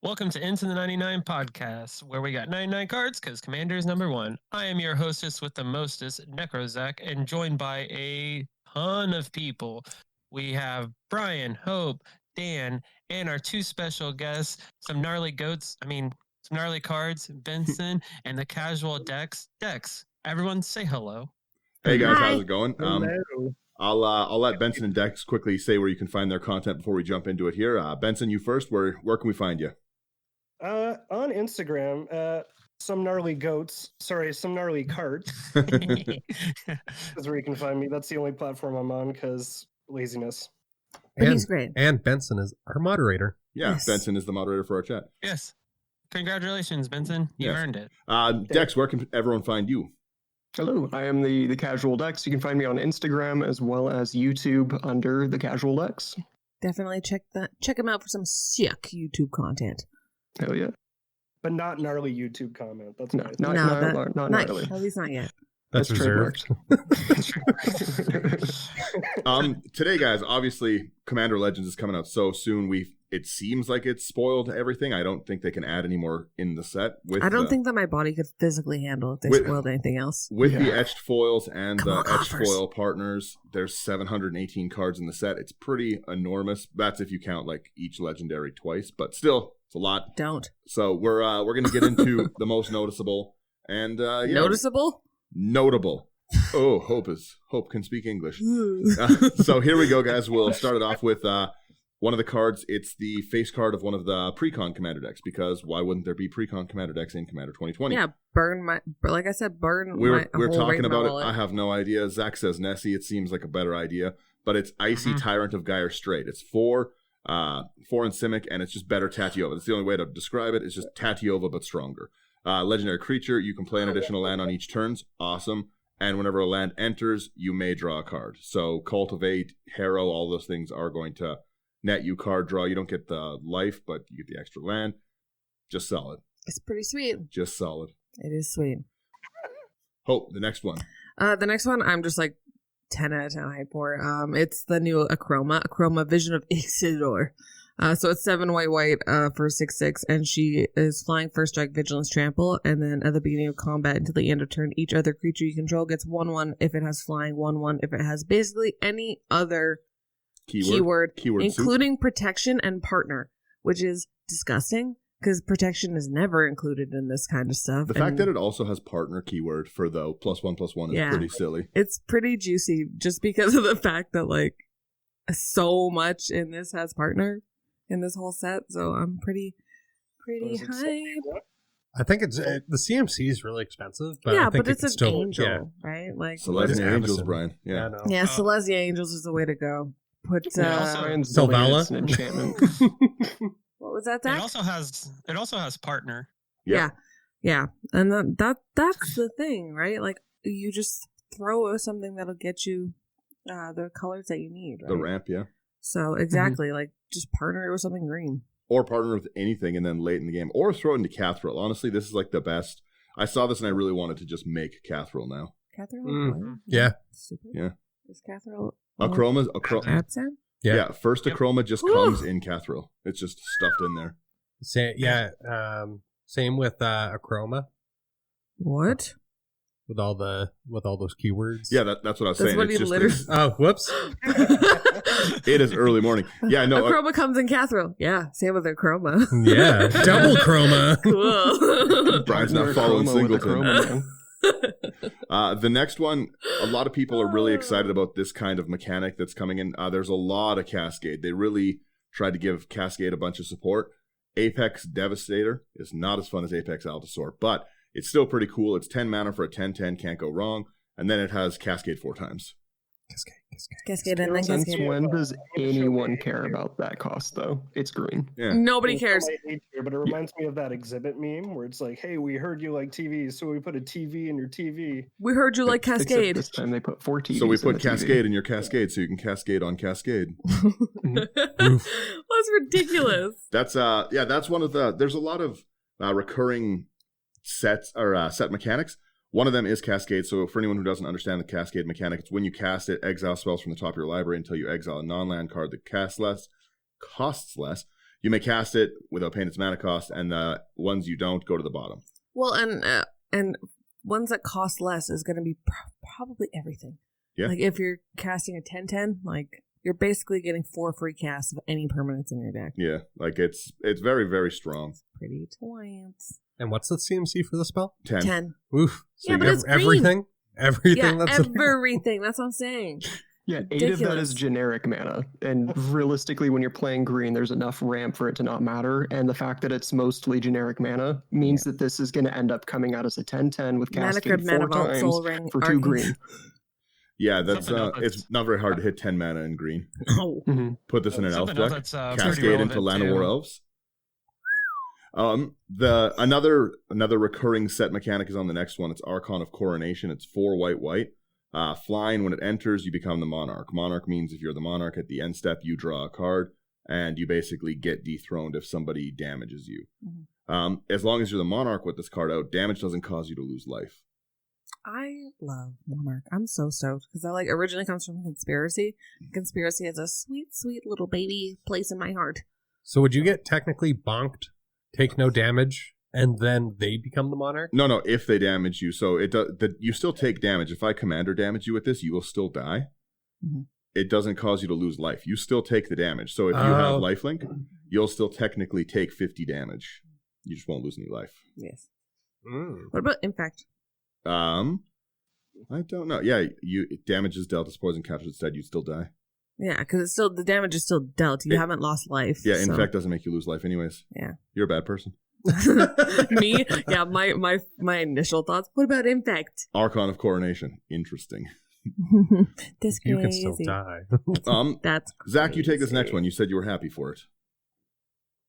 Welcome to Into the 99 podcast, where we got 99 cards because Commander is number one. I am your hostess with the mostest, Necrozak, and joined by a ton of people. We have Brian, Hope, Dan, and our two special guests, some gnarly cards, Benson, and the Casual Dex. Dex, everyone say hello. Hey guys, Hi. how's it going? Hello. I'll let Benson and Dex quickly say where you can find their content before we jump into it here. Benson, you first. Where can we find you? On Instagram, some gnarly cards. That's where you can find me. That's the only platform I'm on because laziness. But he's great. And Benson is our moderator. Yeah, Yes. Benson is the moderator for our chat. Yes. Congratulations, Benson. You Yes. earned it. Dex, where can everyone find you? Hello, I am the Casual Dex. You can find me on Instagram as well as YouTube under the Casual Dex. Definitely check him out for some sick YouTube content. Hell yeah. But not gnarly YouTube comment. That's No, nice. not Not gnarly. at least not yet. That's reserved. Today, guys, obviously, Commander Legends is coming out so soon. It seems like it's spoiled everything. I don't think they can add any more in the set. I don't think that my body could physically handle if they spoiled anything else. With the etched foils and Come the on, etched coffers. foil partners, there's 718 cards in the set. It's pretty enormous. That's if you count like each legendary twice, but still, it's a lot. Don't. So we're going to get into the most noticeable and Noticeable? notable. Oh, Hope can speak English. So here we go, guys. We'll start it off with one of the cards. It's the face card of one of the pre-con Commander decks, because why wouldn't there be pre-con Commander decks in Commander 2020? Yeah, like I said, burn We're my whole talking rate about it. wallet. I have no idea. Zach says Nessie. It seems like a better idea, but it's Icy Tyrant of Gyre Strait. It's 4 in Simic, and it's just better Tatiova. That's the only way to describe it. It's just Tatiova, but stronger. Legendary creature. You can play an additional land on each turns. Awesome. And whenever a land enters, you may draw a card. So Cultivate, Harrow, all those things are going to net you card draw. You don't get the life, but you get the extra land. Just solid. It's pretty sweet. Just solid. It is sweet. Hope, the next one. The next one, I'm just like 10 out of 10 hype for. It's the new Acroma Vision of Isidore. So it's 7 white for 6/6, and she is flying first strike, vigilance, trample, and then at the beginning of combat until the end of turn, each other creature you control gets 1/1 if it has flying, 1/1 if it has basically any other keyword including protection and partner, which is disgusting because protection is never included in this kind of stuff. The fact that it also has partner keyword for the +1/+1 is pretty silly. It's pretty juicy just because of the fact that like so much in this has partner in this whole set, so I'm pretty hype. I think it's the CMC is really expensive, but Yeah, I think but it's an still, angel, yeah. right? Like Celestia Angels, Amazon. Brian. Yeah. I know. yeah, Celestia Angels is the way to go. Put Selvala? An enchantment. what was that? It Zach? also has partner. Yeah, and that's the thing, right? Like you just throw something that'll get you the colors that you need, right? The ramp, yeah. So exactly, like just partner it with something green. Or partner with anything and then late in the game. Or throw it into Cathril. Honestly, this is like the best. I saw this and I really wanted to just make Cathril now. Catherine, Yeah. Stupid. Yeah. Is Catherine Achroma. absent? Yeah, first Yep. Achroma just comes in Cathril. It's just stuffed in there. Same with Achroma What? with all those keywords. Yeah, that's what I was That's saying. what It's he just literally. Oh, whoops. it is early morning. Yeah, no. Achroma comes in Catherine. Yeah, same with Achroma. Yeah, double chroma. Cool. Brian's Partner not following Achroma with Singleton. Achroma, man. The next one, a lot of people are really excited about this kind of mechanic that's coming in. There's a lot of Cascade. They really tried to give Cascade a bunch of support. Apex Devastator is not as fun as Apex Altasaur, but it's still pretty cool. It's 10 mana for a 10/10, can't go wrong. And then it has Cascade 4 times. Cascade and then Since Cascade. when does anyone care about that cost, though? It's green. Yeah. Nobody cares. But it reminds me of that exhibit meme where it's like, hey, we heard you like TVs, so we put a TV in your TV. We heard you like Except Cascade. this time they put 4 TVs So we in put the TV. Cascade in your Cascade so you can cascade on Cascade. That's ridiculous. That's one of the, there's a lot of recurring sets or set mechanics. One of them is Cascade. So for anyone who doesn't understand the Cascade mechanic, it's when you cast it, exile spells from the top of your library until you exile a non-land card that costs less. You may cast it without paying its mana cost, and the ones you don't go to the bottom. Well, and ones that cost less is going to be probably everything. Yeah. Like if you're casting a 10/10, like you're basically getting 4 free casts of any permanents in your deck. Yeah, like it's very, very strong. Pretty twins. And what's the CMC for the spell? 10. Oof. So Yeah, you but have it's green. everything? Everything Yeah, that's in there? everything. That's what I'm saying. Yeah, 8 of that Ridiculous. is generic mana. And realistically, when you're playing green, there's enough ramp for it to not matter. And the fact that it's mostly generic mana means that this is going to end up coming out as a 10/10 with Mana casting Crypt, 4 Mana Vault, times Soul Ring, for 2 Arcane. green. Yeah, that's Something else it's that's- not very hard to hit 10 mana in green. Oh. Mhm. Put this in an elf Something else deck. that's pretty Cascade into relevant, Llanowar too. Elves. Another recurring set mechanic is on the next one. It's Archon of Coronation. It's 4 white. Flying, when it enters, you become the monarch. Monarch means if you're the monarch at the end step, you draw a card, and you basically get dethroned if somebody damages you. Mhm. As long as you're the monarch with this card out, damage doesn't cause you to lose life. I love Monarch. I'm so stoked because that like originally comes from Conspiracy. Conspiracy has a sweet, sweet little baby place in my heart. So would you get technically bonked, take no damage, and then they become the monarch? No, if they damage you, so you still take damage. If I commander damage you with this, you will still die. Mhm. It doesn't cause you to lose life. You still take the damage. So if you have lifelink, you'll still technically take 50 damage. You just won't lose any life. Yes. Mm. What about Impact? I don't know. Yeah, damage is dealt as poison captured instead, you'd still die. Yeah, because it's still the damage is still dealt. You haven't lost life. Yeah, so. infect doesn't make you lose life anyways. Yeah. You're a bad person. Me? Yeah, my initial thoughts. What about Infect? Archon of Coronation. Interesting. This You can crazy. still die. That's Zach, you take this next crazy. one. You said you were happy for it.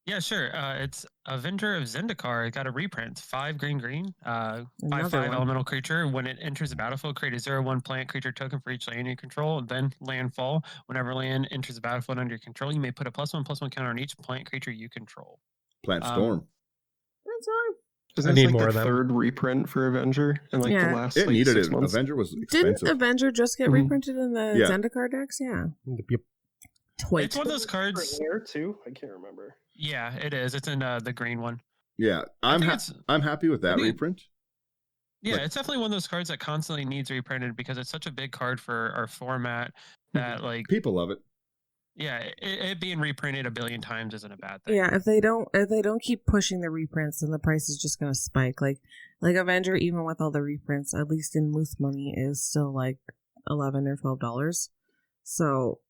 Yeah, sure. It's Avenger of Zendikar. It got a reprint. 5 green. 5/5 Another one. elemental creature. When it enters the battlefield, create a 0/1 plant creature token for each land you control. Then landfall. Whenever land enters the battlefield under your control, you may put a +1/+1 counter on each plant creature you control. Plant Storm. That's fine. Is I this need like more the of them. third reprint for Avenger in like Yeah. the last It like, needed 6 it. months? Avenger was Didn't expensive. Avenger just get Mhm. reprinted in the Yeah. Zendikar decks? Yeah. Yep. Twit. It's one of those For cards. air too? I can't remember. Yeah, it is. It's in the green one. Yeah, I I'm think it's- happy with that I think- reprint. Yeah, Like- it's definitely one of those cards that constantly needs reprinted because it's such a big card for our format that like People love it. yeah, it being reprinted a billion times isn't a bad thing. Yeah, if they don't keep pushing the reprints, then the price is just gonna spike. Like Avenger, even with all the reprints, at least in loose money, is still like $11 or $12. So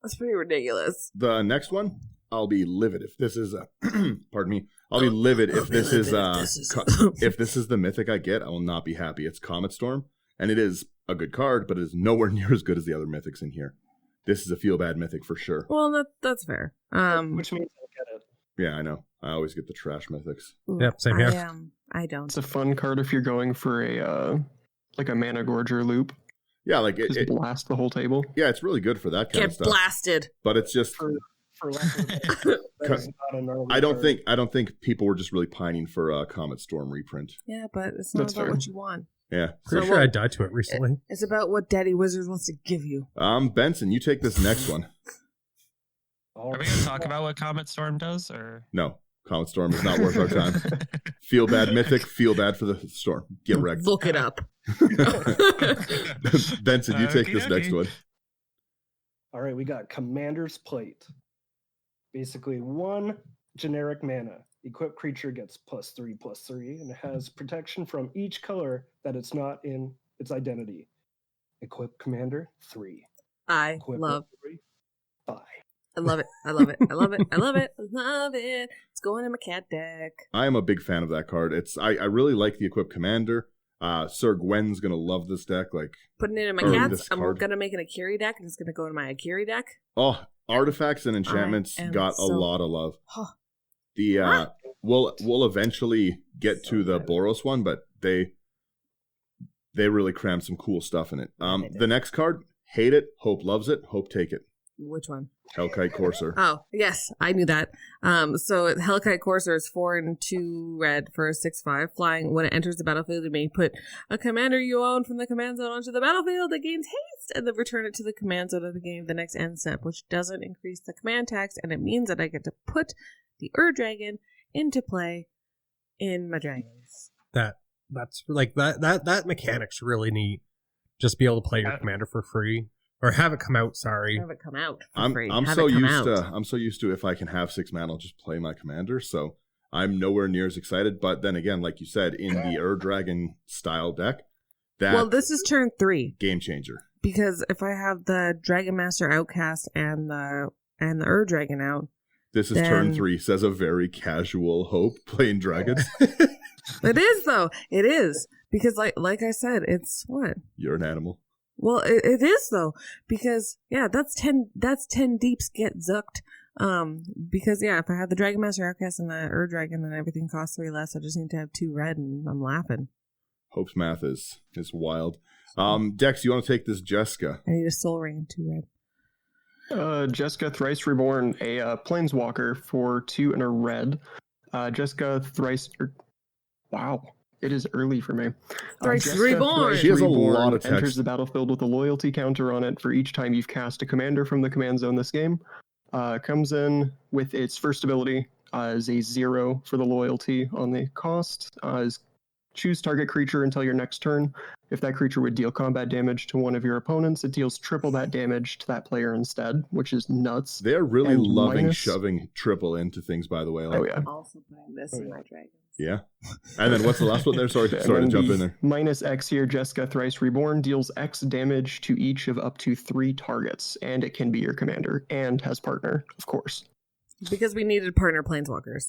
that's pretty ridiculous. The next one, I'll be livid if this is pardon me. I'll be livid if this is if this is the mythic I get, I will not be happy. It's Comet Storm, and it is a good card, but it is nowhere near as good as the other mythics in here. This is a feel bad mythic for sure. Well, that's fair. Which means I'll get it. Yeah, I know. I always get the trash mythics. Yep, same here. I don't. It's a fun card if you're going for a like a mana gorger loop. Yeah, like Just blast the whole table. yeah, it's really good for that kind of Get stuff. blasted. But it's just For lack of a better that is not a gnarly I don't card. think people were just really pining for a Comet Storm reprint. Yeah, but it's not That's about fair. what you want. Yeah. Pretty So sure what- I died to it recently. It's about what Daddy Wizards wants to give you. Benson, you take this next one. All Are we gonna talk about what Comet Storm does or No, Comet Storm is not worth our time. Feel bad mythic, feel bad for the storm. Get wrecked. Look it up. Benson, you take this Okey-dokey. next one. All right, we got Commander's Plate. Basically, 1 generic mana. Equipped creature gets +3/+3, and it has protection from each color that it's not in its identity. Equipped Commander, 3. I Equipped love 3, 5. I love it. I love it. I love it. I love it. I love it. It's going in my cat deck. I am a big fan of that card. I really like the equipped commander. Sir Gwen's gonna love this deck. Like, Putting it in my Or cats. this I'm card. gonna make an Akiri deck, and it's gonna go in my Akiri deck. oh, artifacts and enchantments am got a so- lot of love. Huh. The Huh? we'll eventually get So to the good. Boros one, but they really crammed some cool stuff in it. Yeah, they did. The next card, hate it, hope loves it, hope take it. Which one? Hellkite Courser. Oh, yes, I knew that. So Hellkite Courser is 4 and 2 red for a 6/5. Flying, when it enters the battlefield, you may put a commander you own from the command zone onto the battlefield that gains haste, and then return it to the command zone of the game the next end step, which doesn't increase the command tax, and it means that I get to put the Dragon into play in my dragons. That's like that mechanic's really neat. Just be able to play your commander for free. Or have it come out, sorry. Have it come out for I'm free. so used to if I can have 6 mana, I'll just play my commander. So I'm nowhere near as excited. But then again, like you said, in the Dragon style deck, this is turn 3. Game changer. Because if I have the Dragon Master Outcast and the Dragon out, this is turn 3, says a very casual Hope playing dragons. It is though. It is. Because like I said, it's what? You're an animal. Well, it is though, because that's 10 deeps get zucked. Because if I have the Dragon Master Outcast and the Dragon, then everything costs 3 less. I just need to have 2 red, and I'm laughing. Hope's math is wild. Dex, you want to take this Jessica? I need a Soul Ring and 2 red. Jessica Thrice Reborn, a Planeswalker for 2 and a red. Jessica Thrice. Wow. It is early for me. Thrice Reborn. She has a lot of text. Enters the battlefield with a loyalty counter on it for each time you've cast a commander from the command zone this game. Comes in with its first ability as a 0 for the loyalty on the cost. Choose target creature until your next turn. If that creature would deal combat damage to one of your opponents, it deals triple that damage to that player instead, which is nuts. They're really loving shoving triple into things, by the way. I'm also playing this in my dragon. Yeah. And then what's the last one there? Sorry to jump in there. Minus X here, Jessica Thrice Reborn deals X damage to each of up to 3 targets, and it can be your commander and has partner, of course. Because we needed partner planeswalkers.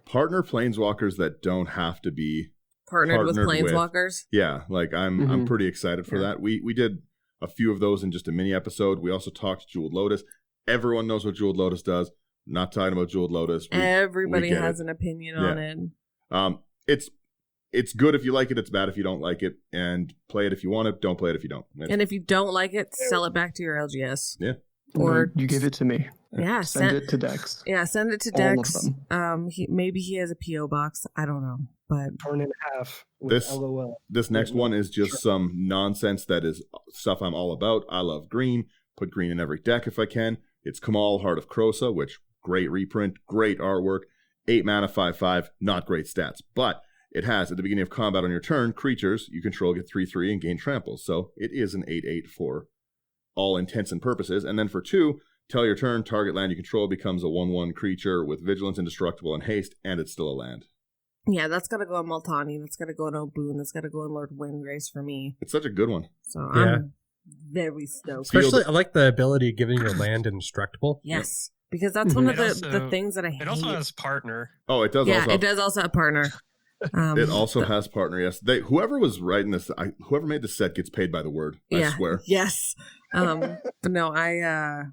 Partner planeswalkers that don't have to be partnered with planeswalkers. Yeah, like I'm pretty excited for that. We did a few of those in just a mini episode. We also talked Jeweled Lotus. Everyone knows what Jeweled Lotus does. Not talking about Jeweled Lotus. Everybody has an opinion on it. It's good if you like it. It's bad if you don't like it. And play it if you want it. Don't play it if you don't. And if you don't like it, sell it back to your LGS. Yeah. Or you give it to me. Yeah. Send it to Dex. Yeah, send it to Dex. Maybe he has a P.O. box. I don't know. But torn in half with LOL. This next one is just some nonsense that is stuff I'm all about. I love green. Put green in every deck if I can. It's Kamal, Heart of Krosa, which great reprint, great artwork, 8 mana, 5/5, not great stats. But it has, at the beginning of combat on your turn, creatures you control get 3/3 and gain trample. So it is an 8/8 for all intents and purposes. And then for 2, till your turn, target land you control becomes a 1/1 creature with vigilance, indestructible, and haste, and it's still a land. Yeah, that's got to go on Multani. That's got to go on Oboon. That's got to go on Lord Windgrace for me. It's such a good one. So I'm very stoked. Especially, I like the ability of giving your land indestructible. Yes. Because that's one of the things that I hate. It also has partner. Oh, it does. Yeah, it does also have partner. It also has partner. Yes, whoever was writing this, whoever made the set gets paid by the word. I swear. Yes. But no, I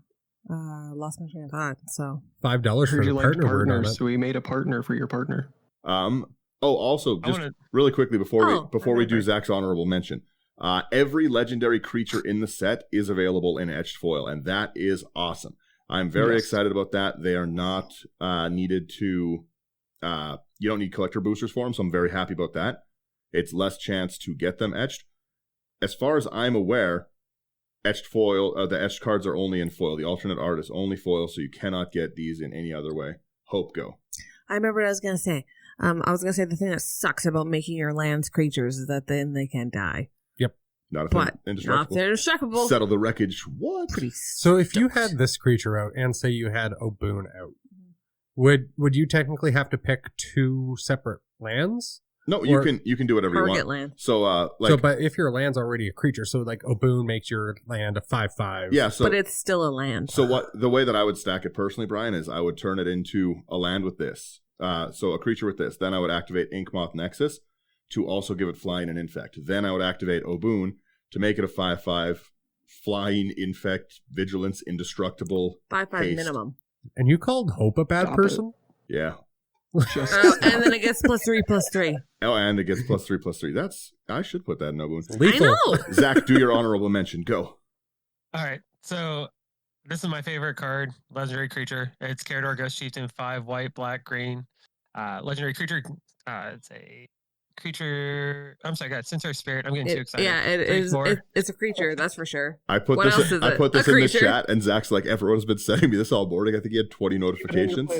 lost my train of thought. So $5 for the partner word on it. So we made a partner for your partner. Also, just really quickly before we do Zach's honorable mention. Every legendary creature in the set is available in etched foil, and that is awesome. I'm very excited about that. They are not needed to... you don't need collector boosters for them, so I'm very happy about that. It's less chance to get them etched. As far as I'm aware, etched foil, the etched cards are only in foil. The alternate art is only foil, so you cannot get these in any other way. Hope, go. I remember what I was going to say. I was going to say the thing that sucks about making your lands creatures is that then they can die. Yep. Not if they're indestructible. Settle the wreckage. What? So if you had this creature out and say you had Oboon out, would you technically have to pick 2 separate lands? No, you can do whatever you want. Land. So but if your land's already a creature, so like Oboon makes your land a 5/5. Yeah, but it's still a land. So the way that I would stack it personally, Brian, is I would turn it into a land with this. So a creature with this. Then I would activate Inkmoth Nexus to also give it flying and infect. Then I would activate Oboon to make it a 5/5 flying, infect, vigilance, indestructible, 5/5 minimum. And you called Hope a bad person? Yeah. And then it gets +3/+3. Oh, and it gets +3/+3. I should put that in Oboon. I know. Zach, do your honorable mention. Go. All right. So This is my favorite card, legendary creature. It's Carador Ghost Chieftain, 5 white, black, green. Legendary creature. It's a creature. I'm sorry, God, Centaur Spirit. I'm getting too excited. Yeah, it 3, is. 4. It's a creature, that's for sure. I put What this. else is I it? put this A in the creature? chat, and Zach's like, everyone's been sending me this all morning. I think he had 20 notifications.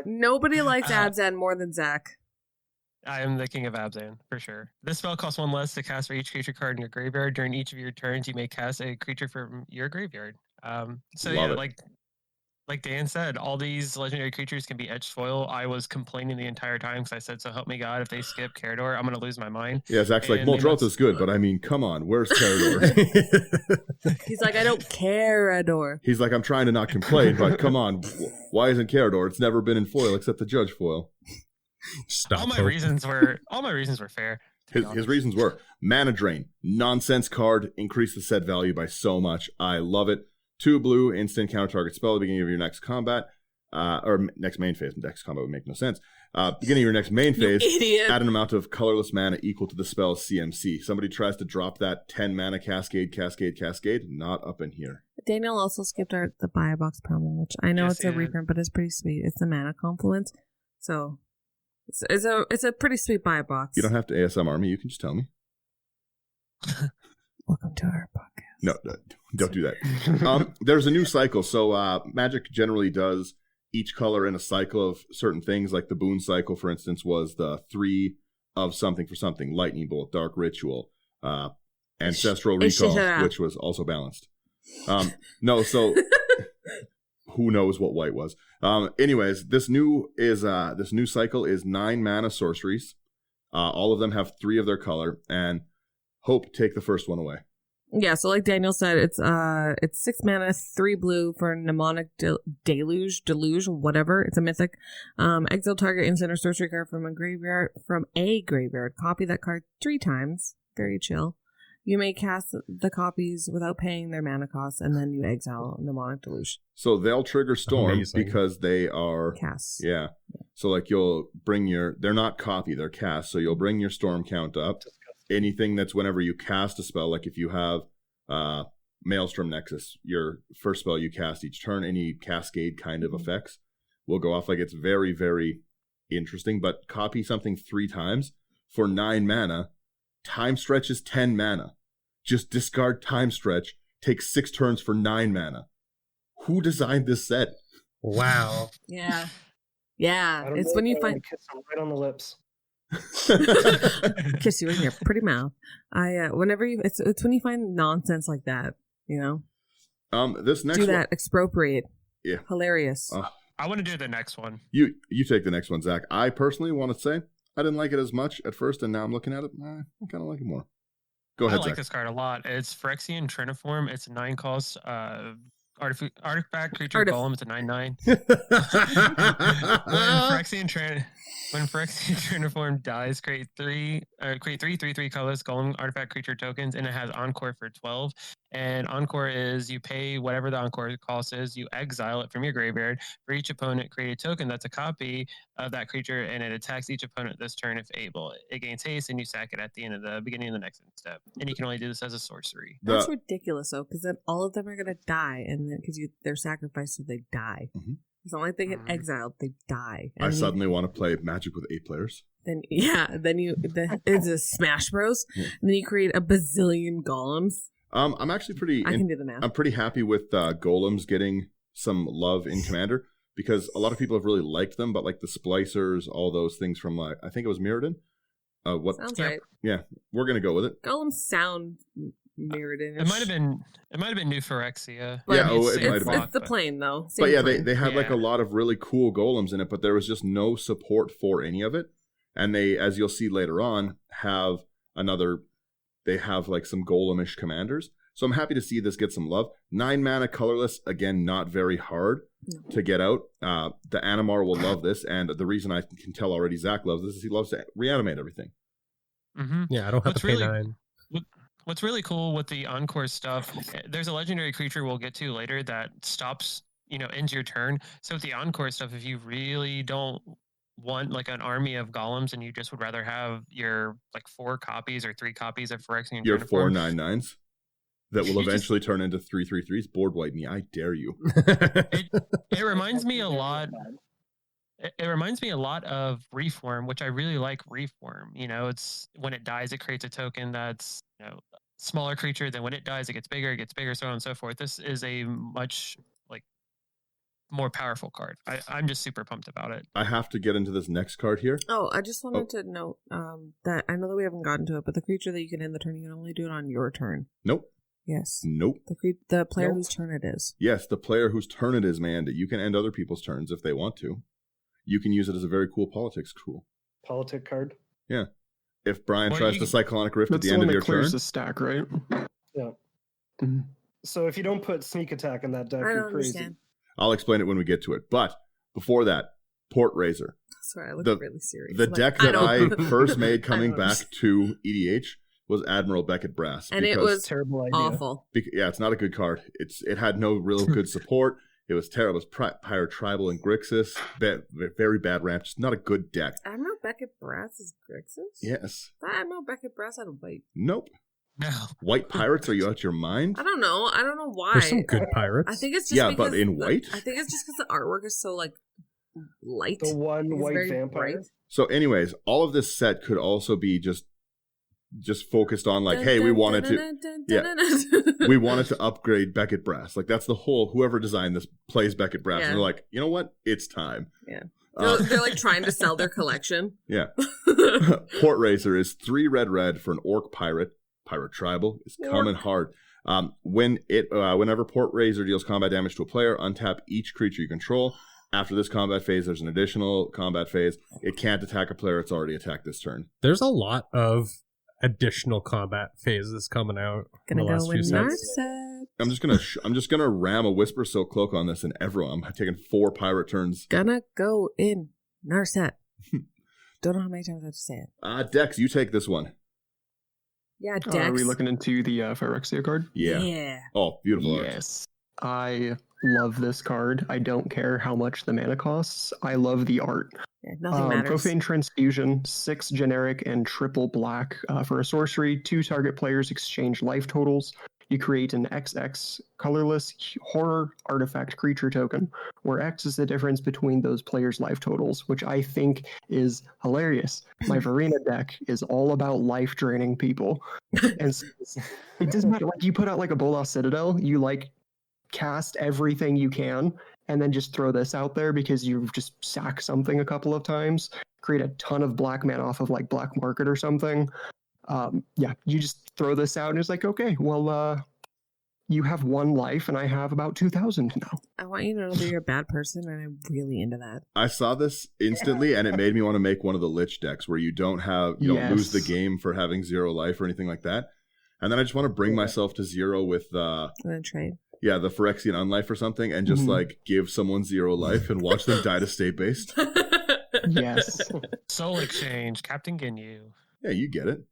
Nobody likes Abzan more than Zach. I am the king of Abzan, for sure. This spell costs 1 less to cast for each creature card in your graveyard. During each of your turns, you may cast a creature from your graveyard. So Love yeah, it. like Dan said, all these legendary creatures can be etched foil. I was complaining the entire time because I said, so help me God, if they skip Carador, I'm going to lose my mind. Yeah, Zach's like, And they Muldroth must- is good, but I mean, come on, where's Carador? He's like, I don't care, Ador. He's like, I'm trying to not complain, but come on, why isn't Carador? It's never been in foil except the Judge foil. Stop. all my Hope. reasons were fair. to be His honest. reasons were mana drain, nonsense card, increase the set value by so much. I love it. 2 blue, instant counter target spell at the beginning of your next combat, or next main phase. Next combat would make no sense. Beginning of your next main phase, Idiot. add an amount of colorless mana equal to the spell's CMC. Somebody tries to drop that 10 mana cascade, not up in here. Daniel also skipped the buy a box promo, which I know Yes, it's a he did. reprint, but it's pretty sweet. It's the mana confluence, so it's a pretty sweet buy a box. You don't have to ASMR me. You can just tell me. Welcome to our podcast. No, don't do that. There's a new cycle. So Magic generally does each color in a cycle of certain things. Like the Boon cycle, for instance, was the 3 of something for something. Lightning Bolt, Dark Ritual, Ancestral Recall, which was also balanced. No, so who knows what white was. Anyways, this new cycle is 9 mana sorceries. All of them have 3 of their color, and Hope, take the first one away. Yeah, so like Daniel said, it's 6 mana, 3 blue for Mnemonic Deluge, whatever. It's a mythic. Exile target instant or sorcery card from a graveyard. Copy that card 3 times. Very chill. You may cast the copies without paying their mana costs, and then you exile Mnemonic Deluge. So they'll trigger Storm Amazing. because they are Cast. Yeah. So like you'll bring they're not copy, they're cast. So you'll bring your storm count up. Anything that's whenever you cast a spell, like if you have Maelstrom Nexus, your first spell you cast each turn, any cascade kind of effects will go off. Like it's very, very interesting. But copy something 3 times for 9 mana. Time Stretch is 10 mana. Just discard Time Stretch. Take 6 turns for 9 mana. Who designed this set? Wow. Yeah. Yeah. I don't It's know when if you I find wanna kiss him right on the lips. kiss you in your pretty mouth. It's when you find nonsense like that, you know. This next Do one, that, expropriate. Yeah. Hilarious. I want to do the next one. you take the next one, Zach. I personally want to say I didn't like it as much at first, and now I'm looking at it. I kind of like it more. Go ahead, I like Zach. this card a lot. It's Phyrexian Triniform. It's a 9 cost artifact creature golem. It's a 9/9. When Phyrexian Triniform dies, create 3 3/3 colors golem artifact creature tokens, and it has Encore for 12. And Encore is you pay whatever the Encore cost is, you exile it from your graveyard. For each opponent, create a token that's a copy of that creature, and it attacks each opponent this turn if able. It gains haste, and you sack it at the beginning of the next step. And you can only do this as a sorcery. That's ridiculous, though, because then all of them are gonna die, and then because they're sacrificed, so they die. Mhm. It's not like they get exiled; they die. I suddenly want to play Magic with 8 players. Then it's a Smash Bros. Yeah. And then you create a bazillion golems. I'm actually pretty. I can do the math. I'm pretty happy with golems getting some love in Commander because a lot of people have really liked them, but like the splicers, all those things from I think it was Mirrodin. Sounds right. Yeah, we're gonna go with it. Golems sound Mirrodin. It might have been New Phyrexia. But Yeah, It's it same might have been. It's the block, plane, though. But Same yeah, plane. they had like a Yeah. lot of really cool golems in it, but there was just no support for any of it. And they, as you'll see later on, they have like some golemish commanders. So I'm happy to see this get some love. 9 mana colorless, again, not very hard to get out. The Animar will love this, and the reason I can tell already Zach loves this is he loves to reanimate everything. Mm-hmm. Yeah, I don't have What's to pay really- 9. What's really cool with the Encore stuff, there's a legendary creature we'll get to later that stops, ends your turn. So with the Encore stuff, if you really don't want like an army of golems and you just would rather have your like 4 copies or 3 copies of Phyrexian Your Triniform, 4/9/9s. that will You just- eventually turn into 3/3/3s. Board wipe me. I dare you. It reminds me a lot. Bad. It reminds me a lot of Reform, which I really like. Reform, it's when it dies, it creates a token that's smaller creature. Then when it dies, it gets bigger, so on and so forth. This is a much more powerful card. I'm just super pumped about it. I have to get into this next card here. Oh, I just wanted to note that I know that we haven't gotten to it, but the creature that you can end the turn, you can only do it on your turn. Nope. Yes. Nope. The player Nope. whose turn it is. Yes, the player whose turn it is, man. You can end other people's turns if they want to. You can use it as a very cool politics tool. Politic card. Yeah. If Brian Well, tries you- to Cyclonic Rift That's at the the end one of that your clears turn, the stack, right? Yeah. Mhm. So if you don't put sneak attack in that deck, I you're don't crazy. understand. I'll explain it when we get to it. But before that, Port Raiser. Sorry, I look The- really serious. The Like, deck that I don't- first made coming don't back to EDH was Admiral Beckett Brass. And it because- was Terrible idea. awful. Yeah, it's not a good card. It had no real good support. It was terrible. It was Pirate Tribal and Grixis. Very bad ramp. Just not a good deck. Admiral Beckett Brass is Grixis? Yes. That Admiral Beckett Brass had a white. Nope. No, White Pirates? Are you out your mind? I don't know. I don't know why. There's some good pirates. I think it's just Yeah, because but in white? I think it's just because the artwork is so light. The one It's white very vampire. bright. So, anyways, all of this set could also be just focused on hey, we wanted we wanted to upgrade Beckett Brass. That's the whole. Whoever designed this plays Beckett Brass, Yeah. and they're like, you know what? It's time. Yeah. Uh, They're trying to sell their collection. yeah. Port Raiser is 3 red for an Orc Pirate. Pirate Tribal is coming hard. Whenever Port Raiser deals combat damage to a player, untap each creature you control. After this combat phase, there's an additional combat phase. It can't attack a player it's already attacked this turn. There's a lot of additional combat phases coming out in Gonna the last go few with sets. Narset. I'm just gonna ram a Whisper Silk Cloak on this, and everyone. I'm taking 4 pirate turns. Gonna go in Narset. Don't know how many times I have to say it. Dex, you take this one. Yeah, Dex. Are we looking into the Phyrexia card? Yeah. Oh, beautiful. art. Yes. I love this card. I don't care how much the mana costs. I love the art. Yeah, nothing matters. Profane Transfusion, 6 generic and triple black for a sorcery. 2 target players exchange life totals. You create an XX colorless horror artifact creature token, where X is the difference between those players' life totals, which I think is hilarious. My Verena deck is all about life draining people. And so it doesn't matter. You put out a Bolas Citadel, you cast everything you can, and then just throw this out there because you've just sacked something a couple of times, create a ton of black mana off of Black Market or something. You just throw this out and it's okay, well, you have 1 life and I have about 2,000 now. I want you to know that you're a bad person, and I'm really into that. I saw this instantly, and it made me want to make one of the Lich decks where you don't lose the game for having 0 life or anything like that. And then I just want to bring myself to 0 with And then trade. Yeah, the Phyrexian Unlife or something, and just give someone 0 life and watch them die to state based. Yes. Soul Exchange, Captain Ginyu. Yeah, you get it.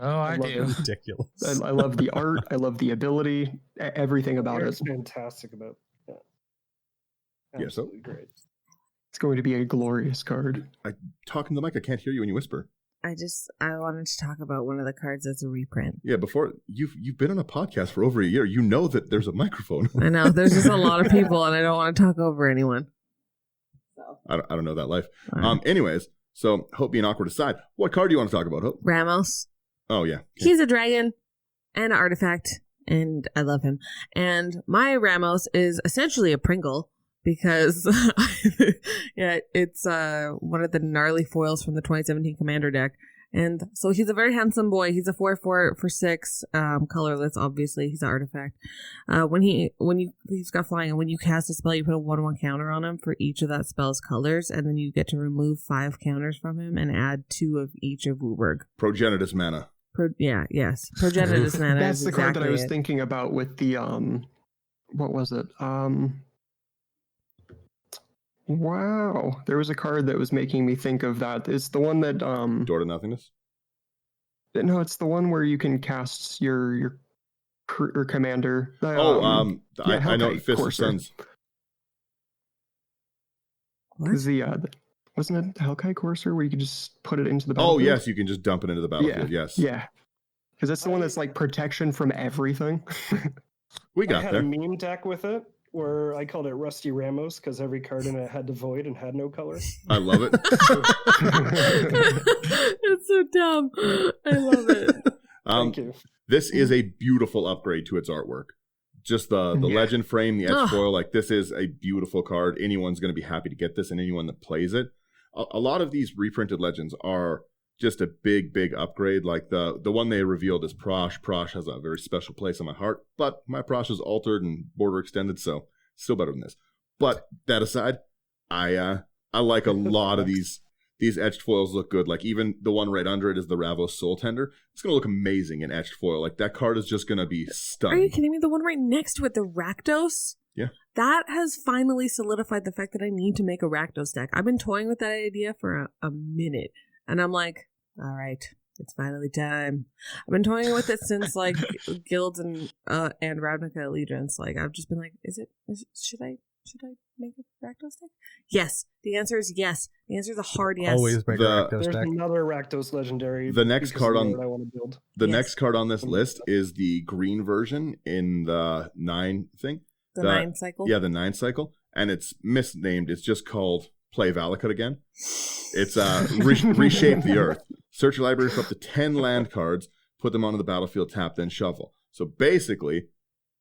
Oh, I love do. it. Ridiculous. I love the art. I love the ability. Everything about it. It's fantastic about. Yeah. Yeah, so- Absolutely great. It's going to be a glorious card. Talking to the mic, I can't hear you when you whisper. I wanted to talk about one of the cards that's a reprint. Yeah, before you've been on a podcast for over a year. You know that there's a microphone. I know there's just a lot of people, and I don't want to talk over anyone. So I don't know that life. Anyways, so Hope being awkward aside, what card do you want to talk about, Hope? Ramos. Oh yeah, okay. He's a dragon and an artifact, and I love him. And my Ramos is essentially a Pringle because, it's one of the gnarly foils from the 2017 Commander deck. And so he's a very handsome boy. He's a 4/4 for 6, colorless. Obviously, he's an artifact. He's got flying, and when you cast a spell, you put a 1/1 counter on him for each of that spell's colors, and then you get to remove 5 counters from him and add 2 of each of Wooburg. Progenitus mana. Progenitus mana. That's is the card that I exactly was it. thinking about with the what was it? Wow, there was a card that was making me think of that. It's the one that Door to Nothingness. no, it's the one where you can cast your commander. I know Hellkite Fist of Courser. Suns. What? Wasn't it Hellkite Courser where you could just put it into the Oh battlefield? yes, you can just dump it into the battlefield. Yes. Yeah. Because that's the one that's like protection from everything. We I got had there. a meme deck with it where I called it Rusty Ramos because every card in it had the void and had no color. I love it. It's so dumb. I love it. Thank you. This is a beautiful upgrade to its artwork. Just the legend frame, the edge foil, like this is a beautiful card. Anyone's going to be happy to get this, and anyone that plays it. A lot of these reprinted legends are just a big upgrade. Like the one they revealed is Prosh. Prosh has a very special place in my heart, but my Prosh is altered and border extended, so still better than this. But that aside, I like a lot of these etched foils look good. Like even the one right under it is the Ravos Soul Tender. It's going to look amazing in etched foil. Like that card is just going to be stunning. Are you kidding me? The one right next to it, the Rakdos? Yeah. That has finally solidified the fact that I need to make a Rakdos deck. I've been toying with that idea for a minute. And I'm like, all right, it's finally time. I've been toying with it since like Guilds and Ravnica Allegiance. Like I've just been like, should I make a Rakdos deck? Yes. The answer is yes. The answer is a hard yes. Always make a Rakdos There's deck. another Rakdos legendary. The next because card of on- what I want to build. The Yes. next card on this list is the green version in the 9 thing. The 9 cycle? Yeah, the 9 cycle. And it's misnamed. It's just called Play Valakut again. It's reshape the earth. Search your library for up to 10 land cards, put them onto the battlefield, tap, then shuffle. So basically,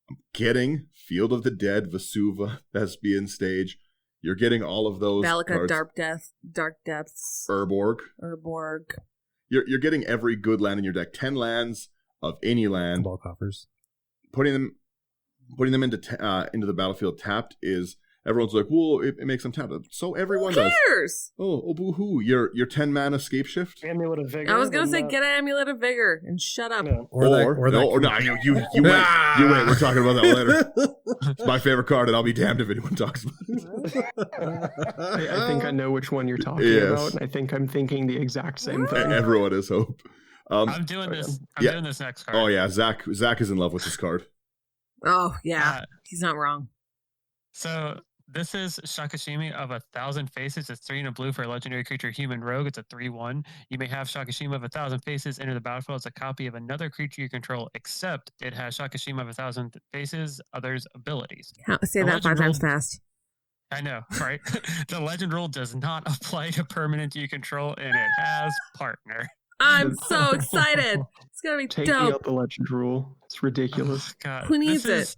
I'm getting Field of the Dead, Vesuva, Thespian Stage. You're getting all of those Valakut, cards. Dark Depths, Urborg. You're getting every good land in your deck. 10 lands of any land. Ball coffers. Putting them into the battlefield tapped is, everyone's like, well, it makes them tapped. So everyone Who does. cares? Oh, boo-hoo. Your 10 mana escape shift? Amulet of Vigor. I was gonna then say that- get an Amulet of Vigor and shut up. Yeah. No, you wait. You wait. We're talking about that later. It's my favorite card, and I'll be damned if anyone talks about it. I think I know which one you're talking Yes. about, and I think I'm thinking the exact same thing. Everyone has hope. I'm doing this. I'm doing this next card. Oh yeah, Zach is in love with this card. Oh yeah, he's not wrong. So this is Shakashimi of 1,000 Faces. It's 3 and a blue for a legendary creature, human rogue. It's a 3/1. You may have Shakashima of 1,000 Faces enter the battlefield as a copy of another creature you control, except it has Shakashima of 1,000 Faces, others' abilities. Say The that 5 legend times rule- fast. I know, right? The legend rule does not apply to permanent you control, and it has partner. I'm so excited. It's gonna be Take me dope. out the legend rule. It's ridiculous. Oh, God. Who needs This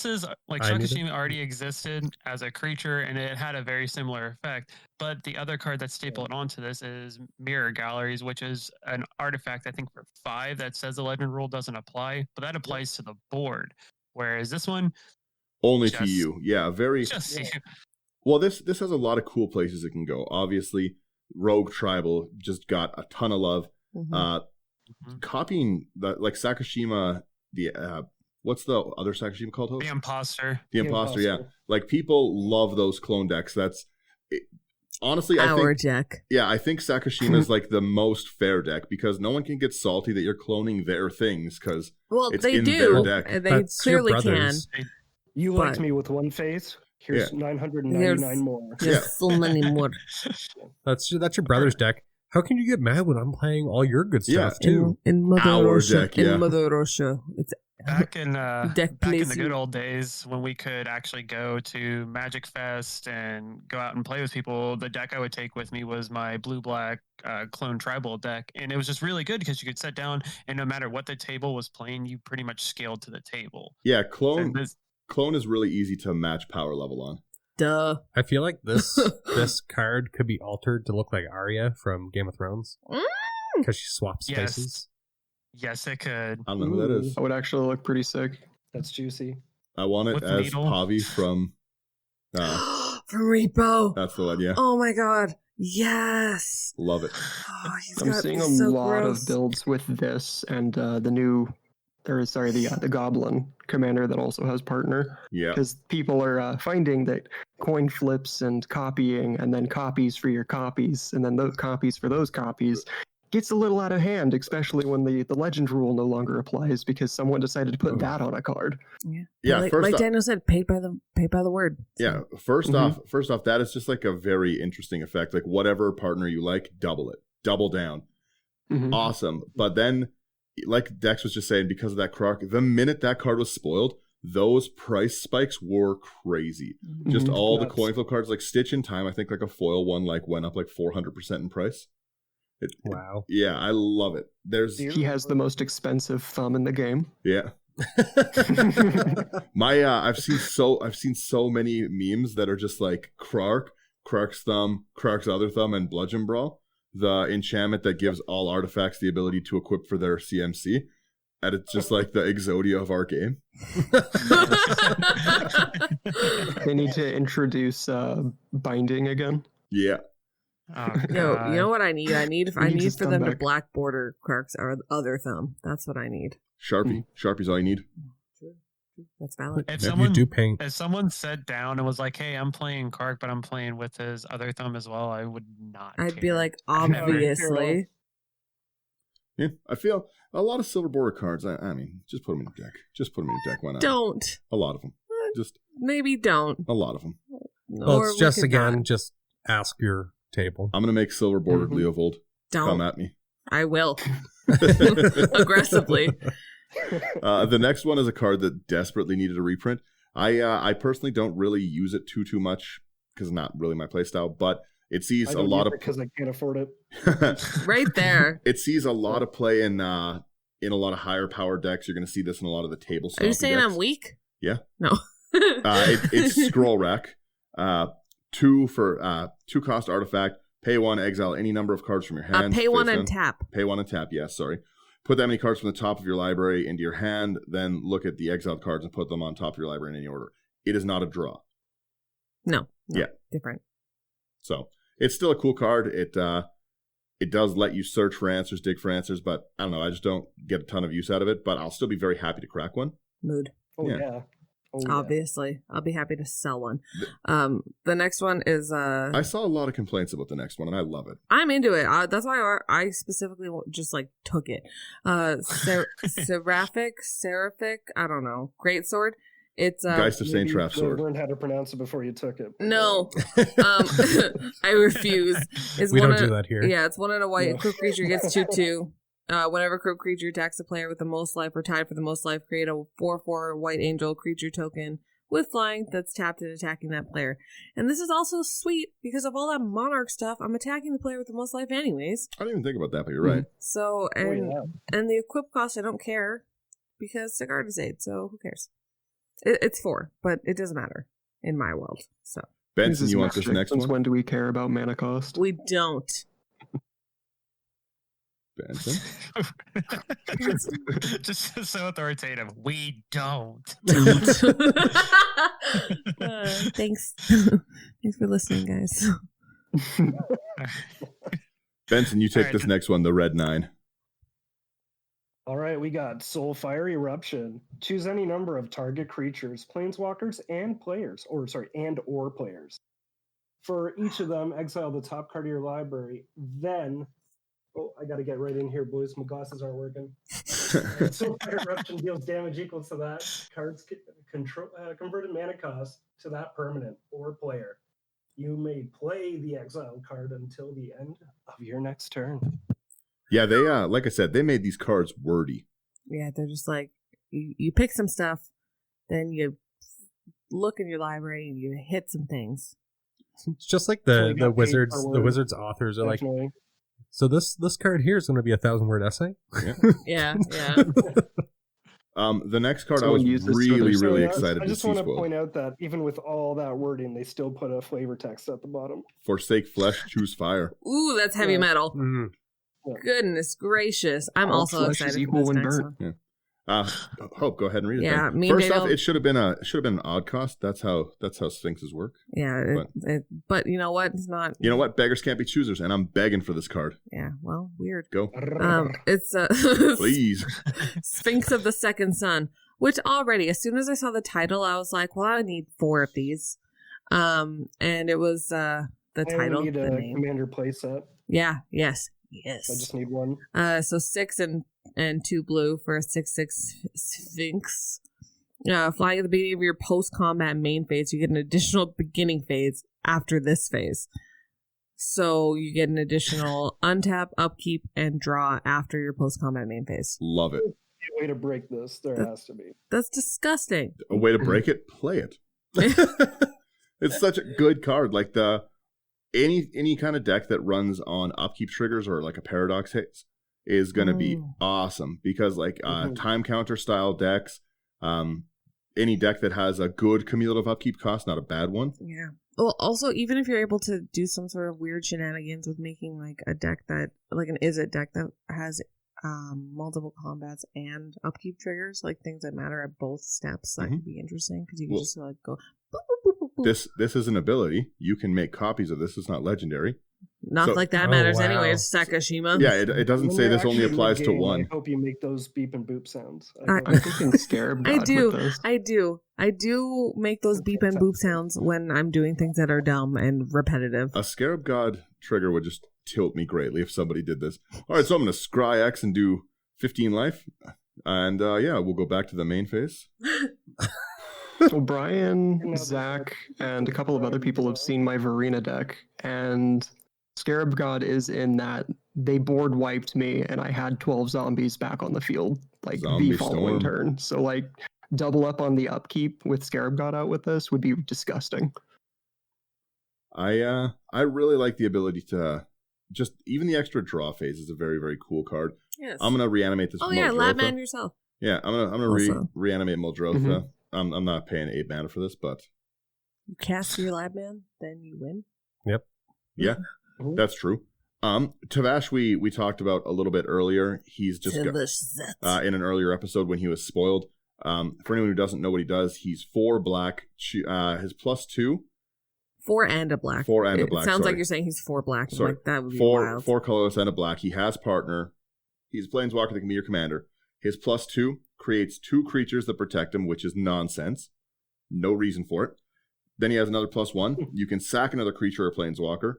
is like I need it. Shakashima already existed as a creature, and it had a very similar effect. But the other card that's stapled onto this is Mirror Galleries, which is an artifact, I think, for 5 that says the legend rule doesn't apply, but that applies to the board. Whereas this one, Only to Just- you. Yeah, very. just Yeah. Well, this has a lot of cool places it can go. Obviously, Rogue Tribal just got a ton of love. Mhm. Copying like Sakashima, the what's the other Sakashima called? Host? the imposter. The Imposter, yeah. Like people love those clone decks. Honestly, I Our think deck. I think Sakashima is like the most fair deck because no one can get salty that you're cloning their things because Well, it's they in do. their deck. They That's your clearly can. brothers. You liked But- me with one face. Here's 999 There's- more. There's so many more. That's your brother's deck. How can you get mad when I'm playing all your good Yeah. stuff too? In Mother Our Russia. deck, yeah. In Mother Russia. It's Back in Deck back in plays the you. good old days when we could actually go to Magic Fest and go out and play with people, the deck I would take with me was my blue-black clone tribal deck, and it was just really good because you could sit down and no matter what the table was playing, you pretty much scaled to the table. Yeah, And clone is really easy to match power level on. duh. I feel like this card could be altered to look like Arya from Game of Thrones because she swaps Yes. spaces. Yes, it could. I don't know who that is. That would actually look pretty sick. That's juicy. I want it With the as needle. Pavi from. From Repo. That's the one. Yeah, Oh my god. Yes. love it. Oh, he's I'm got seeing a so lot gross. of builds with this and the Goblin commander that also has partner. Yeah, Because people are finding that coin flips and copying and then copies for your copies and then those copies for those copies gets a little out of hand, especially when the legend rule no longer applies because someone decided to put that on a card. yeah. Like, First off, Daniel said, paid by the word. yeah. First Mhm. off, that is just like a very interesting effect. Like whatever partner you like, double it, double down. Mhm. awesome. But then, like Dex was just saying, because of that croc, the minute that card was spoiled, those price spikes were crazy. Just Mhm. all the Nuts. coin flip cards, like Stitch in Time, I think like a foil one went up like 400% in price. Wow. Yeah, I love it. There's He has the most expensive thumb in the game. yeah. I've seen so many memes that are just like Krark's thumb, Krark's other thumb, and Bludgeon Brawl, the enchantment that gives all artifacts the ability to equip for their CMC. And it's just like the Exodia of our game. They need to introduce binding again. Yeah. Oh, No, God. you know what I need? I need He for needs his them thumb to back. black border Clark's or other thumb. That's what I need. Sharpie. Sharpie's all you need. That's valid. If Maybe you do paint. If someone sat down and was like, "Hey, I'm playing Kark, but I'm playing with his other thumb as well," I would not. I'd be care. like, I'd never- obviously. Yeah, I feel a lot of silver border cards. I mean, just put them in your deck. Just put them in your deck. Why not? Don't. A lot of them. Just Maybe don't. a lot of them. Well, Or it's we just could again, not. just ask your table. I'm gonna make silver bordered Mhm. Leovold. Come Don't. at me. I will. Aggressively. The next one is a card that desperately needed a reprint. I personally don't really use it too much because it's not really my playstyle, but it sees a lot of because I can't afford it. Right there. it sees a lot of play in a lot of higher power decks. You're going to see this in a lot of the table. Are you stompy saying decks. I'm weak? Yeah. No. It's Scroll Rack. 2 for 2 cost artifact. Pay 1, exile any number of cards from your hand. Pay one face and down. tap. Pay 1 and tap. Yes, sorry. Put that many cards from the top of your library into your hand. Then look at the exiled cards and put them on top of your library in any order. It is not a draw. No. Yeah. Different. So it's still a cool card. It does let you search for answers, dig for answers, but I don't know. I just don't get a ton of use out of it. But I'll still be very happy to crack one. Mood. Oh Yeah. yeah. Oh, yeah. Obviously. I'll be happy to sell one. The next one is I saw a lot of complaints about the next one, and I love it. I'm into it. That's why I specifically just like took it. Seraphic, I don't know. Greatsword. It's Geist of Maybe Saint you Traff should have Sword. learned how to pronounce it before you took it. no. I refuse. It's We one don't of- do that here. Yeah, it's 1 in a white. No. Crew creature gets 2/2. Whenever crew creature attacks a player with the most life or tied for the most life, create a 4/4 white angel creature token with flying that's tapped and attacking that player. And this is also sweet because of all that monarch stuff. I'm attacking the player with the most life anyways. I didn't even think about that, but you're right. So Oh, and yeah. and the equip cost I don't care because Cigar is 8, so who cares? It's 4, but it doesn't matter in my world. So Benson, Uses you want this magic. next Since one? when do we care about mana cost? we don't. Benson? Just so authoritative. We don't. Thanks. Thanks for listening, guys. Benson, you take Alright. this next one, the red 9. All right, we got Soulfire Eruption. Choose any number of target creatures, planeswalkers, and players, or players. For each of them, exile the top card of your library. Then, I got to get right in here, boys. My glasses aren't working. Soulfire Eruption deals damage equal to that card's converted mana cost to that permanent or player. You may play the exiled card until the end of your next turn. Yeah, they like I said, they made these cards wordy. Yeah, they're just like you pick some stuff, then you look in your library and you hit some things. It's just like So the we got paid wizards. per The word. wizards authors are like, Definitely. so this card here is going to be a 1,000-word essay. Yeah, yeah. The next card Someone I was used this to really, other- really So, excited I to just see want to spoiled. point out that even with all that wording, they still put a flavor text at the bottom. Forsake flesh, choose fire. Ooh, that's heavy Yeah. metal. Mm. Goodness gracious. I'm All also flesh is excited for equal this when next burnt. one. Hope, go ahead and read it. Yeah, then. me and First off, Daniel- it should have been an odd cost. That's how Sphinxes work. Yeah, but you know what? It's not. You know what? Beggars can't be choosers, and I'm begging for this card. Yeah, well, weird. Go, It's please. Sphinx of the Second Sun, which already, as soon as I saw the title, I was like, well, I need 4 of these. And it was the I title, only need the a name. commander playset. Yeah, yes. I just need one. So 6 and 2 blue for a 6/6 Sphinx. Flying at the beginning of your post-combat main phase, you get an additional beginning phase after this phase. So you get an additional untap, upkeep, and draw after your post-combat main phase. Love it. A way to break this, there has to be. That's disgusting. A way to break it, play it. It's such a good card. Like any kind of deck that runs on upkeep triggers or like a paradox hits is going to be awesome, because like time counter style decks, any deck that has a good cumulative upkeep cost, not a bad one. Yeah. Well, also, even if you're able to do some sort of weird shenanigans with making like a deck that, like an Izzet deck that has multiple combats and upkeep triggers, like things that matter at both steps, that could be interesting, because you can just like go. Boop, boop, boop, boop, boop. This is an ability. You can make copies of this. It's not legendary. Not So- like that Oh, matters wow. anyways, Sakashima. Yeah, it doesn't When say you're this only actually in the applies to game, one. I hope you make those beep and boop sounds. I'm thinking Scarab God I do. with this. I do make those beep and boop sounds when I'm doing things that are dumb and repetitive. A Scarab God trigger would just tilt me greatly if somebody did this. All right, so I'm going to scry X and do 15 life. And we'll go back to the main phase. Well, Brian, Zach, and a couple of other people have seen my Verena deck, and Scarab God is in that. They board wiped me, and I had 12 zombies back on the field, like Zombie the following storm. turn. So, like, double up on the upkeep with Scarab God out with this would be disgusting. I really like the ability to just, even the extra draw phase is a very, very cool card. Yes. I'm going to reanimate this Oh yeah, Muldrotha. Labman yourself. Yeah, I'm gonna Also. reanimate Muldrotha. Mhm. I'm not paying 8 mana for this, but You cast your Labman, then you win. yeah, Mhm. that's true. Tavash, we talked about a little bit earlier. He's just got, in an earlier episode when he was spoiled. For anyone who doesn't know what he does, he's 4 black. His +2. 4 and a black. 4 and a It black, sounds sorry. like you're saying he's 4 black. I'm Sorry. like, that would be Four wild. 4 colorless and a black. He has partner. He's a planeswalker that can be your commander. His +2 creates 2 creatures that protect him, which is nonsense. No reason for it. Then he has another +1. You can sack another creature or planeswalker.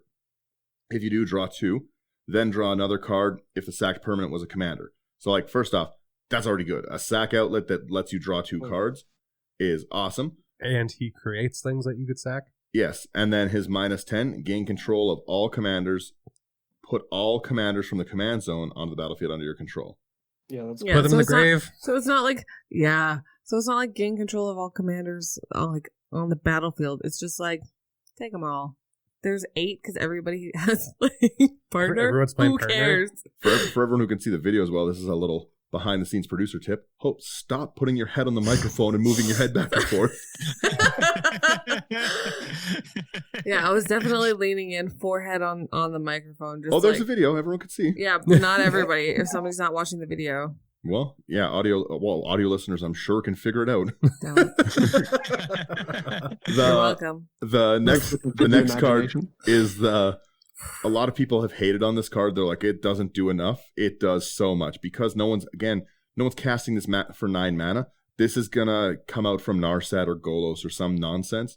If you do, draw 2. Then draw another card if the sacked permanent was a commander. So, like, first off, that's already good. A sack outlet that lets you draw 2 cards is awesome. And he creates things that you could sack. Yes, and then his -10, gain control of all commanders. Put all commanders from the command zone onto the battlefield under your control. Yeah, that's Yeah, Put them so in the it's not- grave. So it's not like, so it's not like gain control of all commanders like on the battlefield. It's just like, take them all. There's 8 because everybody has partner. Everyone's playing Who partner. cares? For everyone who can see the video as well, this is a little behind-the-scenes producer tip. Hope, stop putting your head on the microphone and moving your head back and forth. Yeah, I was definitely leaning in, forehead on the microphone. Just There's like, a video. Everyone can see. Yeah, but not everybody. If somebody's not watching the video, Well, yeah, audio listeners, I'm sure can figure it out. don't. You're welcome. The next card Imagination. is a lot of people have hated on this card. They're like, it doesn't do enough. It does so much because no one's casting this for 9 mana. This is gonna come out from Narset or Golos or some nonsense.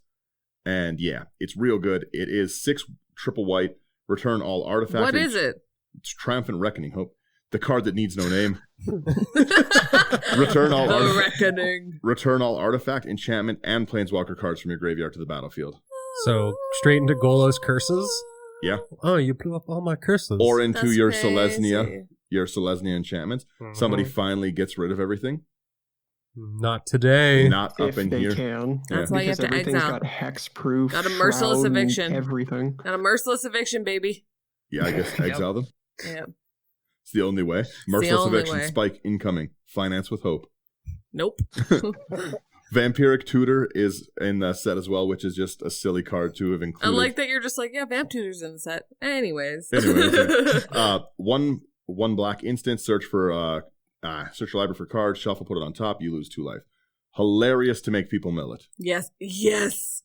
And yeah, it's real good. It is 6 triple white. Return all artifacts. What is it? It's Triumphant Reckoning. Hope, the card that needs no name. Return all The Reckoning. Return all artifact, enchantment, and planeswalker cards from your graveyard to the battlefield. So straight into Golo's curses. Yeah. Oh, you blew up all my curses. Or into That's your crazy. Selesnya enchantments. Mhm. Somebody finally gets rid of everything. Not today. Not up If in they here. can. That's why you have Because to everything's exile. got hexproof. Got a merciless shroud, and eviction. Everything. Not a merciless eviction, baby. Yeah, I guess exile them. Yeah. It's the only way. Merciless only eviction, way. spike incoming. Finance with hope. Nope. Vampiric Tutor is in the set as well, which is just a silly card to have I included. like that you're just like, yeah, Vamp Tutor's in the set. Anyways. One black instant, search your library for cards, shuffle, put it on top, you lose 2 life. Hilarious to make people mill it. Yes. Yes.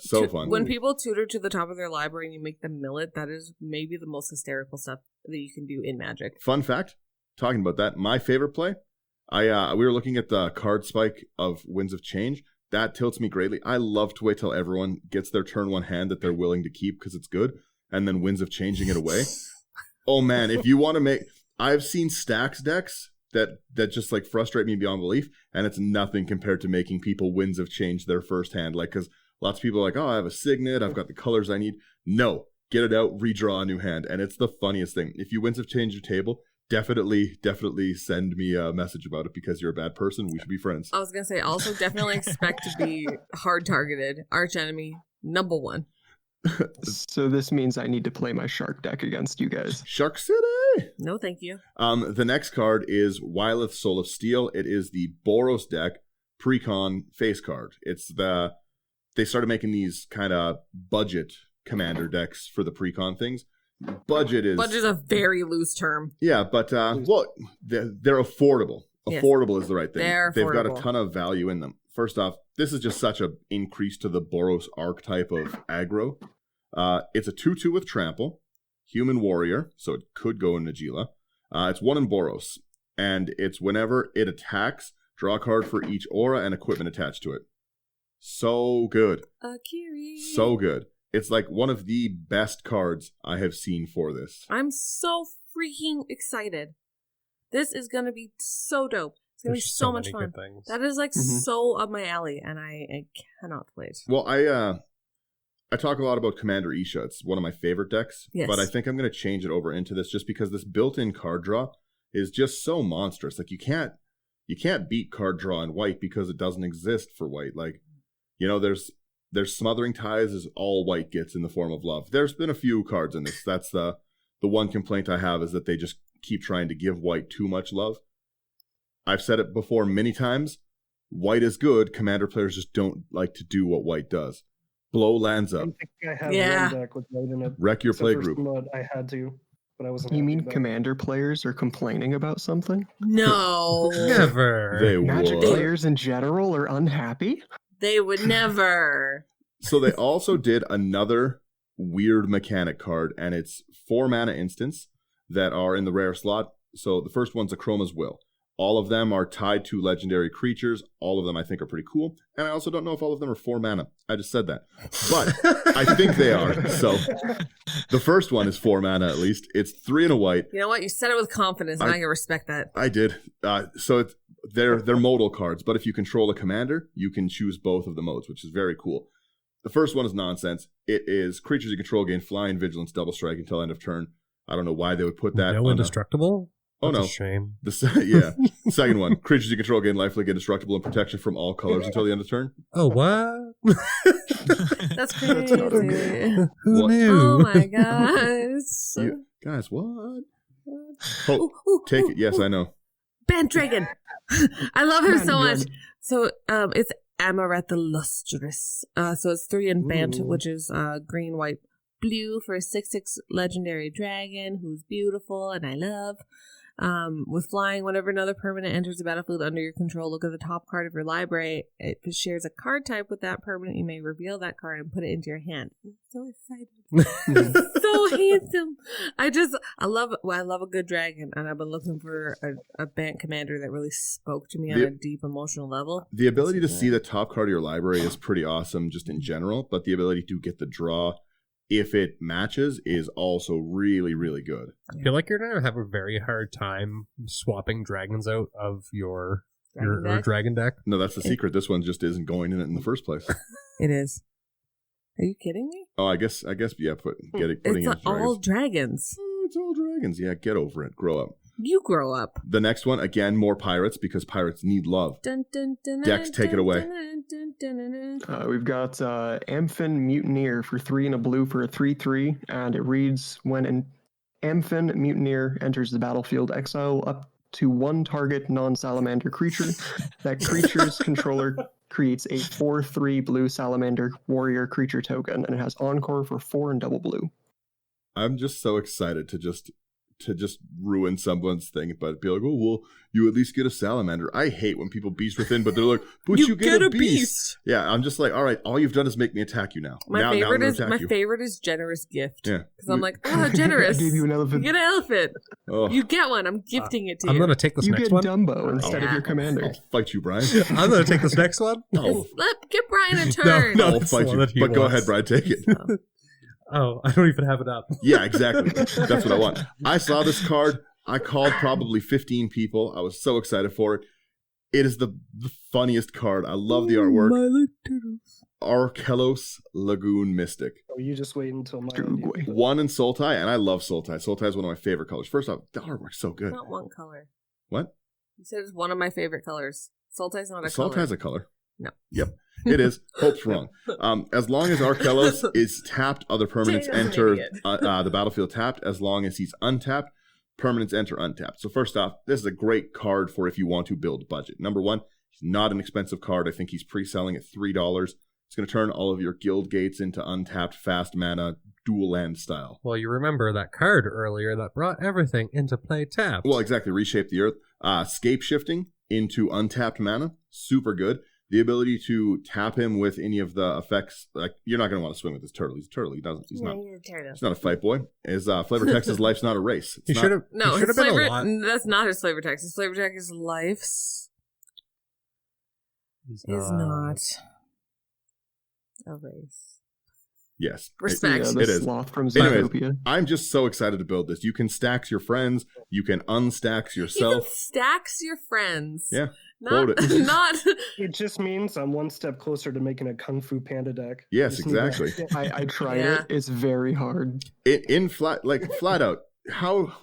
So fun. When people tutor to the top of their library and you make them mill it, that is maybe the most hysterical stuff that you can do in Magic. Fun fact, talking about that, my favorite play, we were looking at the card spike of Winds of Change. That tilts me greatly. I love to wait till everyone gets their turn 1 hand that they're willing to keep because it's good, and then Winds of Changing it away. Oh man, if you want to make... I've seen stacks decks that just like frustrate me beyond belief, and it's nothing compared to making people Winds of Change their first hand. Like, because lots of people are like, oh, I have a Signet, I've got the colors I need. No, get it out, redraw a new hand, and it's the funniest thing. If you win some change your table, definitely send me a message about it because you're a bad person. We should be friends. I was gonna say, also definitely expect to be hard targeted. Arch enemy number 1. So this means I need to play my shark deck against you guys. Shark City! No, thank you. The next card is Wyleth Soul of Steel. It is the Boros deck pre-con face card. They started making these kind of budget commander decks for the pre-con things. Budget is a very loose term. Yeah, but they're affordable. Yes. Affordable is the right thing. They've got a ton of value in them. First off, this is just such an increase to the Boros archetype of aggro. It's a 2/2 with trample, human warrior, so it could go in Najeela. It's 1 in Boros, and it's whenever it attacks, draw a card for each aura and equipment attached to it. So good. Akiri. So good. It's like one of the best cards I have seen for this. I'm so freaking excited. This is going to be so dope. It's going to be so much fun. That is like so up my alley, and I cannot play it. Well, I talk a lot about Commander Isha. It's one of my favorite decks, but I think I'm going to change it over into this just because this built-in card draw is just so monstrous. Like you can't beat card draw in white because it doesn't exist for white. Like, you know, there's Smothering Ties is all white gets in the form of love. There's been a few cards in this. That's the one complaint I have is that they just keep trying to give white too much love. I've said it before many times. White is good. Commander players just don't like to do what white does. Blow lands up. I think I have one deck with white in it. Wreck your play group. I had to, but I wasn't. You mean Commander players are complaining about something? No. Never. They Magic would. players in general are unhappy? They would never. So they also did another weird mechanic card, and it's 4 mana instants that are in the rare slot. So the first one's Akroma's Will. All of them are tied to legendary creatures. All of them I think are pretty cool. And I also don't know if all of them are 4 mana. I just said that. But I think they are. So the first one is 4 mana at least. It's 3 and a white. You know what? You said it with confidence, and I can respect that. I did. So they're modal cards, but if you control a commander, you can choose both of the modes, which is very cool. The first one is nonsense. It is creatures you control gain flying, vigilance, double strike until end of turn. I don't know why they would put that. No indestructible? That's no. a shame. Second one. Creatures you control gain lifelink, indestructible, and protection from all colors until the end of turn. Oh, what? That's crazy. That's not okay. Who knew? Oh my gosh. Guys, what? Take it. Yes, I know. Band Dragon. I love him so much. So it's Amaret the Lustrous. So it's 3 in Bant, which is green, white, blue for a 6/6 legendary dragon who's beautiful and I love. With flying, whenever another permanent enters the battlefield under your control, look at the top card of your library. If it shares a card type with that permanent, you may reveal that card and put it into your hand. I'm so excited. So handsome. I love a good dragon, and I've been looking for a Bant commander that really spoke to me on a deep emotional level. The ability to see the top card of your library is pretty awesome just in general, but the ability to get the draw if it matches is also really, really good. I feel like you're going to have a very hard time swapping dragons out of your dragon deck. No, that's the secret. This one just isn't going in it in the first place. It is. Are you kidding me? Oh, I guess, yeah, putting It's in all dragons. Oh, it's all dragons. Yeah, get over it. Grow up. You grow up. The next one, again, more pirates because pirates need love. Dun, dun, dun, Dex, take it away. We've got Amphin Mutineer for 3 and a blue for a 3/3, and it reads, when an Amphin Mutineer enters the battlefield, exile up to 1 target non-salamander creature. That creature's controller creates a 4/3 blue salamander warrior creature token, and it has Encore for 4 and double blue. I'm just so excited to just ruin someone's thing, but be like, oh, well, you at least get a salamander. I hate when people beast within, but they're like, but you get a beast. Yeah, I'm just like, all right, all you've done is make me attack you now. My favorite is generous gift. Yeah. Because I'm like, oh, generous. I gave you an elephant. You get an elephant. Oh. You get one. I'm gifting it to you. I'm going to take this You next get one. Dumbo instead of your commander. I'll fight you, Brian. I'm going to take this next one. Oh. Give Brian a turn. No, I'll it's fight the you. one that he But go wants. ahead, Brian, take it. Oh, I don't even have it up. Yeah, exactly. That's what I want. I saw this card. I called probably 15 people. I was so excited for it. It is the funniest card. I love the artwork. Arkelos Lagoon Mystic. Oh, you just wait until my Uruguay. 1 in Sultai, and I love Sultai. Sultai is one of my favorite colors. First off, the artwork's so good. Not one color. What? You said it's one of my favorite colors. Sultai's not a color. Sultai's a color. No. Yep, it is. Hope's wrong. As long as Arkelos is tapped, other permanents Daniel's an enter idiot. the battlefield tapped. As long as he's untapped, permanents enter untapped. So first off, this is a great card for if you want to build budget. Number one, he's not an expensive card. I think he's pre-selling at $3. It's going to turn all of your guild gates into untapped fast mana dual land style. Well, you remember that card earlier that brought everything into play tapped. Well, exactly. Reshape the earth. Scape shifting into untapped mana. Super good. The ability to tap him with any of the effects. Like, you're not going to want to swing with this turtle. He's a turtle. He's not a fight boy. His flavor text is life's not a race. He should have No, been his a flavor. lot. That's not his flavor text. His flavor text is life's He's is not a race. Yes. Respect. Yeah, the It is. sloth from Anyways, Zootopia. I'm just so excited to build this. You can stack your friends. You can unstack You yourself. can stacks your friends. Yeah. Not, quote it. not. It just means I'm one step closer to making a Kung Fu Panda deck. Yes, Just need that- exactly. I tried Yeah. it. It's very hard. In flat out.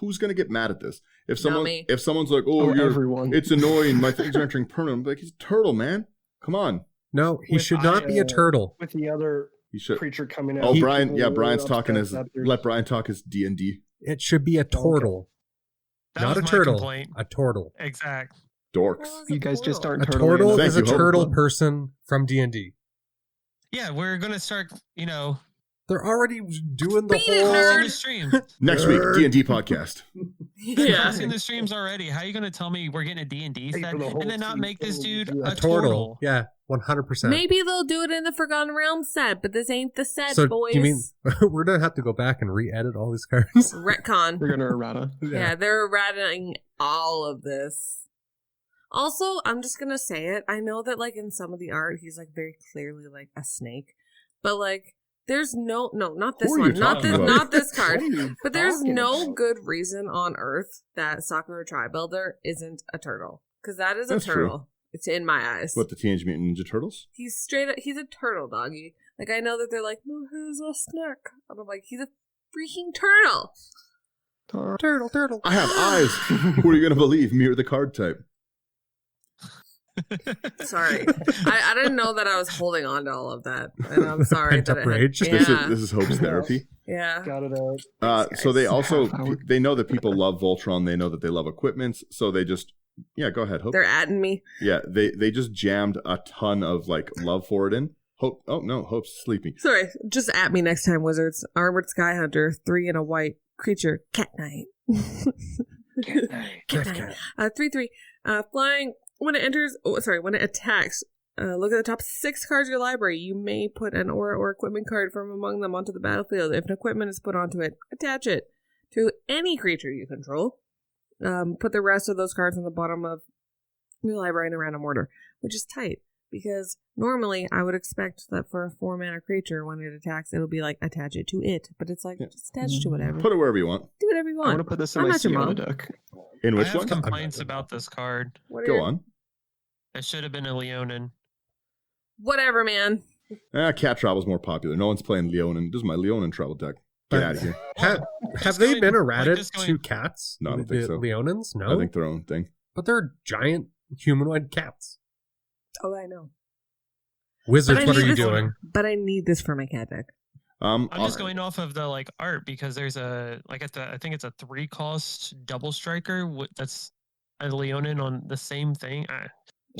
Who's gonna get mad at this? If me. someone's like, Oh, you're, everyone. it's annoying. My things are entering permanent. I'm like, he's a turtle, man. Come on. No, he With should not be a turtle. With the other He should. creature coming out. Oh, He- Brian. Yeah, people Brian's are talking upset as. that there's- Let Brian talk as D&D. It should be a turtle. That Not was a my turtle. complaint. A turtle. Exact. Dorks. You guys just aren't A turtle. turtle Thank is a you, Hope. turtle person from D&D. Yeah, we're gonna start. They're already doing the Beat it, whole. nerd. Posting the streams. Next week, D&D podcast. They're Yeah. posting the streams already. How are you gonna tell me we're getting a D&D Hey, set for the whole and then not make this season, dude yeah. a A turtle. turtle? Yeah, 100%. Maybe they'll do it in the Forgotten Realms set, but this ain't the set, So, boys. you mean we're going to have to go back and re-edit all these cards? Retcon. They're gonna errata. Yeah, they're errating all of this. Also, I'm just gonna say it. I know that like in some of the art, he's like very clearly like a snake, but like there's not this Who are you one, not talking this, about? not this What card. are you But there's talking no about? good reason on earth that Sakura Tri-Builder isn't a turtle, because that is That's a turtle. It's in my eyes. What, the Teenage Mutant Ninja Turtles? He's straight up. He's a turtle, doggy. Like I know that they're like, no, he's a snake. And I'm like, he's a freaking turtle. Turtle. I have eyes. Who are you going to believe? Mirror the card type. Sorry, I didn't know that I was holding on to all of that, and I'm sorry Pent that up it had, rage. yeah, This is Hope's therapy. yeah. Got it out. So they guys. also, Half hour. they know that people love Voltron. They know that they love equipments. So they just, yeah, go ahead, Hope. They're adding me. Yeah, they just jammed a ton of like love for it in. Hope. Oh no, Hope's sleeping. Sorry, just at me next time, wizards. Armored Sky Hunter, 3 and a white creature, Cat Knight. Cat Knight. 3/3. Flying. When it enters, when it attacks, look at the top 6 cards of your library. You may put an aura or equipment card from among them onto the battlefield. If an equipment is put onto it, attach it to any creature you control. Put the rest of those cards on the bottom of your library in a random order, which is tight. Because normally I would expect that for a 4-mana creature, when it attacks, it'll be like, attach it to it. But it's like, Yeah. just attach to whatever. Put it wherever you want. Do whatever you I want to want. put this in I'm my not your Sienna mom. deck. In I which have one? complaints about this card. What are Go your- on. It should have been a Leonin. Whatever, man. Cat Travel's more popular. No one's playing Leonin. This is my Leonin travel deck. Get out of here. Have Just they going- been like, errated just going- to cats? No, I don't think The so. Leonins? No. I think their own thing. But they're giant humanoid cats. Oh, I know. Wizards, But I what are need you this- doing? But I need this for my cat deck. I'm just going off of the like art because there's a like I think it's a 3-cost double striker that's a Leonin on the same thing.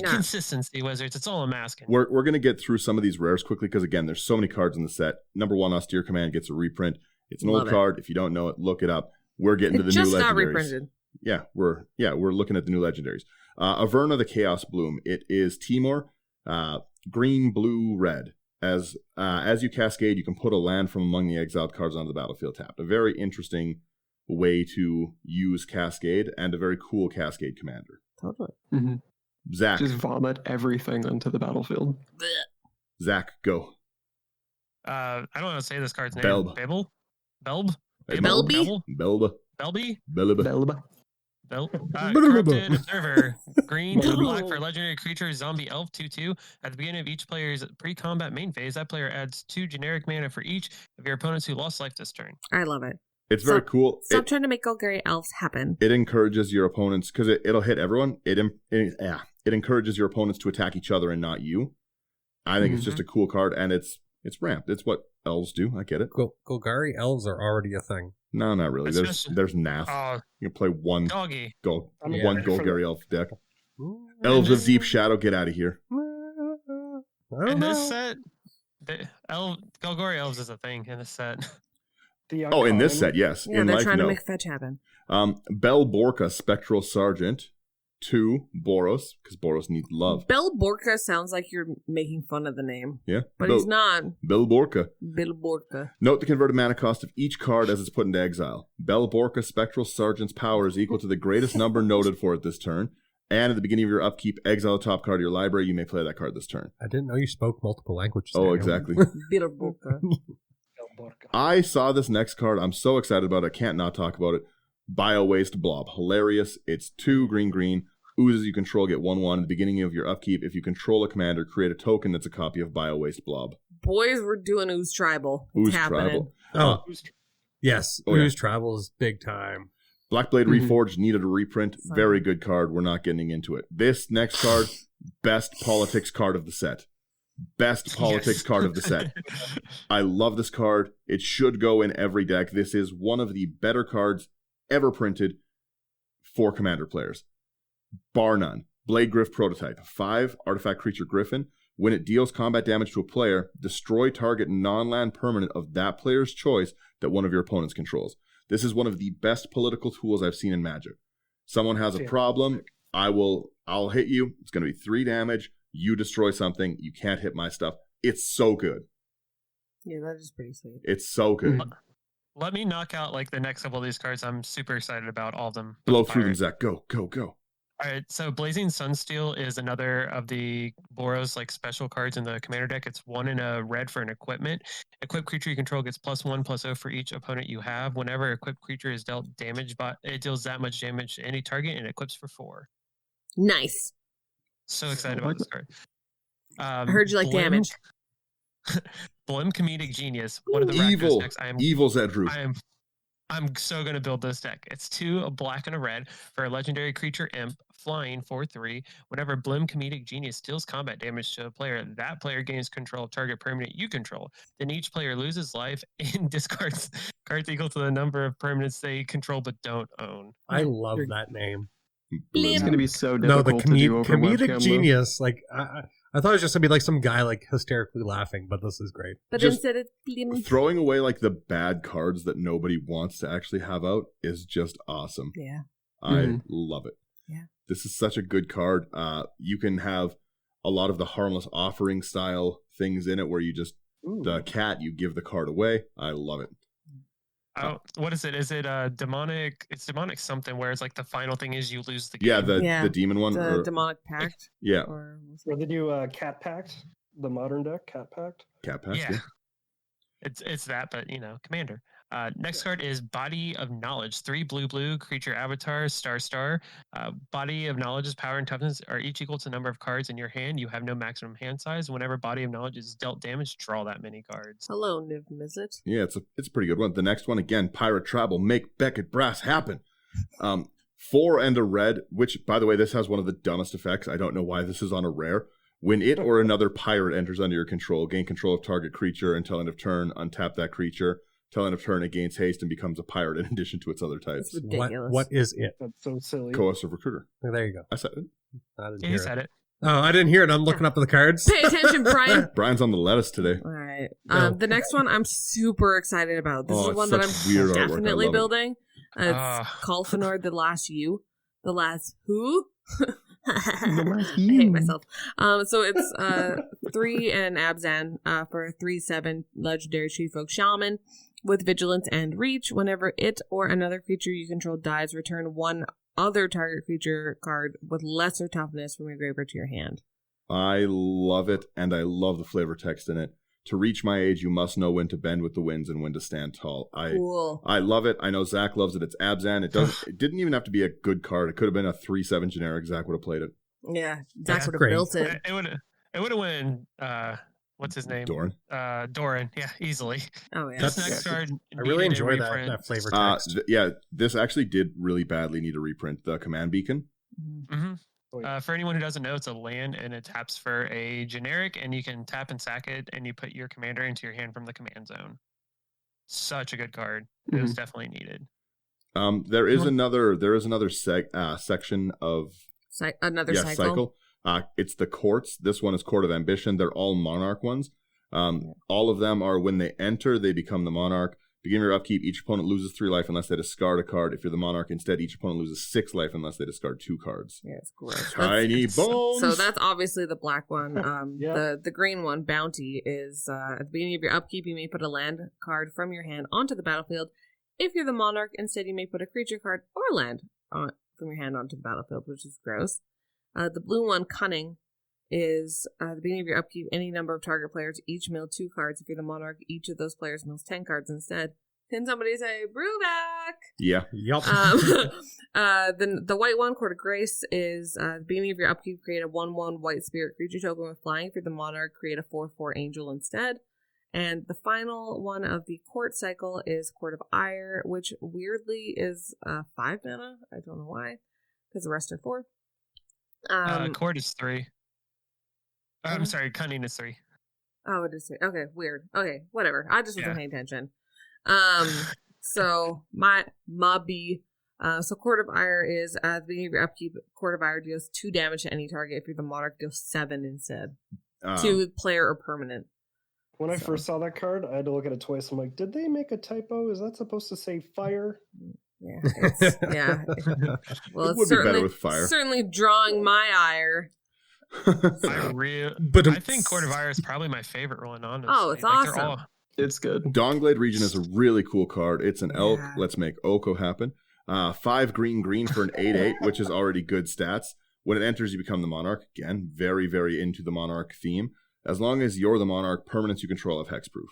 Nah. Consistency, wizards. It's all I'm asking. We're going to get through some of these rares quickly because, again, there's so many cards in the set. Number 1, Austere Command gets a reprint. It's an Love old it. card. If you don't know it, look it up. We're getting to It the just new got legendaries. reprinted. Yeah, we're looking at the new legendaries. Averna the Chaos Bloom. It is Timor, green, blue, red. As you cascade, you can put a land from among the exiled cards onto the battlefield tapped. A very interesting way to use Cascade and a very cool Cascade commander. Totally. hmm Zach, Just vomit everything onto the battlefield. Zach, go. I don't know how to say this card's name. Belb. Belb? Hey, Belby? Belba. Belby? Belba. Belba. Corrupted Observer. Green to black for legendary creature zombie elf 2/2. At the beginning of each player's pre-combat main phase, that player adds 2 generic mana for each of your opponents who lost life this turn. I love it. It's very cool. Stop trying to make Golgari elves happen. It encourages your opponents, because it'll hit everyone. It encourages your opponents to attack each other and not you. I think it's just a cool card, and it's ramped. It's what elves do. I get it. Golgari elves are already a thing. No, not really. There's Nath. You can play one Doggy. one Golgari elf deck. Elves of Deep Shadow, get out of here. In this set, Golgari elves is a thing in this set. In this set, yes. Yeah, in they're life, trying no. to make fetch happen. Bell Borka, Spectral Sergeant. 2, Boros, because Boros needs love. Bell Borka sounds like you're making fun of the name. Yeah. But he's not. Bell Borka. Bell Borka. Note the converted mana cost of each card as it's put into exile. Bell Borka Spectral Sergeant's power is equal to the greatest number noted for it this turn. And at the beginning of your upkeep, exile the top card of your library. You may play that card this turn. I didn't know you spoke multiple languages. Oh, exactly. Bell Borka. I saw this next card. I'm so excited about it. I can't not talk about it. Bio-Waste Blob. Hilarious. It's 2 green. Oozes you control get 1/1. At the beginning of your upkeep, if you control a commander, create a token that's a copy of Bio-Waste Blob. Boys, we're doing Ooze Tribal. It's Ooze happening. Tribal. Yes. Ooze Tribal is big time. Blackblade Reforged needed a reprint. Very good card. We're not getting into it. This next card, best politics card of the set. Best politics card of the set. I love this card. It should go in every deck. This is one of the better cards ever printed for commander players. Bar none. Blade Griff Prototype. 5, artifact creature Griffin. When it deals combat damage to a player, destroy target non-land permanent of that player's choice that one of your opponents controls. This is one of the best political tools I've seen in Magic. Someone has a problem, I'll hit you. It's going to be 3 damage. You destroy something. You can't hit my stuff. It's so good. Yeah, that is pretty sweet. It's so good. Let me knock out the next couple of these cards. I'm super excited about all of them. Blow through them, Zach. Go. All right, so Blazing Sunsteel is another of the Boros special cards in the commander deck. It's 1 in a red for an equipment. Equipped creature you control gets +1/+0 for each opponent you have. Whenever equipped creature is dealt damage, it deals that much damage to any target and equips for 4. Nice. So excited about this card. I heard you like damage. Blim Comedic Genius. One of the Evil. decks. Evil Zedrooth. I'm so going to build this deck. It's 2, a black and a red, for a legendary creature imp, flying 4/3. Whenever Blim Comedic Genius deals combat damage to a player, that player gains control of target permanent you control. Then each player loses life and discards cards equal to the number of permanents they control but don't own. I love that name. It's going to be so No, difficult the to do over comedic webcam, genius. I thought it was just going to be some guy hysterically laughing, but this is great. But Just instead it's throwing away the bad cards that nobody wants to actually have out is just awesome. Yeah. I love it. Yeah. This is such a good card. You can have a lot of the harmless offering style things in it where you just the cat, you give the card away. I love it. Oh, what is it? Is it demonic? It's demonic something where it's the final thing is you lose the game. Yeah, the demon one. The demonic pact. Yeah. Or the new Cat Pact, the modern deck, Cat Pact. Cat Pact. Yeah. It's that, but commander. Next card is Body of Knowledge. 3 blue creature avatar star. Body of Knowledge's power and toughness are each equal to the number of cards in your hand. You have no maximum hand size. Whenever Body of Knowledge is dealt damage, draw that many cards. Hello, Niv Mizzet. Yeah, it's a pretty good one. The next one again, Pirate Tribal, make Beckett Brass happen. 4 and a red, which by the way, this has one of the dumbest effects. I don't know why this is on a rare. When it or another pirate enters under your control, gain control of target creature until end of turn, untap that creature. Till end of turn, it gains haste and becomes a pirate in addition to its other types. It's ridiculous. What is it? That's so silly. Coercive Recruiter. Oh, there you go. I said it. I didn't He hear said it. Oh, I didn't hear it. I'm looking up at the cards. Pay attention, Brian. Brian's on the lettuce today. All right. No. The next one I'm super excited about. This is it's one that such I'm weird artwork. I definitely love it. building. It's Kalfanor, the last you. The last who? I hate myself. So it's 3 and Abzan for 3/7 legendary Treefolk Shaman with Vigilance and Reach. Whenever it or another creature you control dies, return 1 other target creature card with lesser toughness from your graveyard to your hand. I love it, and I love the flavor text in it. To reach my age, you must know when to bend with the winds and when to stand tall. Cool. I love it. I know Zach loves it. It's Abzan. It didn't even have to be a good card. It could have been a 3/7 generic. Zach would have played it. Yeah, Zach would have great. built it. It would have went. What's his name? Doran. Doran. Yeah, easily. Oh yeah. This next card. I really needed a enjoy reprint. that flavor text. This actually did really badly need a reprint. The command beacon. Mm-hmm. Oh, yeah. For anyone who doesn't know, it's a land and it taps for a generic, and you can tap and sack it, and you put your commander into your hand from the command zone. Such a good card. It was definitely needed. There is another section of Another cycle. It's the courts. This one is Court of Ambition. They're all monarch ones. All of them are when they enter, they become the monarch. Beginning of your upkeep, each opponent loses 3 life unless they discard a card. If you're the monarch, instead, each opponent loses 6 life unless they discard 2 cards. Yeah, it's gross. Tiny bones. So that's obviously the black one. Yeah. The green one, Bounty, is at the beginning of your upkeep, you may put a land card from your hand onto the battlefield. If you're the monarch, instead you may put a creature card or land from your hand onto the battlefield, which is gross. The blue one, Cunning, is at the beginning of your upkeep, any number of target players each mill 2 cards. If you're the monarch, each of those players mills 10 cards instead. Can somebody say Brewback? Yeah. Yup. Then the white one, Court of Grace, is at the beginning of your upkeep, create a 1/1 white spirit creature token with flying. If you're the monarch, create a 4/4 angel instead. And the final one of the court cycle is Court of Ire, which weirdly is 5 mana. I don't know why, because the rest are 4. Court is 3. I'm sorry, Cunning is 3. Oh, it is 3. Okay, weird. Okay, whatever. I just wasn't paying attention. So so Court of Ire is at the beginning of your upkeep. Court of Ire deals 2 damage to any target. If you're the monarch, deals 7 instead. To player or permanent. When I first saw that card, I had to look at it twice. I'm like, did they make a typo? Is that supposed to say fire? Yeah. Yeah. Well, It would be better with fire. Certainly drawing my ire. I think Court of Ire is probably my favorite one, honestly. Oh, it's awesome. It's good. Dawnglade Region is a really cool card. It's an elk. Yeah. Let's make Oko happen. 5 green for an 8/8, which is already good stats. When it enters, you become the monarch. Again, very, very into the monarch theme. As long as you're the monarch, permanents you control have hexproof.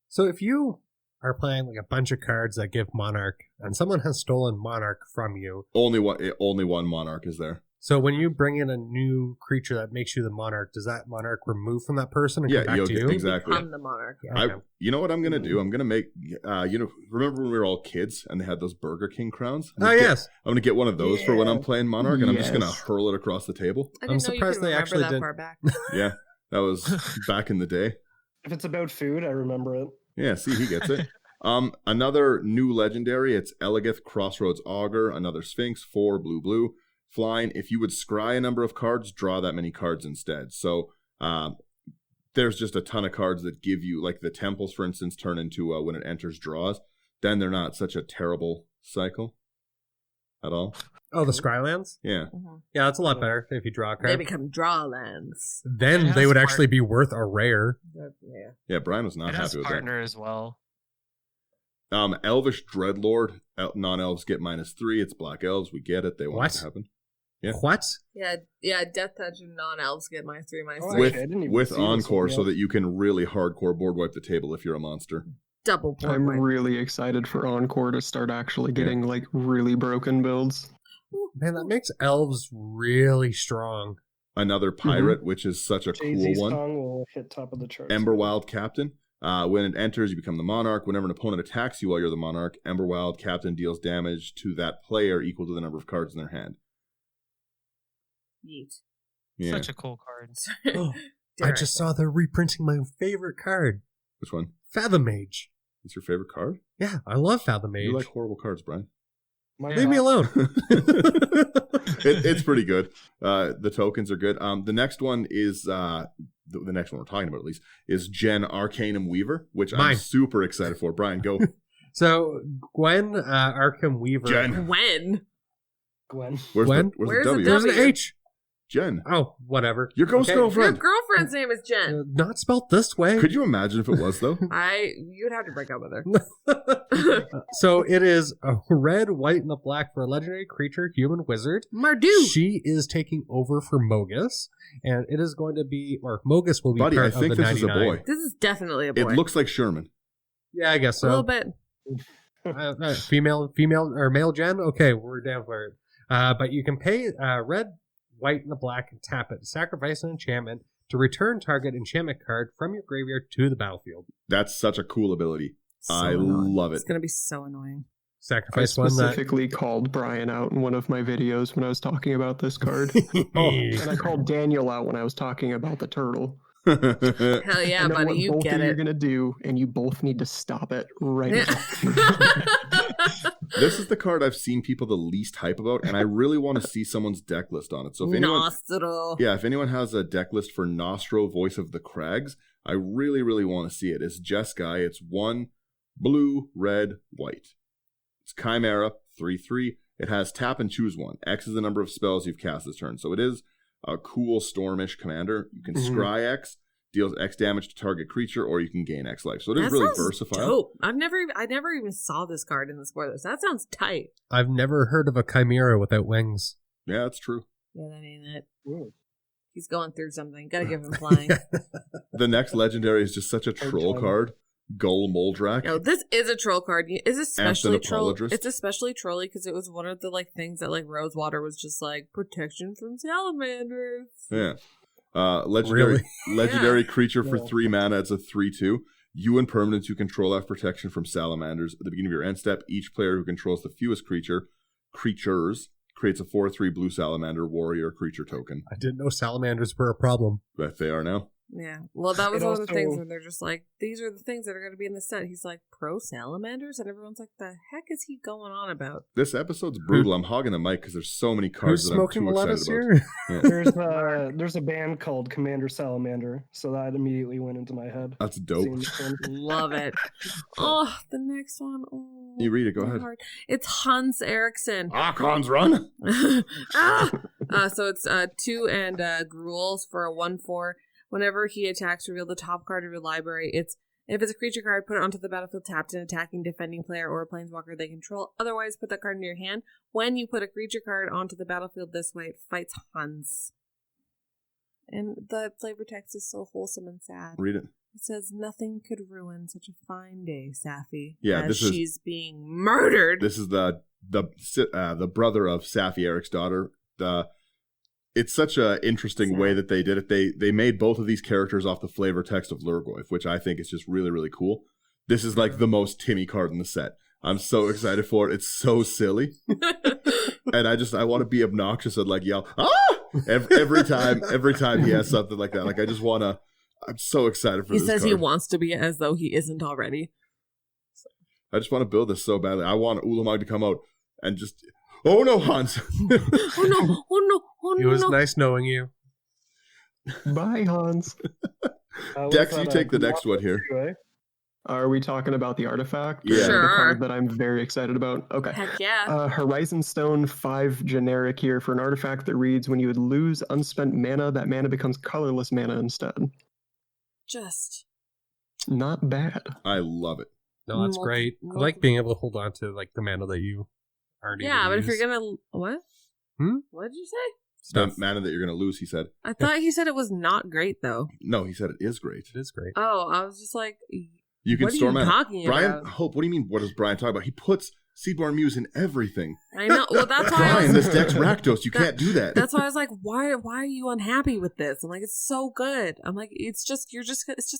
So if you are playing like a bunch of cards that give monarch, and someone has stolen monarch from you, Only one monarch is there. so when you bring in a new creature that makes you the monarch, does that monarch remove from that person and Yeah, come back to you? exactly. I'm the monarch. Okay. You know what I'm gonna do? I'm gonna make remember when we were all kids and they had those Burger King crowns? I'm gonna get one of those for when I'm playing Monarch, and I'm just gonna hurl it across the table. I I'm didn't know surprised you could they remember actually that didn't- far back. Yeah, that was back in the day. If it's about food, I remember it. Yeah, see, he gets it. Another new legendary, it's Elegith Crossroads Augur, another Sphinx, 4 blue. Flying, if you would scry a number of cards, draw that many cards instead. So there's just a ton of cards that give you, like the temples, for instance, turn into, when it enters, draws. Then they're not such a terrible cycle at all. Oh, the Scrylands? Yeah. Yeah, that's a lot better if you draw a They card. become drawlands. Then It they has would part- actually be worth a rare. Yeah. Yeah, Brian was not It has happy with partner as well. that. Elvish Dreadlord, non-elves get -3. It's black elves. We get it. They want it to happen. Yeah. What? Yeah, Death Touch and non-elves get -3, -3. Oh, With I didn't even with see this Encore, one so yet. that you can really hardcore board wipe the table if you're a monster. Double point. I'm really excited for Encore to start actually getting like really broken builds. Man, that makes elves really strong. Another pirate, which is such a Jay-Z's cool one. song will hit top of the charts. Emberwild Captain. When it enters, you become the monarch. Whenever an opponent attacks you while you're the monarch, Emberwild Captain deals damage to that player equal to the number of cards in their hand. Yeet. Yeah. Such a cool card. I just saw they're reprinting my favorite card, Which one? Fathom Mage. It's your favorite card? Yeah, I love Fathom Mage. You like horrible cards, Brian. My Leave me God. alone. It's pretty good. The tokens are good. The next one is the next one we're talking about, at least, is Jen Arcanum Weaver, which I'm Mine. super excited for. Brian, go. So Gwen Arkham Weaver. Jen. When? Gwen. Where's When? the Where's W? the There's an W? H. Jen. Oh, whatever. Your ghost Your girlfriend. girlfriend's name is Jen. Not spelt this way. Could you imagine if it was, though? You'd have to break up with her. So it is a red, white, and a black for a legendary creature, human wizard. Mardu. She is taking over for Mogus, and it is going to be, or Mogus will be Buddy, part I think of the this is a 99. boy. This is definitely a boy. It looks like Sherman. Yeah, I guess a so. little bit. Female, or male Jen? Okay, we're down for it. But you can pay red, white, and a black and tap it to sacrifice an enchantment to return target enchantment card from your graveyard to the battlefield. That's such a cool ability. So I annoying. love it. It's gonna be so annoying. I Sacrifice one that... specifically called Brian out in one of my videos when I was talking about this card. And I called Daniel out when I was talking about the turtle. Hell yeah, I know buddy, what you both get of you are it. going to do, and you both need to stop it right now. This is the card I've seen people the least hype about, and I really want to see someone's deck list on it. So if anyone, Nostro. if anyone has a deck list for Nostro, Voice of the Crags, I really, really want to see it. It's Jeskai. It's 1 blue, red, white. It's Chimera, 3/3. It has tap and choose one. X is the number of spells you've cast this turn. So it is a cool Stormish commander. You can scry X, deals X damage to target creature, or you can gain X life. So it is That really sounds versatile. Dope. I never even saw this card in the spoilers. That sounds tight. I've never heard of a chimera without wings. Yeah, that's true. Yeah, that ain't it. Ooh. He's going through something. Gotta give him flying. The next legendary is just such a troll card. Gull Moldrak. No, this is a troll card. It's especially troll. Apologist. It's especially trolly because it was one of the things that Rosewater was just protection from salamanders. Yeah. Legendary Really? creature for Yeah. 3 mana. It's a 3/2. You and permanents you control have protection from salamanders. At the beginning of your end step, each player who controls the fewest creatures creates a 4/3 blue salamander warrior creature token. I didn't know salamanders were a problem. That they are now. Yeah. Well, that was It one of the things also- where they're just these are the things that are going to be in the set. He's like, pro salamanders? And everyone's like, the heck is he going on about? This episode's brutal. I'm hogging the mic because there's so many cards Who's that I'm smoking too lettuce excited about. here? Yeah. There's a band called Commander Salamander, so that immediately went into my head. That's dope. Seeing this one. Love it. Oh, the next one. Oh, You read it. Go my ahead. heart. It's Hans Eriksson. Archon's run. So it's 2 and Gruels for a 1/4. Whenever he attacks, reveal the top card of your library. If it's a creature card, put it onto the battlefield tapped, an attacking defending player or a planeswalker they control. Otherwise, put that card in your hand. When you put a creature card onto the battlefield this way, it fights Hans. And the flavor text is so wholesome and sad. Read it. It says, nothing could ruin such a fine day, Safi. Yeah, as this is- she's being murdered. This is the brother of Safi, Eric's daughter. It's such an interesting way that they did it. They made both of these characters off the flavor text of Lurgoyf, which I think is just really, really cool. This is the most Timmy card in the set. I'm so excited for it. It's so silly. And I want to be obnoxious and yell, ah! Every time he has something like that. I just want to, I'm so excited for He this says card. he wants to be as though he isn't already. I just want to build this so badly. I want Ulamog to come out and just, oh no, Hans. Oh no, oh no, oh It no. was no. nice knowing you. Bye, Hans. Dex, you take the next one here. Anyway, Are we talking about the artifact? Yeah. The Sure. card that I'm very excited about. Okay. Heck yeah. Horizon Stone 5 generic here for an artifact that reads, when you would lose unspent mana, that mana becomes colorless mana instead. Just. Not bad. I love it. No, that's Multi- great. I like being able to hold on to the mana that you aren't able Yeah, to but if use. you're gonna. What? Hmm? What did you say? The mana that you're going to lose, he said. I thought he said it was not great, though. No, he said it is great. It is great. Oh, I was just like, You can what are store you mana. talking Brian, about? Hope, what do you mean? What does Brian talk about? He puts Seedborn Muse in everything. I know. Well, that's why I Brian, was. this deck's Rakdos. You That- can't do that. That's why I was like, why are you unhappy with this? I'm like, it's so good. I'm like, it's just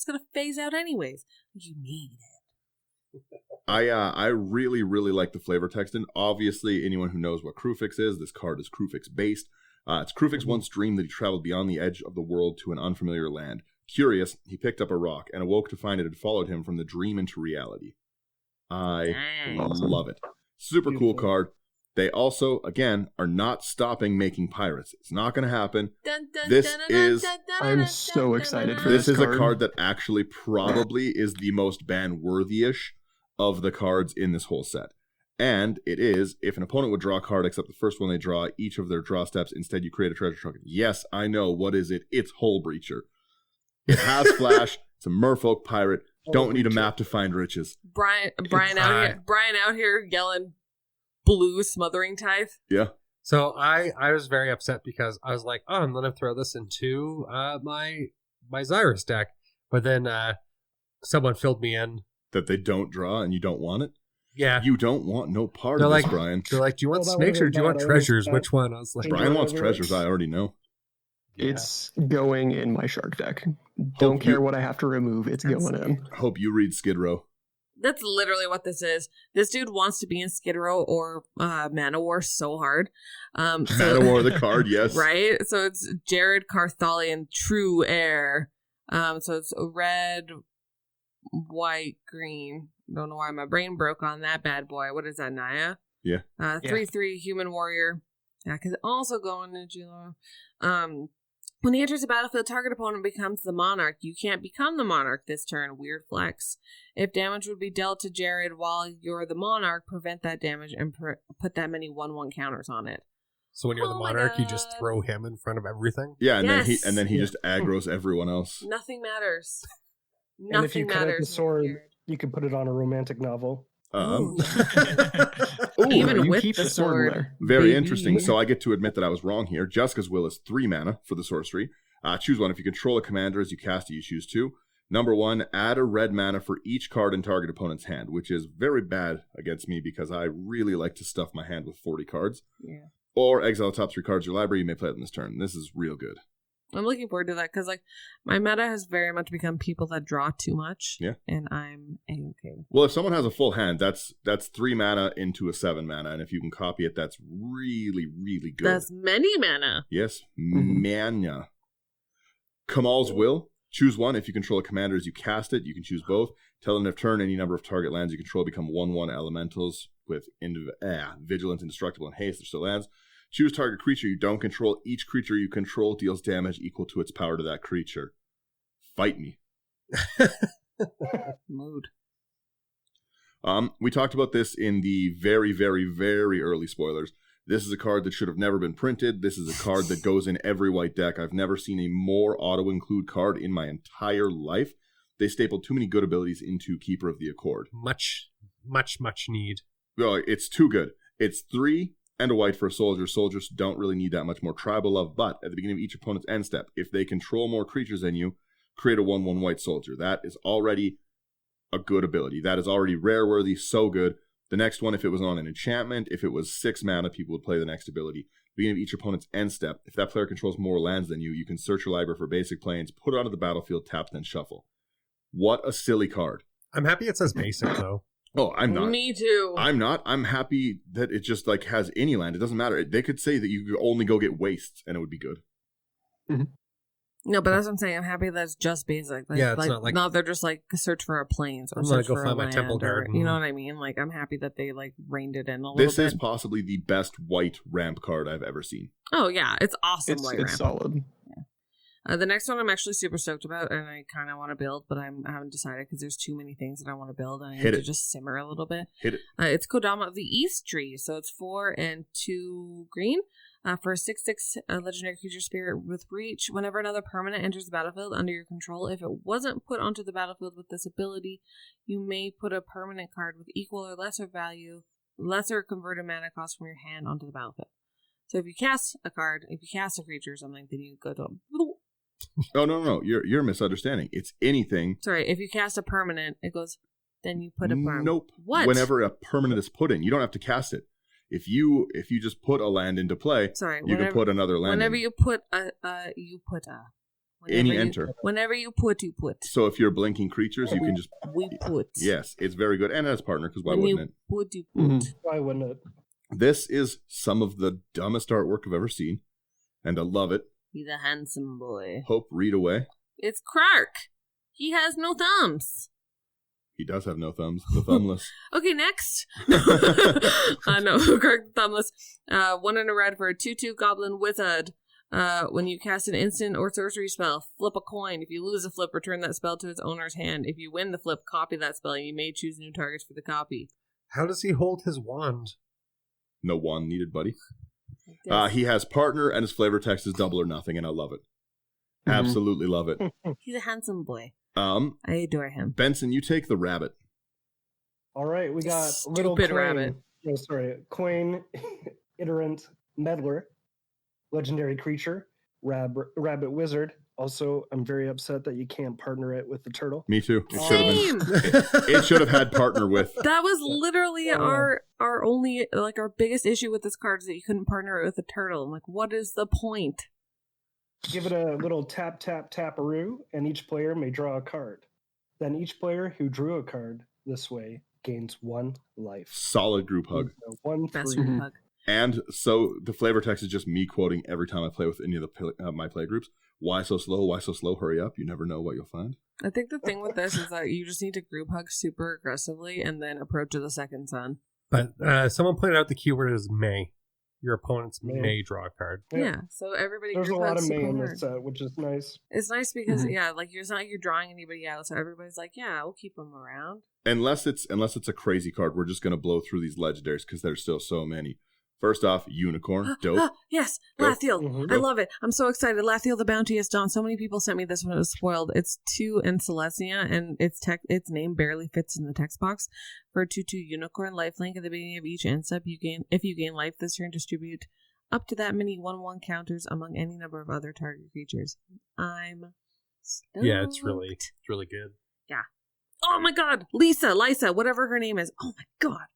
gonna phase out anyways. You need it. I really, really like the flavor text. And obviously, anyone who knows what Crufix is, this card is Crufix based. It's Crufix once dreamed that he traveled beyond the edge of the world to an unfamiliar land. Curious, he picked up a rock and awoke to find it had followed him from the dream into reality. I Nice. love it. Super cool Beautiful. card. They also, again, are not stopping making pirates. It's not going to happen. Dun, dun, This dun, dun, is- dun, dun, I'm dun, so dun, dun, excited dun, for dun. This is a card. card that actually probably is the most ban-worthy-ish of the cards in this whole set. And it is, if an opponent would draw a card except the first one they draw, each of their draw steps, instead you create a treasure token. Yes, I know. What is it? It's Hull Breacher. It has flash. It's a merfolk pirate. Don't need a map to find riches. Brian out here yelling blue smothering tithe. Yeah. So I was very upset because I was like, oh, I'm going to throw this into my Xyrus deck. But then someone filled me in. That they don't draw and you don't want it? Yeah. You don't want no part They're of like, this, Brian. They're like, do you want Well, that snakes or would've do you want been treasures? bad. Which one? I was like, Brian wants whatever. treasures, I already know. It's going in my shark deck. Don't care what I have to remove. It's going in. Hope you read Skid Row. That's literally what this is. This dude wants to be in Skid Row or Mana War so hard. Mana War, the card, yes. Right? So it's Jared Carthalion, True Air. So it's red, white, green. Don't know why my brain broke on that bad boy. What is that, Naya? Yeah. 3/3 human warrior. Yeah, because also going to Julo. When he enters the battlefield, target opponent becomes the monarch. You can't become the monarch this turn. Weird flex. If damage would be dealt to Jared while you're the monarch, prevent that damage and put that many 1/1 counters on it. so when you're the Oh my monarch, you just God. throw him in front of everything. Yeah, and Yes. then he just aggroes everyone else. Nothing matters. And if you Nothing cut out matters. the sword, Jared. you could put it on a romantic novel. Ooh. Ooh, Even you with keep the the sword sword. there. very Baby. interesting. So I get to admit that I was wrong here. Jessica's Will is 3 mana for the sorcery. Choose one. If you control a commander as you cast it, you choose 2. Number 1, add a red mana for each card in target opponent's hand, which is very bad against me because I really like to stuff my hand with 40 cards. Yeah. Or exile the top 3 cards of your library. You may play it in this turn. This is real good. I'm looking forward to that because, like, my meta has very much become people that draw too much. Yeah. And I'm A-okay with Well, if someone has a full hand, that's 3 mana into a 7 mana, and if you can copy it, that's really, really good. That's many mana. Yes, Mhm. mana. Kamal's Will. Choose one. If you control a commander as you cast it, you can choose both. Till end of turn, any number of target lands you control become 1/1 elementals with Vigilance, Indestructible, and Haste. They're still lands. Choose target creature you don't control. Each creature you control deals damage equal to its power to that creature. Fight me. Mood. We talked about this in the very, very, very early spoilers. This is a card that should have never been printed. This is a card that goes in every white deck. I've never seen a more auto-include card in my entire life. They stapled too many good abilities into Keeper of the Accord. Much need. Well, it's too good. It's 3 and a white for a soldier. Soldiers don't really need that much more tribal love, but at the beginning of each opponent's end step, if they control more creatures than you, create a 1/1 white soldier. That is already a good ability. That is already rare-worthy, so good. The next one, if it was on an enchantment, if it was 6 mana, people would play the next ability. Beginning of each opponent's end step, if that player controls more lands than you, you can search your library for basic planes, put it onto the battlefield, tap, then shuffle. What a silly card. I'm happy it says basic though. Oh, I'm not. Me too. I'm not. I'm happy that it just like has any land. It doesn't matter. They could say that you could only go get wastes and it would be good. No, but that's what I'm saying. I'm happy that it's just basic. Like, Yeah, it's not like- no, they're just like search for a plains or I'm gonna search go for find a my land temple or, garden. you know what I mean? Like, I'm happy that they like reined it in a little This bit. is possibly the best white ramp card I've ever seen. Oh yeah, it's awesome. It's white ramp. solid. The next one I'm actually super stoked about, and I kind of want to build, but I haven't decided because there's too many things that I want to build, and I Hit need to it. just simmer a little bit. Hit it. It's Kodama of the East Tree, so it's 4 and 2 green. For a 6/6 legendary creature spirit with reach, whenever another permanent enters the battlefield under your control, if it wasn't put onto the battlefield with this ability, you may put a permanent card with equal or lesser value, lesser converted mana cost from your hand onto the battlefield. So if you cast a card, if you cast a creature or something, then you go to Oh no. You're misunderstanding. It's anything. sorry, if you cast a permanent, it goes, then you put a permanent. Nope. What? Whenever a permanent is put in, you don't have to cast it. If you just put a land into play, Sorry, you can put another land. whenever in. you put a Any enter. Whenever you put. So if you're blinking creatures, you can just We put. yes, it's very good. And as partner, because why When wouldn't you it? put, you put. Mhm. Why wouldn't it? This is some of the dumbest artwork I've ever seen, and I love it. He's a handsome boy. Hope read away. It's Clark. He has no thumbs. He does have no thumbs. The thumbless. Okay, next. No, Clark thumbless. 1 and a red for a 2/2 goblin wizard. When you cast an instant or sorcery spell, flip a coin. If you lose a flip, return that spell to its owner's hand. If you win the flip, copy that spell. You may choose new targets for the copy. How does he hold his wand? No wand needed, buddy. Yes. He has partner, and his flavor text is double or nothing, and I love it. Mhm. Absolutely love it. He's a handsome boy. I I adore him. Benson, you take the rabbit. All right, we got Stupid little Quain. rabbit. Oh, sorry, Quain, iterant meddler, legendary creature, rabbit wizard. Also, I'm very upset that you can't partner it with the turtle. Me too. It should have Same. been. It should have had partner with. That was literally Yeah. our only, like, our biggest issue with this card is that you couldn't partner it with a turtle. I'm like, what is the point? Give it a little tap, tap, taparoo, and each player may draw a card. Then each player who drew a card this way gains 1 life. Solid group hug. So 1 Best free. group hug. And so the flavor text is just me quoting every time I play with any of my play groups. Why so slow? Why so slow? Hurry up. You never know what you'll find. I think the thing with this is that you just need to group hug super aggressively and then approach to the second sun. But someone pointed out the keyword is may. Your opponents May. may draw a card. Yeah, so everybody There's a group lot hugs of May super in hard. this set, which is nice. It's nice because, Mhm. yeah, like, it's not like you're drawing anybody out, so everybody's like, yeah, we'll keep them around. Unless it's a crazy card, we're just gonna blow through these legendaries because there's still so many. First off, unicorn, dope. Yes, Go. Lathiel. Mhm. I love it. I'm so excited. Lathiel the Bounteous Dawn. So many people sent me this when it was spoiled. It's 2 in Celestia, and its name barely fits in the text box. For a 2/2 unicorn lifelink at the beginning of each end step, if you gain life this turn, distribute up to that many 1/1 counters among any number of other target creatures. I'm stoked. Yeah, it's really good. Oh my god, Lisa, whatever her name is. Oh my god,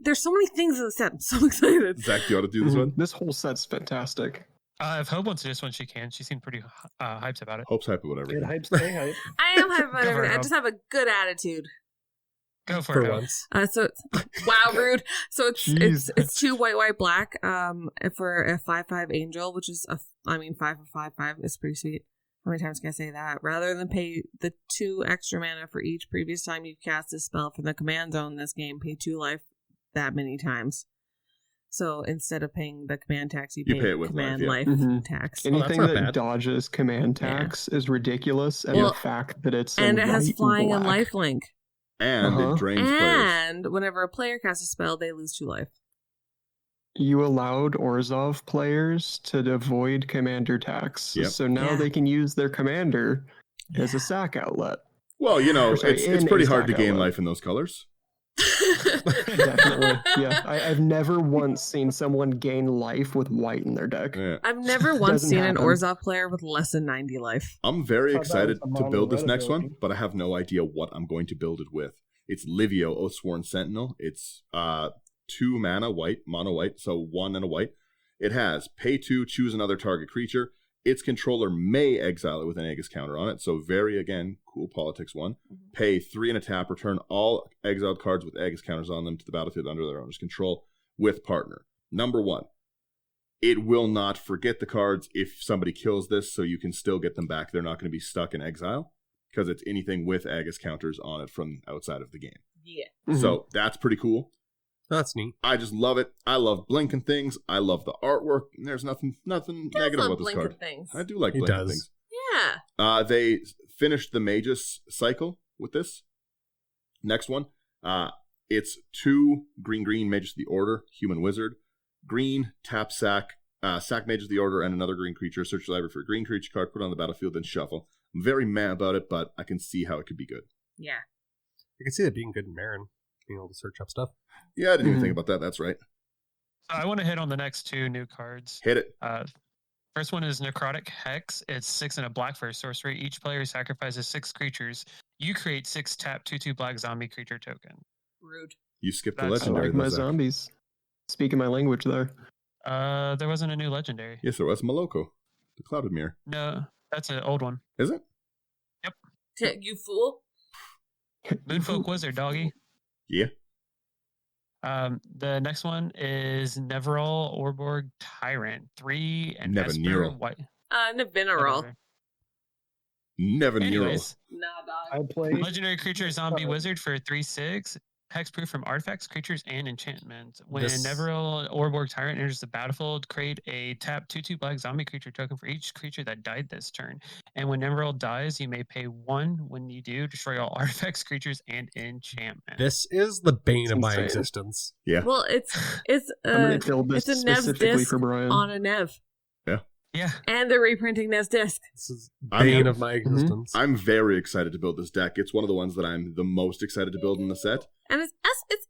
there's so many things in the set. I'm so excited. Zach, do you want to do this one? This whole set's fantastic. If Hope wants to do this one, she can. She seemed pretty hyped about it. Hope's hype or whatever. Good hype, stay hype. I am hyped about Go for everything. it, I Hope. just have a good attitude. Go for, For it. Hope. once. So wow, rude. So Jeez. it's 2 white black. For a 5/5 angel, which is 5 for 5/5 is pretty sweet. How many times can I say that? Rather than pay the 2 extra mana for each previous time you cast a spell from the command zone in this game, pay 2 life that many times. So instead of paying the command tax, you You pay pay it with command life, life Mhm. tax. Well, that's Anything not that bad. dodges command Yeah. tax is ridiculous, and Well, the fact that it's And in it has white flying and black. lifelink. And Uh-huh. it drains players. And whenever a player casts a spell, they lose 2 life. You allowed Orzhov players to avoid commander tax, Yep. so now Yeah. they can use their commander as a sack outlet. Well, you know, Or sorry, it's in pretty a hard to stack gain outlet. life in those colors. Definitely, yeah. I've never once seen someone gain life with white in their deck. Yeah. I've never once Doesn't seen happen. an Orzhov player with less than 90 life. I'm very Thought that excited was a to mono build this red next one, ability. but I have no idea what I'm going to build it with. It's Livio, Oathsworn Sentinel. It's 2 mana white, mono white, so 1 and a white. It has pay 2, choose another target creature. Its controller may exile it with an Aegis counter on it. So very, again, cool politics one. Pay 3 and a tap, return all exiled cards with Aegis counters on them to the battlefield under their owner's control with partner. Number 1, it will not forget the cards if somebody kills this, so you can still get them back. They're not going to be stuck in exile because it's anything with Aegis counters on it from outside of the game. Yeah. Mhm. So that's pretty cool. That's neat. I just love it. I love blinking things. I love the artwork. There's nothing negative about this card. Things. I do like He blinking does. things. Yeah. They finished the Magus cycle with this. Next one. It's 2 green Magus of the Order, human wizard. Green, tap sack Magus of the Order, and another green creature. Search your library for a green creature card, put it on the battlefield, then shuffle. I'm very mad about it, but I can see how it could be good. Yeah. I can see that being good in Marin, being able to search up stuff. Yeah, I didn't even Mhm. think about that. That's right. So I want to hit on the next 2 new cards. Hit it. First one is Necrotic Hex. It's 6 and a black for a sorcery. Each player sacrifices 6 creatures. You create 6 tap 2/2 black zombie creature token. Rude. You skipped the That's- I legendary. like my though, Zach. zombies. Speaking my language there. There wasn't a new legendary. Yes, there was Moloko, the Clouded Mirror. No, that's an old one. Is it? You fool. Moonfolk Wizard, doggy. Yeah. The next one is Neverall Orborg Tyrant. 3 and Esper Neverneral. white. Nevineral. Never Nero. Anyways, Nah, dog. I play legendary creature zombie wizard for 3/6. hexproof from artifacts, creatures, and enchantments. When This- Neveril Orborg Tyrant enters the battlefield, create a tap 2/2 black zombie creature token for each creature that died this turn. And when Neveril dies, you may pay 1. When you do, destroy all artifacts, creatures, and enchantments. This is the bane of my insane. existence. Yeah. Well, it's I'm gonna build this it's a Nev specifically disc for Brian. on a Nev, Yeah. and they're reprinting Nev's disc. This is I'm- bane of my existence. I'm very excited to build this deck. It's one of the ones that I'm the most excited to build in the set. And it's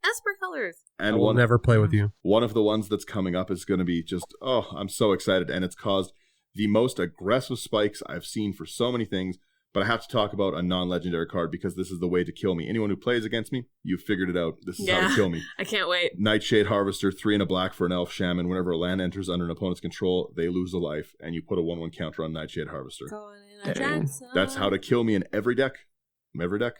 Esper colors. I And will one never play with you. one of the ones that's coming up is going to be just, oh, I'm so excited. And it's caused the most aggressive spikes I've seen for so many things. But I have to talk about a non-legendary card because this is the way to kill me. Anyone who plays against me, you figured it out. This is how to Yeah. kill me. I can't wait. Nightshade Harvester, 3 and a black for an elf shaman. Whenever a land enters under an opponent's control, they lose a life, and you put a 1/1 counter on Nightshade Harvester. Going in a Dang. Jackson. That's how to kill me in every deck. Every deck.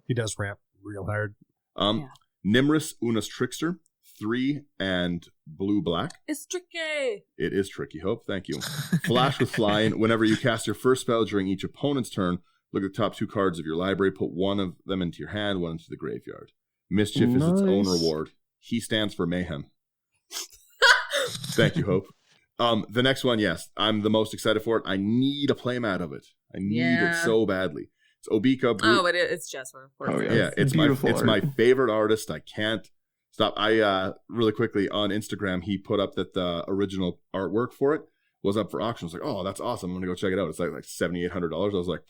He does ramp real hard. Yeah. Nimrus Unas Trickster, 3 and blue-black. It's tricky. It is tricky, Hope. Thank you. Flash with Flying. Whenever you cast your first spell during each opponent's turn, look at the top 2 cards of your library, put 1 of them into your hand, 1 into the graveyard. Mischief is its own Nice. reward. He stands for mayhem. Thank you, Hope. The next one, yes, I'm the most excited for it. I need a playmat of it. I need it Yeah. so badly. It's Obika. Oh, it's Jesper, of course. Oh, Yeah, it's my beautiful my art. favorite artist. I can't stop. I really quickly on Instagram, he put up that the original artwork for it was up for auction. I was like, oh, that's awesome. I'm gonna go check it out. It's like $7,800. I was like,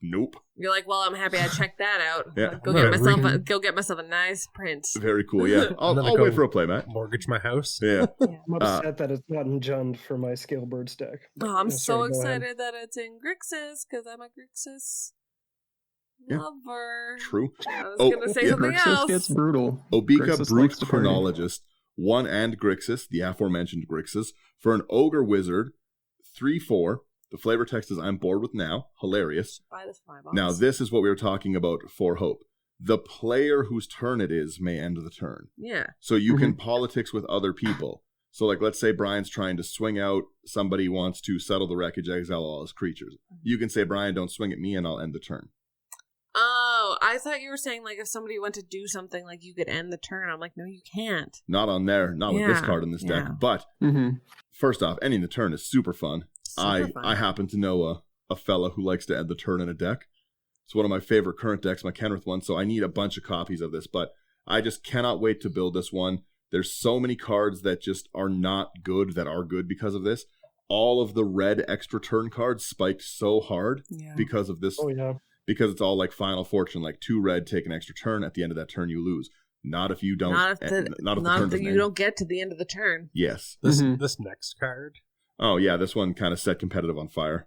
nope. You're like, well, I'm happy I checked that out. Yeah. Go Right, go get myself a nice print. Very cool. Yeah, I'll Another wait go- for a playmat. Mortgage my house. Yeah, I'm upset that it's not in Jund for my Scalebirds deck. Oh, I'm Yeah, so sorry, go ahead. excited that it's in Grixis because I'm a Grixis Yeah. lover. true. I was Oh, gonna say yeah, something Grixis else. gets brutal. Obika Grixis Brute likes to party. Chronologist, 1 and Grixis, the aforementioned Grixis, for an Ogre Wizard, 3/4. The flavor text is I'm bored with now. Hilarious. Buy this for my box. Now, this is what we were talking about for Hope. The player whose turn it is may end the turn. Yeah. So you can politics with other people. So, like, let's say Brian's trying to swing out. Somebody wants to settle the wreckage, exile all his creatures. You can say, Brian, don't swing at me, and I'll end the turn. Oh, I thought you were saying like if somebody went to do something, like you could end the turn. I'm like, no, you can't. Not on there, not with this Yeah, card in this deck. yeah. But first off, ending the turn is super fun. Super fun. I happen to know a fella who likes to end the turn in a deck. It's one of my favorite current decks, my Kenrith one, so I need a bunch of copies of this, but I just cannot wait to build this one. There's so many cards that just are not good that are good because of this. All of the red extra turn cards spiked so hard Yeah. because of this, Oh yeah. because it's all like Final Fortune, like 2 red, take an extra turn. At the end of that turn, you lose. Not if you don't. Not if not if the turn doesn't you end. don't get to the end of the turn. Yes. This next card, Oh yeah, this one kind of set competitive on fire.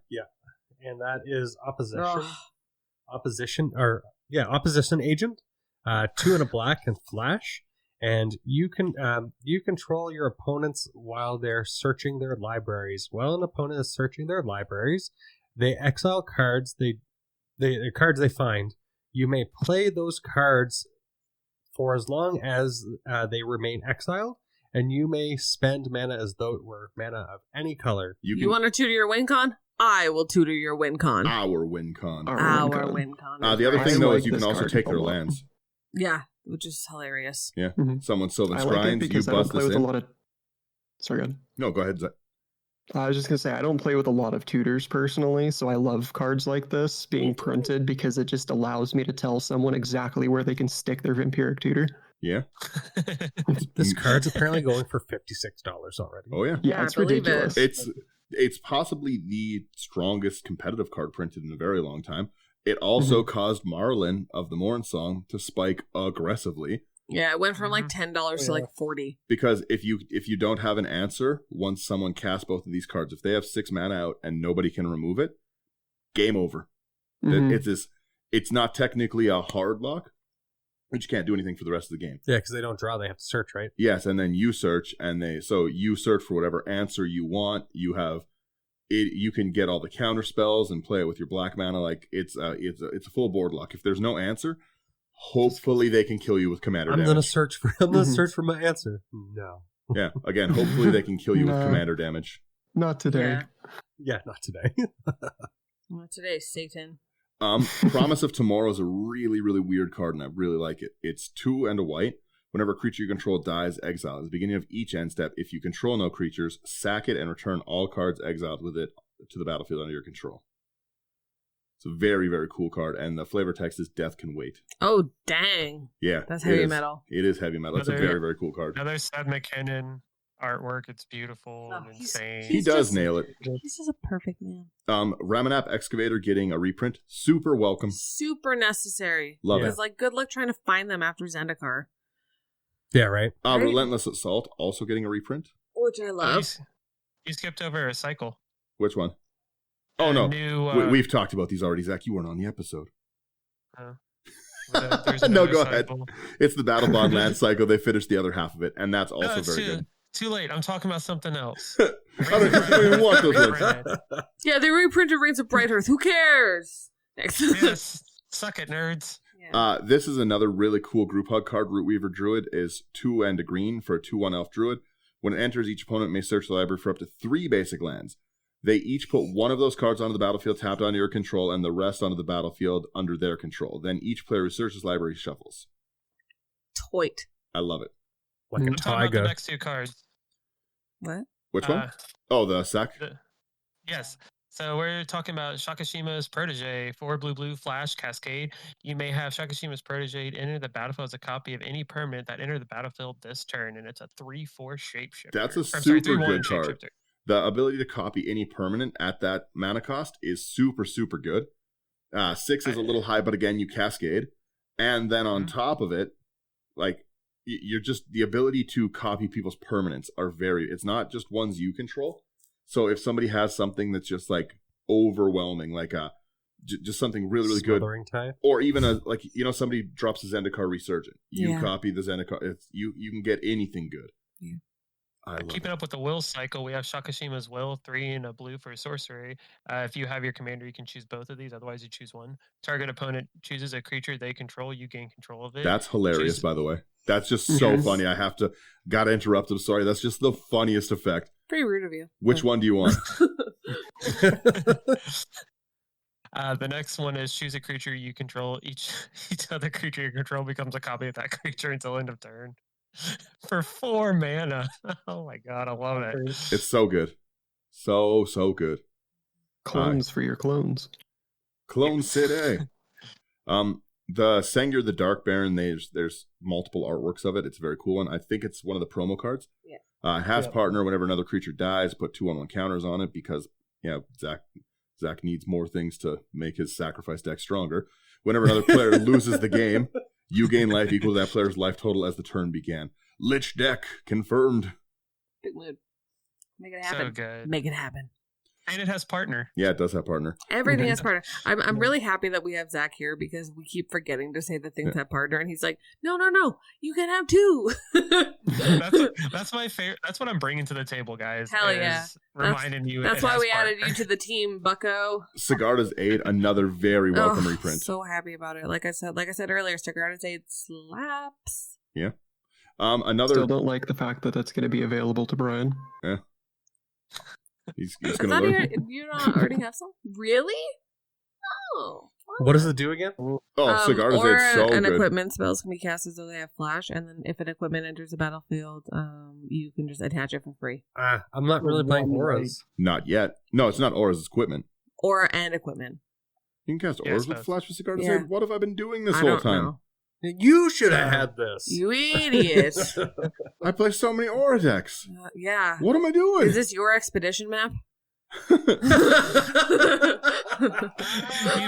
and that is opposition. Ugh. Opposition agent. 2 and a black and flash, and you can you control your opponents while they're searching their libraries. While an opponent is searching their libraries, they exile cards. The cards they find. You may play those cards for as long as they remain exiled, and you may spend mana as though it were mana of any color. You You can want to tutor your win con? I will tutor your win con. our win con. Our win con. The other I thing though like is you this can also card take a their lot. lands. Yeah, which is hilarious. Yeah, Mhm. someone Sylvan I like it Shrines, you because I don't bust play this with a in. lot of. Sorry, go ahead. No, go ahead, Zach. I was just gonna say I don't play with a lot of tutors personally, so I love cards like this being printed because it just allows me to tell someone exactly where they can stick their vampiric tutor. Yeah. This card's apparently going for $56 already. Oh yeah. Yeah, I it's believe it. ridiculous. It's possibly the strongest competitive card printed in a very long time. It also caused Marlin of the Morn Song to spike aggressively Yeah, it went from like $10 to like $40. because if you don't have an answer once someone casts both of these cards, if they have 6 mana out and nobody can remove it, game over. Mhm. It's not technically a hard lock, but you can't do anything for the rest of the game. Yeah, because they don't draw; they have to search, right? Yes, and then you search, so you search for whatever answer you want. You have it. You can get all the counter spells and play it with your black mana. Like it's a full board lock. If there's no answer, hopefully they can kill you with commander I'm damage. gonna search for. I'm gonna search for my answer. No. Yeah, again, hopefully they can kill you with No. commander damage. Not today. Yeah. Yeah, not today. Not today, Satan. Promise of Tomorrow is a really, really weird card, and I really like it. It's 2 and a white. Whenever a creature you control dies, exile. At the beginning of each end step, if you control no creatures, sack it and return all cards exiled with it to the battlefield under your control. It's a very, very cool card, and the flavor text is Death Can Wait. Oh, dang. Yeah. That's heavy metal. It is heavy metal. It's a very, very cool card. Another Seth McKinnon artwork. It's beautiful and insane. He does nail it. He's just a perfect man. Ramanap Excavator getting a reprint. Super welcome. Super necessary. Love it. Because, like, good luck trying to find them after Zendikar. Yeah, right. Right? Relentless Assault also getting a reprint. Which I love. You skipped over a cycle. Which one? Oh, no. New, We've talked about these already, Zach. You weren't on the episode. There's No, another go cycle. ahead. It's the Battle Bond Land cycle. They finished the other half of it, and that's also very good. Too late. I'm talking about something else. I don't even want those ones. Yeah, they reprinted Reigns of Bright Earth. Who cares? Next. Yes. Suck it, nerds. Yeah. This is another really cool group hug card. Root Weaver Druid is 2 and a green for a 2/1 elf druid. When it enters, each opponent may search the library for up to 3 basic lands. They each put one of those cards onto the battlefield tapped onto your control and the rest onto the battlefield under their control. Then each player who searches library shuffles. Toit. I love it. Like a I'm talking about the tiger. next 2 cards. What? Which one? Oh, the sack? Yes. So we're talking about Shakashima's Protege, 4 blue, flash, cascade. You may have Shakashima's Protege enter the battlefield as a copy of any permanent that entered the battlefield this turn, and it's a 3/4 shapeshifter. That's a Or, I'm super sorry, 3/1 good card. shapeshifter. The ability to copy any permanent at that mana cost is super, super good. 6 is a little high, but again, you cascade. And then on top of it, like, you're just, the ability to copy people's permanents are it's not just ones you control. So if somebody has something that's just like overwhelming, like just something really, really good, Type. or even somebody drops a Zendikar Resurgent, you copy the Zendikar, you can get anything good. Yeah. Keeping up with the will cycle, we have Shakashima's Will, 3 and a blue for sorcery. If you have your commander, you can choose both of these. Otherwise, you choose one. Target opponent chooses a creature they control. You gain control of it. That's hilarious, by the way. That's just so funny. Gotta interrupt. I'm sorry. That's just the funniest effect. Pretty rude of you. Which one do you want? The next one is choose a creature you control. Each other creature you control becomes a copy of that creature until end of turn. For 4 mana. Oh my god, I love it. It's so good. So good. Clones for your clones. Clone City. The Sengir the Dark Baron, there's multiple artworks of it. It's a very cool one. I think it's one of the promo cards. Yeah. It has partner whenever another creature dies, put 2/1 counters on it because Zach needs more things to make his sacrifice deck stronger. Whenever another player loses the game, you gain life equal to that player's life total as the turn began. Lich deck confirmed. Big mood. Make it happen. So good. Make it happen. And it has partner. Yeah, it does have partner. Everything has partner. I'm really happy that we have Zach here because we keep forgetting to say that things have partner, and he's like, no, you can have 2. That's my favorite. That's what I'm bringing to the table, guys. Hell yeah! Reminding you. That's why we added you to the team, Bucko. Sigarda's 8, another very welcome reprint. So happy about it. Like I said earlier, Sigarda's 8 slaps. Yeah. Another. Still don't like the fact that that's going to be available to Brian. Yeah. He's gonna learn. You don't already have some? Really? Oh. What does it do again? Sigarda's 8 so an good. equipment spells can be cast as though they have flash, and then if an equipment enters the battlefield, you can just attach it for free. I'm not really playing auras. Not yet. No, it's not auras, it's equipment. Aura and equipment. You can cast auras with flash with Sigarda's 8. What have I been doing this I whole don't time? know. You should have had this. You idiot. I play so many aura decks. Yeah. What am I doing? Is this your expedition map? You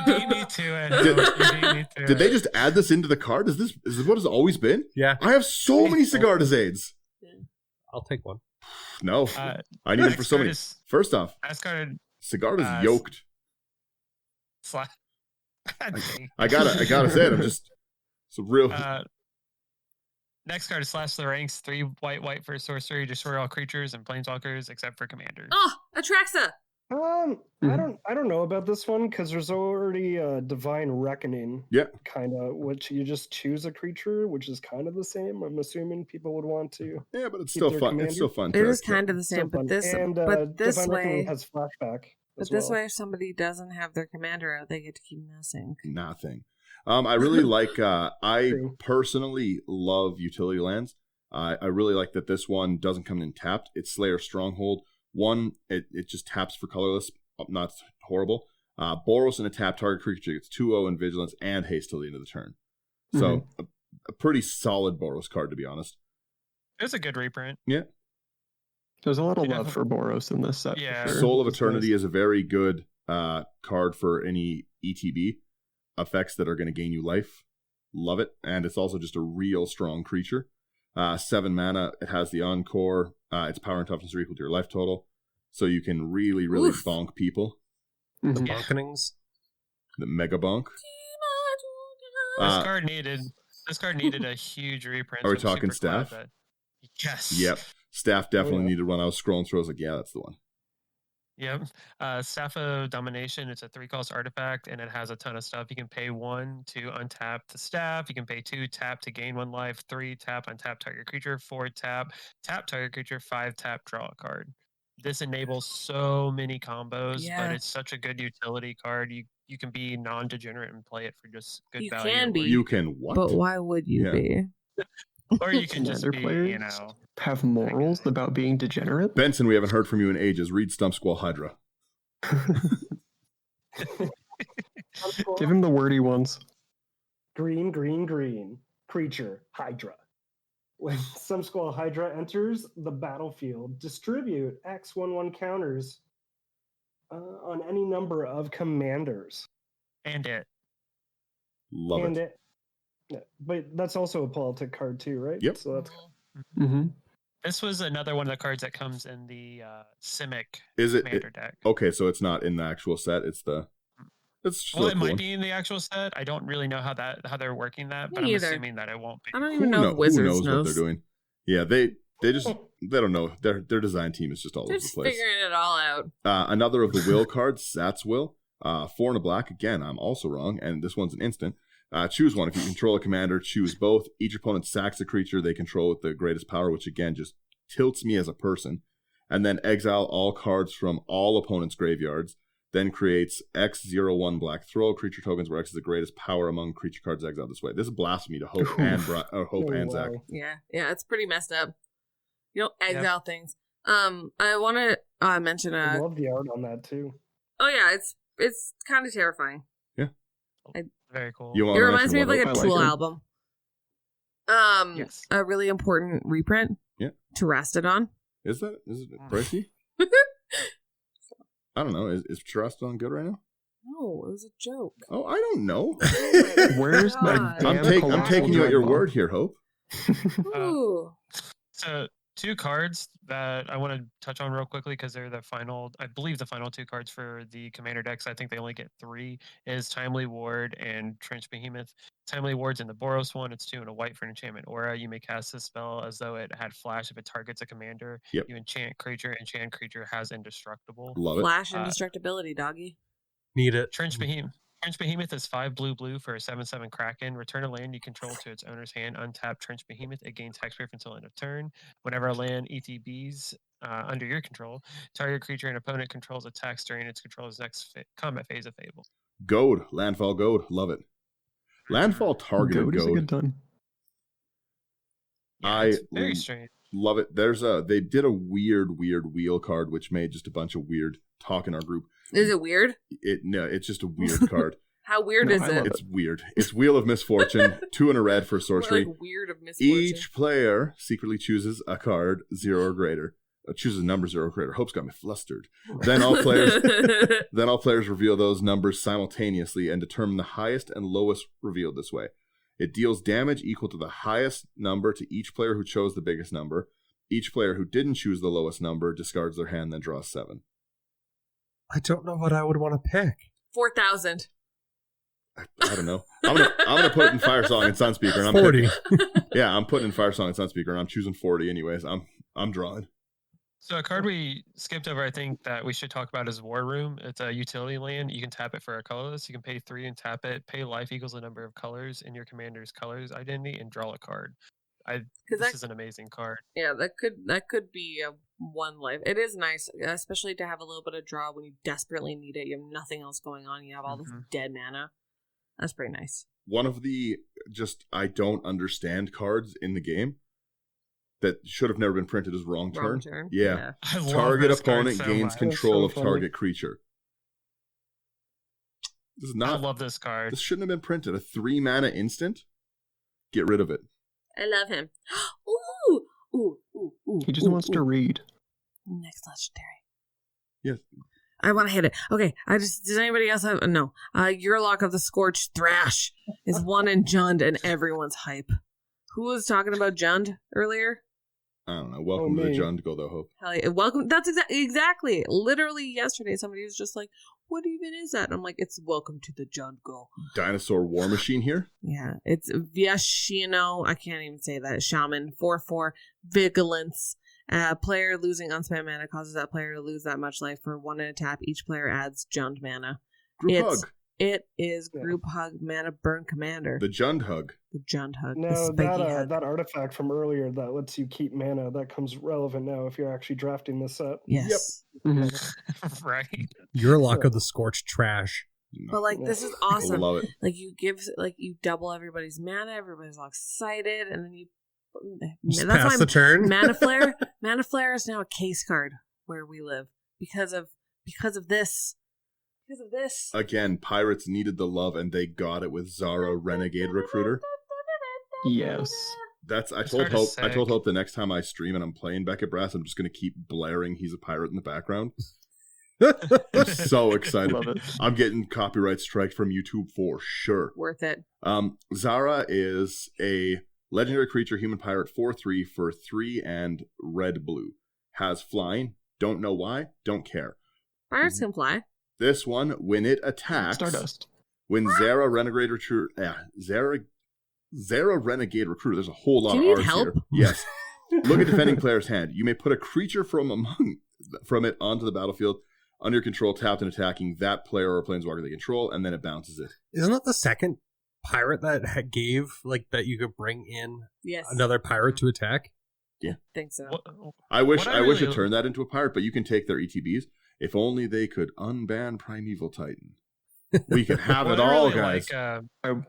beat me to it. Did they just add this into the card? Is this what it's always been? Yeah. I have so many Sigarda's 8s. I'll take one. No. I need it for so many. First off, Sigarda's yoked. I gotta say it. I'm just so real. Next card is Slash the Ranks, 3 white for sorcery, destroy all creatures and planeswalkers except for commanders. Oh, Atraxa! I don't know about this one because there's already a Divine Reckoning. Yeah. Kind of, which you just choose a creature, which is kind of the same. I'm assuming people would want to. Yeah, but it's still fun. Commander. It's still fun. It is kind of the same, but this Divine way Reckoning has flashback. But this way, if somebody doesn't have their commander out, they get to keep messing. Nothing. I really like, I True. personally love utility lands. I really like that this one doesn't come in tapped. It's Slayer Stronghold. One, it just taps for colorless, not horrible. Boros in a tap, target creature gets 2/0 in vigilance and haste till the end of the turn. So a pretty solid Boros card, to be honest. It's a good reprint. Yeah. There's a lot of Yeah. love for Boros in this set. Yeah. For sure. Soul of It's Eternity nice. is a very good card for any ETB effects that are going to gain you life. Love it. And it's also just a real strong creature. 7 mana. It has the Encore. Its power and toughness are equal to your life total. So you can really, really Oof. bonk people. The Mhm. Yeah. bonkenings. The Mega Bonk. This card needed a huge reprint. Are we so I'm talking super glad staff? that- Yes. Yep. Staff definitely yeah. needed one. I was scrolling through. I was like, yeah, that's the one. Yep. Staff of Domination. It's a 3-cost artifact, and it has a ton of stuff. You can pay 1 to untap the staff. You can pay 2 tap to gain 1 life. 3 tap untap target creature. 4 tap target creature. 5 tap draw a card. This enables so many combos, Yeah. but it's such a good utility card. You can be non-degenerate and play it for just good You value. can or be. You can what? But why would you Yeah. be? Or you can just Commander be, players you know. have morals about being degenerate. Benson, we haven't heard from you in ages. Read Stump Squall Hydra. Give him the wordy ones. Green, green, green. Creature, Hydra. When some Squall Hydra enters the battlefield, distribute X/1/1 counters on any number of commanders. And it. Love and it. yeah, but that's also a politic card too, right? Yep. So that's Mm-hmm. This was another one of the cards that comes in the Simic Is it? commander deck. Okay, so it's not in the actual set. It's the. It's still Well, a it cool might one. be in the actual set. I don't really know how they're working that, but Me I'm either. assuming that it won't be. I don't Who, even know if who Wizards knows knows. what they're doing? Yeah, they just they don't know. Their design team is just all They're over the just place. figuring it all out. Another of the will cards, Sat's Will. 4 and a black. Again, I'm also wrong, and this one's an instant. Choose one. If you control a commander, choose both. Each opponent sacks a creature they control with the greatest power, which again just tilts me as a person. And then exile all cards from all opponents' graveyards. Then creates X01 black throw creature tokens where X is the greatest power among creature cards exiled this way. This is blasphemy to Hope and Zach. wow. Yeah, it's pretty messed up. You don't exile things. I want to mention I a. love the art on that too. Oh yeah, it's kind of terrifying. Very cool. You want It to reminds mention me of what, like a I like Tool it. album. Yes. A really important reprint. Yeah. Terastodon. Is it pricey? I don't know. Is Terastodon good right now? No, it was a joke. Oh, I don't know. Where's my God. damn I'm colossal taking you at your dreadball? word here, Hope. Ooh. So 2 cards that I want to touch on real quickly because they're the final, I believe the final 2 cards for the commander decks. I think they only get 3 is Timely Ward and Trench Behemoth. Timely Ward's in the Boros one. It's 2 and a white for an enchantment aura. You may cast this spell as though it had flash if it targets a commander. Yep. You enchant creature has indestructible. Love it. Flash indestructibility, doggy. Need it. Trench Behemoth is 5 blue for a 7/7 Kraken. Return a land you control to its owner's hand. Untap Trench Behemoth. It gains hexproof until end of turn. Whenever a land ETBs under your control, target creature and opponent controls attacks during its controller's next combat phase of Fable. Goad. Landfall Goad. Love it. Landfall targeted Goat is a Goad. good time. I It's very strange. love it. They did a weird wheel card, which made just a bunch of weird talk in our group. Is it weird? It's just a weird card. How weird No, is I it? love It's weird. It's Wheel of Misfortune, 2 and a red for More sorcery. like weird of misfortune. Each player secretly chooses a card 0 or greater. Chooses a number 0 or greater. Hope's got me flustered. Then all players reveal those numbers simultaneously and determine the highest and lowest revealed this way. It deals damage equal to the highest number to each player who chose the biggest number. Each player who didn't choose the lowest number discards their hand, then draws 7. I don't know what I would want to pick. 4,000. I don't know. I'm gonna put it in Firesong and Sunspeaker, and I'm 40. Yeah, I'm putting in Firesong and Sunspeaker, and I'm choosing 40 anyways. I'm drawing. So a card we skipped over, I think that we should talk about is War Room. It's a utility land. You can tap it for a colorless. You can pay 3 and tap it. Pay life equals the number of colors in your commander's colors identity and draw a card. This is an amazing card. Yeah, that could be a 1 life. It is nice, especially to have a little bit of draw when you desperately need it. You have nothing else going on. You have all this dead mana. That's pretty nice. One of the I don't understand cards in the game that should have never been printed is Wrong Turn. Yeah. Target opponent gains control of target creature. This is not. I love this card. This shouldn't have been printed. A 3 mana instant. Get rid of it. I love him. Ooh. He just wants to read. Next legendary. Yes. I want to hit it. Okay. Does anybody else have? No. Yurlok of the Scorched Thrash is 1 in Jund, and everyone's hype. Who was talking about Jund earlier? I don't know. Welcome to the Jund Go, though, Hope. Hell yeah. Welcome. That's exactly. Literally yesterday, somebody was just like, what even is that? And I'm like, it's welcome to the Jund Go. Dinosaur War Machine here? Yeah. It's Vyashino. I can't even say that. Shaman. 4/4. Vigilance. Player losing unspent mana causes that player to lose that much life. For 1 in a tap, each player adds Jund mana. Group Hug. It is Group Hug Mana Burn Commander. The Jund Hug. The Jund Hug. No, that artifact from earlier that lets you keep mana, that comes relevant now if you're actually drafting this set. Yes. Yep. Mm-hmm. Right. Yurlok of the Scorched Trash. But this is awesome. I love it. You double everybody's mana, everybody's all excited, and then you just pass the turn. Mana Flare. Mana Flare is now a case card where we live because of this. Because of this. Again, Pirates needed the love, and they got it with Zara Renegade Recruiter. Yes. I told Hope the next time I stream and I'm playing Beckett Brass, I'm just going to keep blaring He's a Pirate in the background. I'm so excited. Love it. I'm getting copyright strike from YouTube for sure. Worth it. Zara is a legendary creature, human pirate, 4/3 for 3 and red-blue. Has flying. Don't know why. Don't care. Pirates can fly. This one, when it attacks, Stardust. When Zara Renegade Recruiter, Zara Renegade Recruiter. There's a whole lot Do of you need R's help? here. Yes. Look at defending player's hand. You may put a creature from it onto the battlefield under your control, tapped and attacking that player or planeswalker they control, and then it bounces it. Isn't that the second pirate that gave that you could bring in another pirate to attack? Yeah, I think so. I wish it turned that into a pirate, but you can take their ETBs. If only they could unban Primeval Titan. We could have it all, guys.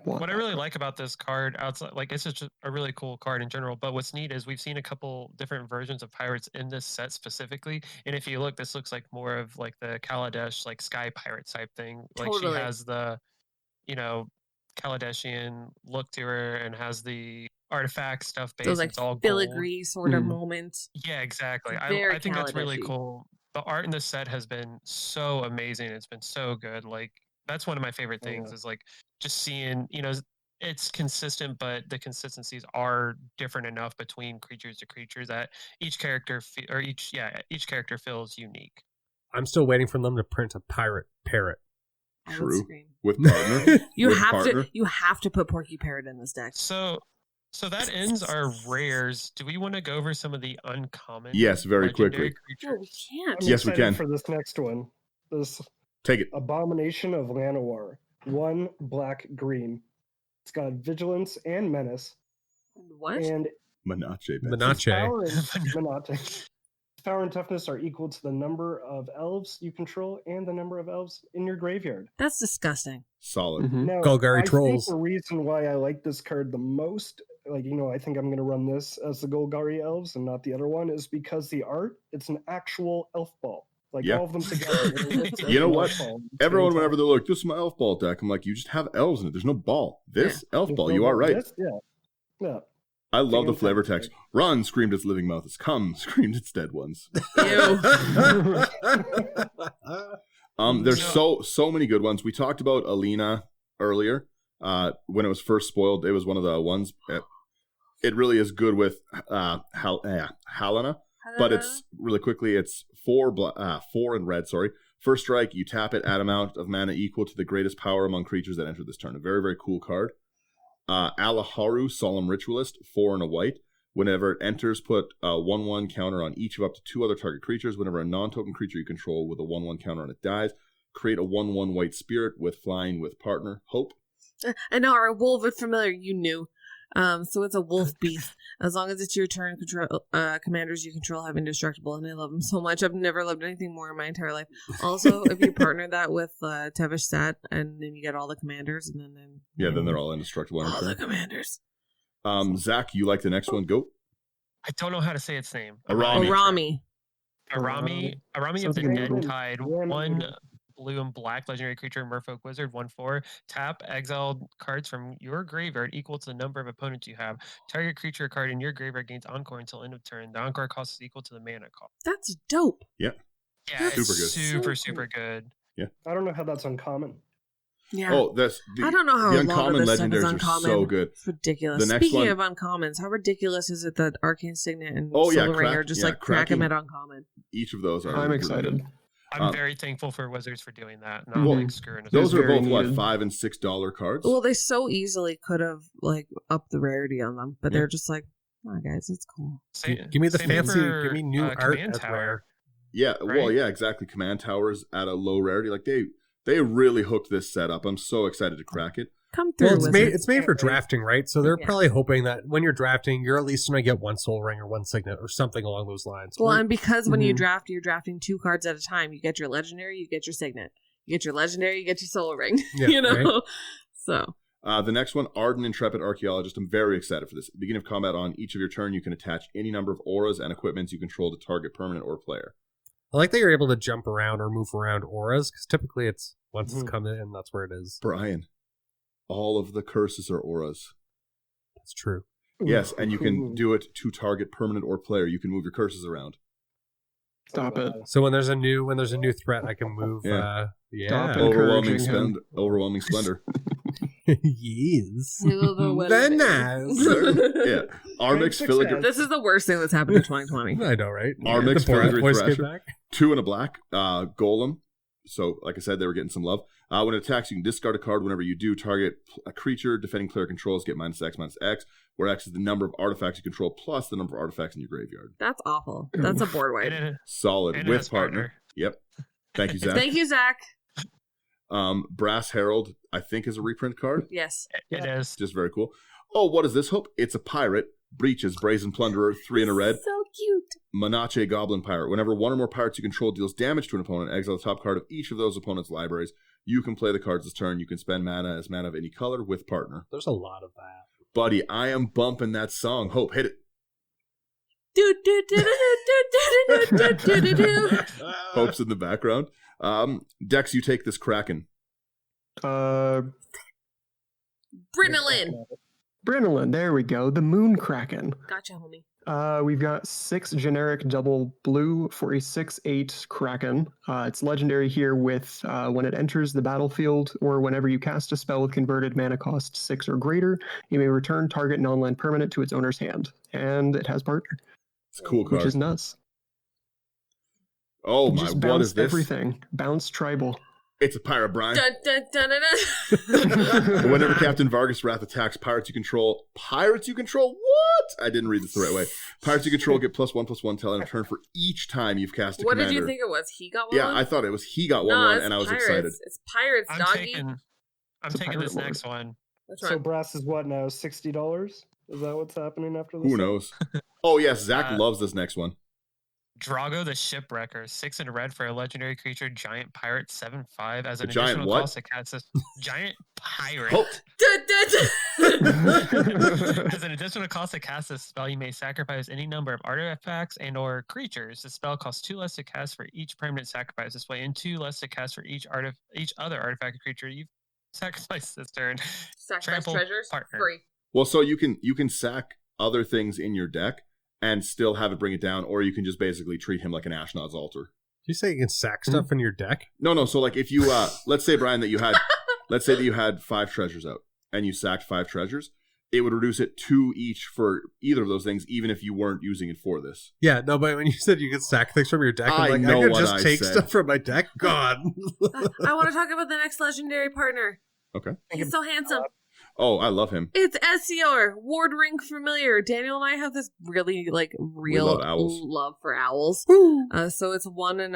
What I really like about this card, outside, it's just a really cool card in general. But what's neat is we've seen a couple different versions of pirates in this set specifically. And if you look, this looks like more of the Kaladesh, Sky Pirate type thing. Totally. She has the, Kaladeshian look to her and has the artifact stuff based. Those it's all filigree gold. sort of moments. Yeah, exactly. Very I think that's really Kaladeshi. cool. The art in this set has been so amazing. It's been so good. That's one of my favorite things is just seeing, it's consistent, but the consistencies are different enough between creatures to creatures that each character each character feels unique. I'm still waiting for them to print a pirate parrot. I would True. scream. With partner. You have to put Porky Parrot in this deck. So that ends our rares. Do we want to go over some of the uncommon? Yes, very legendary quickly. No, we creatures? can't. I'm Yes, we excited can. for this next one. This Take it. Abomination of Llanowar. 1 black green. It's got vigilance and menace. What? And Menache. its power and toughness are equal to the number of elves you control and the number of elves in your graveyard. That's disgusting. Solid. Mhm. Now, Golgari I Trolls. think the reason why I like this card the most, I think I'm going to run this as the Golgari elves and not the other one, is because the art, it's an actual elf ball. Yeah. All of them together. You know what? Everyone, whenever whenever they're like, this is my elf ball deck, I'm like, you just have elves in it. There's no ball. This elf ball, you are right. Yeah. I love the Fantastic. flavor text. Run, screamed its living mouth. It's come, screamed its dead ones. Ew. There's so many good ones. We talked about Alina earlier. When it was first spoiled, it was one of the ones. It really is good with Helena. But it's really quickly. It's 4 and red. Sorry. First strike, you tap it, add amount of mana equal to the greatest power among creatures that enter this turn. A very, very cool card. Alaharu, Solemn Ritualist, 4 and a white. Whenever it enters, put a 1/1 counter on each of up to 2 other target creatures. Whenever a non-token creature you control with a 1/1 counter on it dies, create a 1/1 white spirit with flying with partner. Hope. I know our Wolven familiar. You knew. So it's a wolf beast. As long as it's your turn, control commanders you control have indestructible, and I love them so much. I've never loved anything more in my entire life. Also, if you partner that with Tevish Sat, and then you get all the commanders, and then then they're all indestructible. All the commanders. Zach, you like the next one? Go. I don't know how to say its name. Arami of the Dead Tide. 1 blue and black legendary creature, Merfolk Wizard, 1/4. Tap, exile cards from your graveyard equal to the number of opponents you have. Target creature card in your graveyard gains Encore until end of turn. The Encore cost is equal to the mana cost. That's dope. Yeah. Yeah, Super good. Super good. Yeah. I don't know how that's uncommon. Yeah. Oh, that's I don't know how the a lot uncommon of this stuff is legendaries are uncommon. so good. It's ridiculous. The next Speaking one- of uncommons, how ridiculous is it that Arcane Signet and Oh, yeah, Solar Ring crack- are just yeah, like crack cracking- them at uncommon? Each of those are. I'm really excited. good. I'm very thankful for Wizards for doing that. Not Well, like screwing us. Those It's are very both what needed. $5 and $6 cards. Well, they so easily could have like upped the rarity on them, but Yeah. they're just like, oh, guys, it's cool. Give me the same fancy, for, give me new art Command as Tower. rare. Yeah, well, Right? yeah, exactly. Command towers at a low rarity. Like they really hooked this set up. I'm so excited to crack it. Come through, Well, Wizards. it's made for drafting, right? So they're Yeah. probably hoping that when you're drafting, you're at least going to get 1 Soul Ring or 1 Signet or something along those lines. Well, Or- and because when you Mhm. draft, you're drafting 2 cards at a time. You get your legendary, you get your signet. You get your legendary, you get your solar ring. Yeah, you know? right? So, The next one, Ardent Intrepid Archaeologist. I'm very excited for this. At the beginning of combat on each of your turn, you can attach any number of auras and equipments you control to target permanent or player. I like that you're able to jump around or move around auras, because typically it's once it's come in, that's where it is. Brian, all of the curses are auras. That's true. Yes, and you can do it to target permanent or player. You can move your curses around. Stop it. So when there's a new threat, I can move. Yeah. Stop Yeah. it. Encouraging him. Overwhelming splendor. yes. Very Very nice. Yeah. Armix Six Filigree. this is the worst thing that's happened in 2020. I know, right? Armix The Borat Filigree voice came Thrasher. back. 2 and a black. Golem. So, like I said, they were getting some love. When it attacks, you can discard a card. Whenever you do, target a creature defending player controls, get -X, where X is the number of artifacts you control plus the number of artifacts in your graveyard. That's awful. That's a board wipe. Solid. And it With has partner. partner. Yep. Thank you, Zach. Thank you, Zach. Brass Herald, I think, is a reprint card. Yes. It is. Just very cool. Oh, what is this? Hope it's a pirate. Breaches, Brazen Plunderer, 3 and a red. So cute. Manache Goblin Pirate. Whenever one or more pirates you control deals damage to an opponent, exile the top card of each of those opponents' libraries. You can play the cards this turn. You can spend mana as mana of any color with partner. There's a lot of that. Buddy, I am bumping that song. Hope, hit it. Do do do do do do do do do. Hope's in the background. Dex, you take this Kraken. Brinolin. Brinolin, there we go. The Moon Kraken. Gotcha, homie. We've got 6 generic double blue for a 6/8 Kraken. It's legendary here with when it enters the battlefield or whenever you cast a spell with converted mana cost 6 or greater, you may return target non-land permanent to its owner's hand. And it has partner, It's a cool which card. is nuts. Oh You my, just what bounce is this? everything. Bounce tribal. It's a pirate, Brian. Dun, dun, dun, dun, dun. Whenever Captain Vargas Wrath attacks pirates you control. Pirates you control? What? I didn't read this the right way. Pirates you control get +1/+1 till end of turn for each time you've cast a What commander. did you think it was? He got one? Yeah, I thought it was he got 1/1, No, it's and I was pirates. excited. It's pirates, I'm doggy. taking It's a taking pirate this lord. next one. Which So one? brass is what now? $60? Is that what's happening after this? Who knows? Oh yes, Zach Uh, loves this next one. Drago the Shipwrecker, 6 in red for a legendary creature, giant pirate, 7/5 as an A giant additional what? cost to cast this giant pirate. Oh. Dun, dun, dun. As an additional cost to cast this spell, you may sacrifice any number of artifacts and or creatures. The spell costs 2 less to cast for each permanent sacrifice this way, and 2 less to cast for each other artifact or creature you've sacrificed this turn. Sacrifice Trample treasures? partner. Free. Well, so you can sack other things in your deck and still have it bring it down, or you can just basically treat him like an Ashnod's altar. You say you can sack stuff in your deck? No. So like if you let's say, Brian, that you had 5 treasures out and you sacked 5 treasures, it would reduce it 2 each for either of those things, even if you weren't using it for this. Yeah, no, but when you said you could sack things from your deck, I I'm like, know I could what just I take said. stuff from my deck? God. I want to talk about the next legendary partner. Okay. He's so handsome. Oh, I love him. It's Essior, Ward Ring Familiar. Daniel and I have this really real love owls. love for owls. So it's 1 and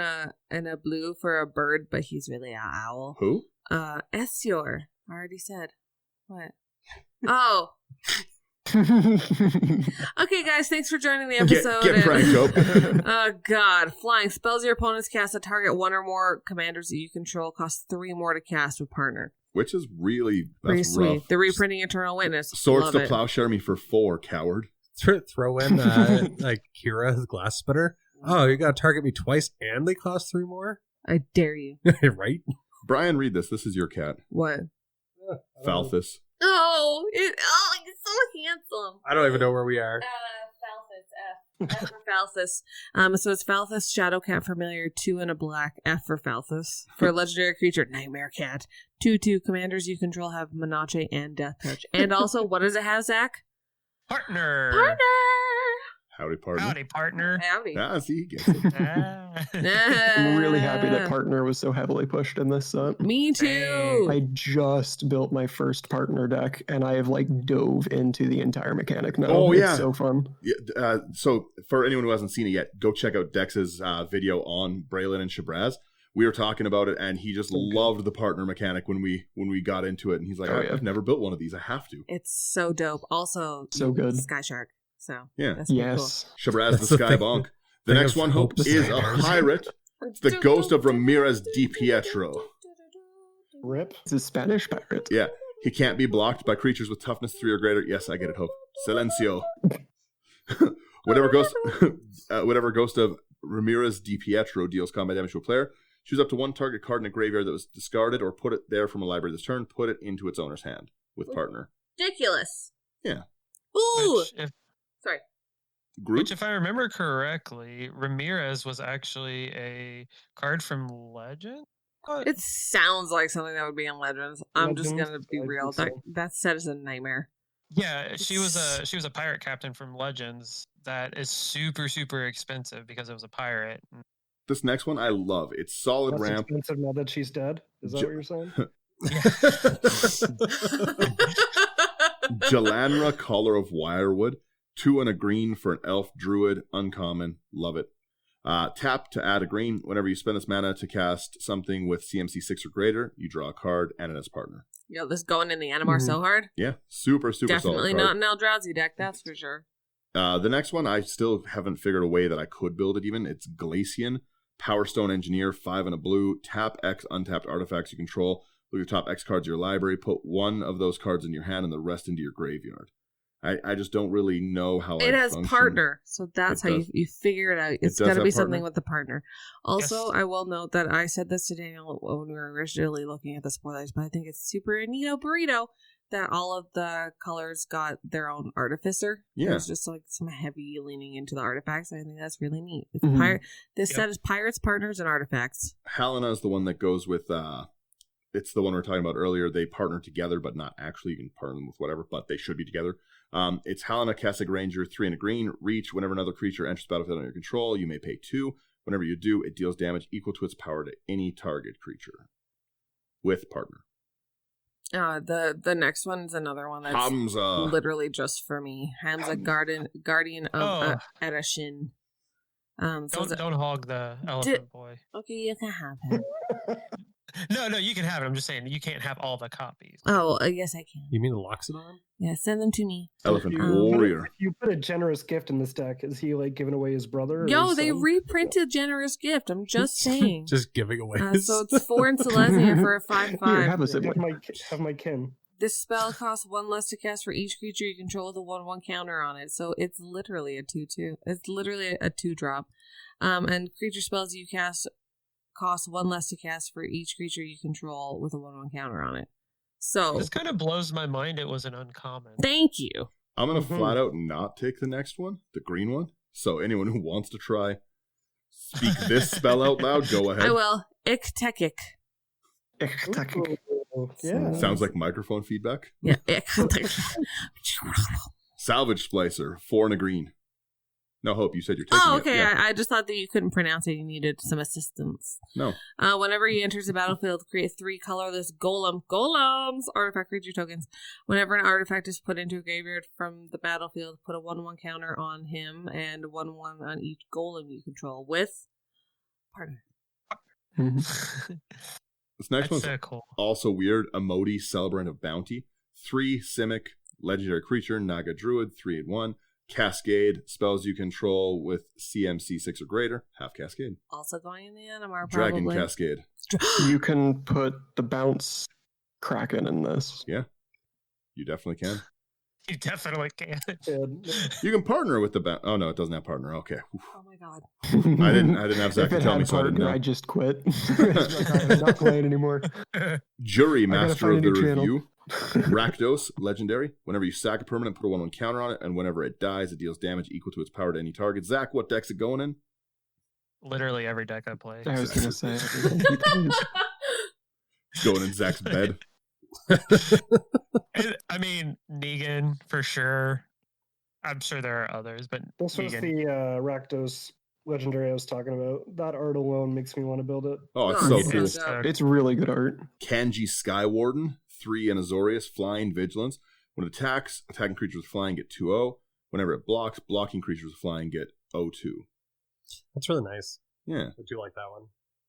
a blue for a bird, but he's really an owl. Who? Essior. I already said. What? Oh. Okay, guys, thanks for joining the episode. Get pranked up. Oh, God. Flying. Spells your opponents cast at target one or more commanders that you control cost 3 more to cast with partner. Which is really Pretty that's sweet. rough. The reprinting Eternal Witness. Swords Love to it. Plowshare me for 4, coward. Throw in like Kira's glass splitter. Oh, you got to target me twice and they cost 3 more? I dare you. Right? Brian, read this. This is your cat. What? Falthus. Oh, he's so handsome. I don't even know where we are. Falthus, F. F for Falthus. So it's Falthus, Shadowcat Familiar, 2 and a black. F for Falthus. For a legendary creature, Nightmare Cat. 2/2 commanders you control have Menache and Death Touch. And also, what does it have, Zach? Partner. Partner! Howdy, partner. Howdy, partner. Howdy. Ah, see, he gets it. I'm really happy that partner was so heavily pushed in this set. Me too. I just built my first partner deck, and I have like dove into the entire mechanic now. Oh, yeah. It's so fun. Yeah, so for anyone who hasn't seen it yet, go check out Dex's video on Braylon and Shabraz. We were talking about it, and he just loved the partner mechanic when we got into it. And he's like, Oh, yeah. I've never built one of these. I have to. It's so dope. Also, So good. Sky Shark. So Yeah. that's pretty Yes. Shabraz That's the the Sky thing. Bonk. The Thing next of one, hope Hope, is a designers. pirate. It's the ghost of Ramirez Di Pietro. Rip. It's a Spanish pirate. Yeah. He can't be blocked by creatures with toughness 3 or greater. Yes, I get it, Hope. Silencio. whatever ghost of Ramirez Di Pietro deals combat damage to a player. Choose up to 1 target card in a graveyard that was discarded or put it there from a library this turn. Put it into its owner's hand with partner. ridiculous. Yeah. Ooh. Which, Group? if I remember correctly, Ramirez was actually a card from Legend. What? It sounds like something that would be in Legends. I'm just Legends? gonna be I real. think so. That set is a nightmare. Yeah, she was a pirate captain from Legends that is super expensive because it was a pirate. This next one I love. It's solid That's ramp. expensive now that she's dead. Is that Jo- what you're saying? Jalanra, Collar of Wirewood. 2 and a green for an elf druid. Uncommon. Love it. Tap to add a green. Whenever you spend this mana to cast something with CMC 6 or greater, you draw a card and it has partner. Yo, this going in the Animar so hard. Yeah, super Definitely solid not card. an Eldrazi deck, that's for sure. The next one, I still haven't figured a way that I could build it even. It's Glacian, Power Stone Engineer, 5 and a blue. Tap X untapped artifacts you control. Look at the top X cards of your library. Put 1 of those cards in your hand and the rest into your graveyard. I just don't really know how It I has function. partner, so that's It how does. you figure it out. It's does got to have be partner? something with the partner. Also, Yes. I will note that I said this to Daniel when we were originally looking at the spoilers, but I think it's super neato burrito that all of the colors got their own artificer. Yeah. There's just like some heavy leaning into the artifacts. I think that's really neat. It's Mhm. This Yep. set is pirates, partners, and artifacts. Helena is the one that goes with, it's the one we were talking about earlier. They partner together, but not actually. You can partner them with whatever, but they should be together. It's Helena, Kessig Ranger, 3 and a green. Reach. Whenever another creature enters the battlefield under your control, you may pay 2. Whenever you do, it deals damage equal to its power to any target creature. With partner. The next one's another one that's Hamza. literally just for me. Hamza, guardian of Edashin. So Don't hog the elephant boy. okay, you can have him. No, you can have it. I'm just saying you can't have all the copies. Oh, yes, I can. You mean the Loxodon? Yeah, send them to me. Elephant Um, Warrior. If you put a generous gift in this deck, is he like giving away his brother? or Yo, his they son? reprinted Generous Gift. I'm just saying. Just giving away. So it's 4 in Selesnya for a Here, 5/5. have a sibling. Have my kin. This spell costs 1 less to cast for each creature you control with a 1/1 counter on it. So it's literally a 2/2. It's literally a 2-drop. And creature spells you cast cost 1 less to cast for each creature you control with a 1/1 counter on it. So This kind of blows my mind. It was an uncommon. thank you. I'm going to Mhm. flat out not take the next one, the green one. So anyone who wants to try, speak this spell out loud, go ahead. I will. Iktekik. Ooh, yeah. Sounds like microphone feedback. Yeah, Iktekik. Salvage Splicer, 4 and a green. No, Hope, you said you're taking Oh, it. okay. Yeah. I just thought that you couldn't pronounce it. You needed some assistance. No. Whenever he enters the battlefield, create 3 colorless golems, artifact creature tokens. Whenever an artifact is put into a graveyard from the battlefield, put a 1/1 counter on him and 1/1 on each golem you control with partner. This next That's one's so cool. also weird. Emoti, Celebrant of Bounty. 3 Simic, legendary creature, Naga Druid, 3/1. Cascade, spells you control with CMC 6 or greater, half Cascade. Also going in the Animar, Dragon probably. Cascade. You can put the bounce Kraken in this. Yeah, you definitely can. You definitely can. And You can partner with the Oh no, it doesn't have partner. Okay. Oh my god. I didn't have Zach If to it tell me, had so I didn't partner, know. I just quit. I'm not playing anymore. Jury, I gotta Master find of a the new channel. Review. Rakdos, legendary. Whenever you sack a permanent, put a 1/1 counter on it, and whenever it dies, it deals damage equal to its power to any target. Zach, what deck's it going in? Literally every deck I play. I was gonna say everything he plays. It's going in Zach's bed. I mean, Negan for sure. I'm sure there are others, but this was Negan. the Rakdos legendary I was talking about. That art alone makes me want to build it. Oh, it's Oh, so it's cool. so dope. It's really good art. Kanji Skywarden, 3 and Azorius, flying vigilance. When it attacks, attacking creatures with flying get 2/0. Whenever it blocks, blocking creatures with flying get 0/2. That's really nice. Yeah. I do like that one.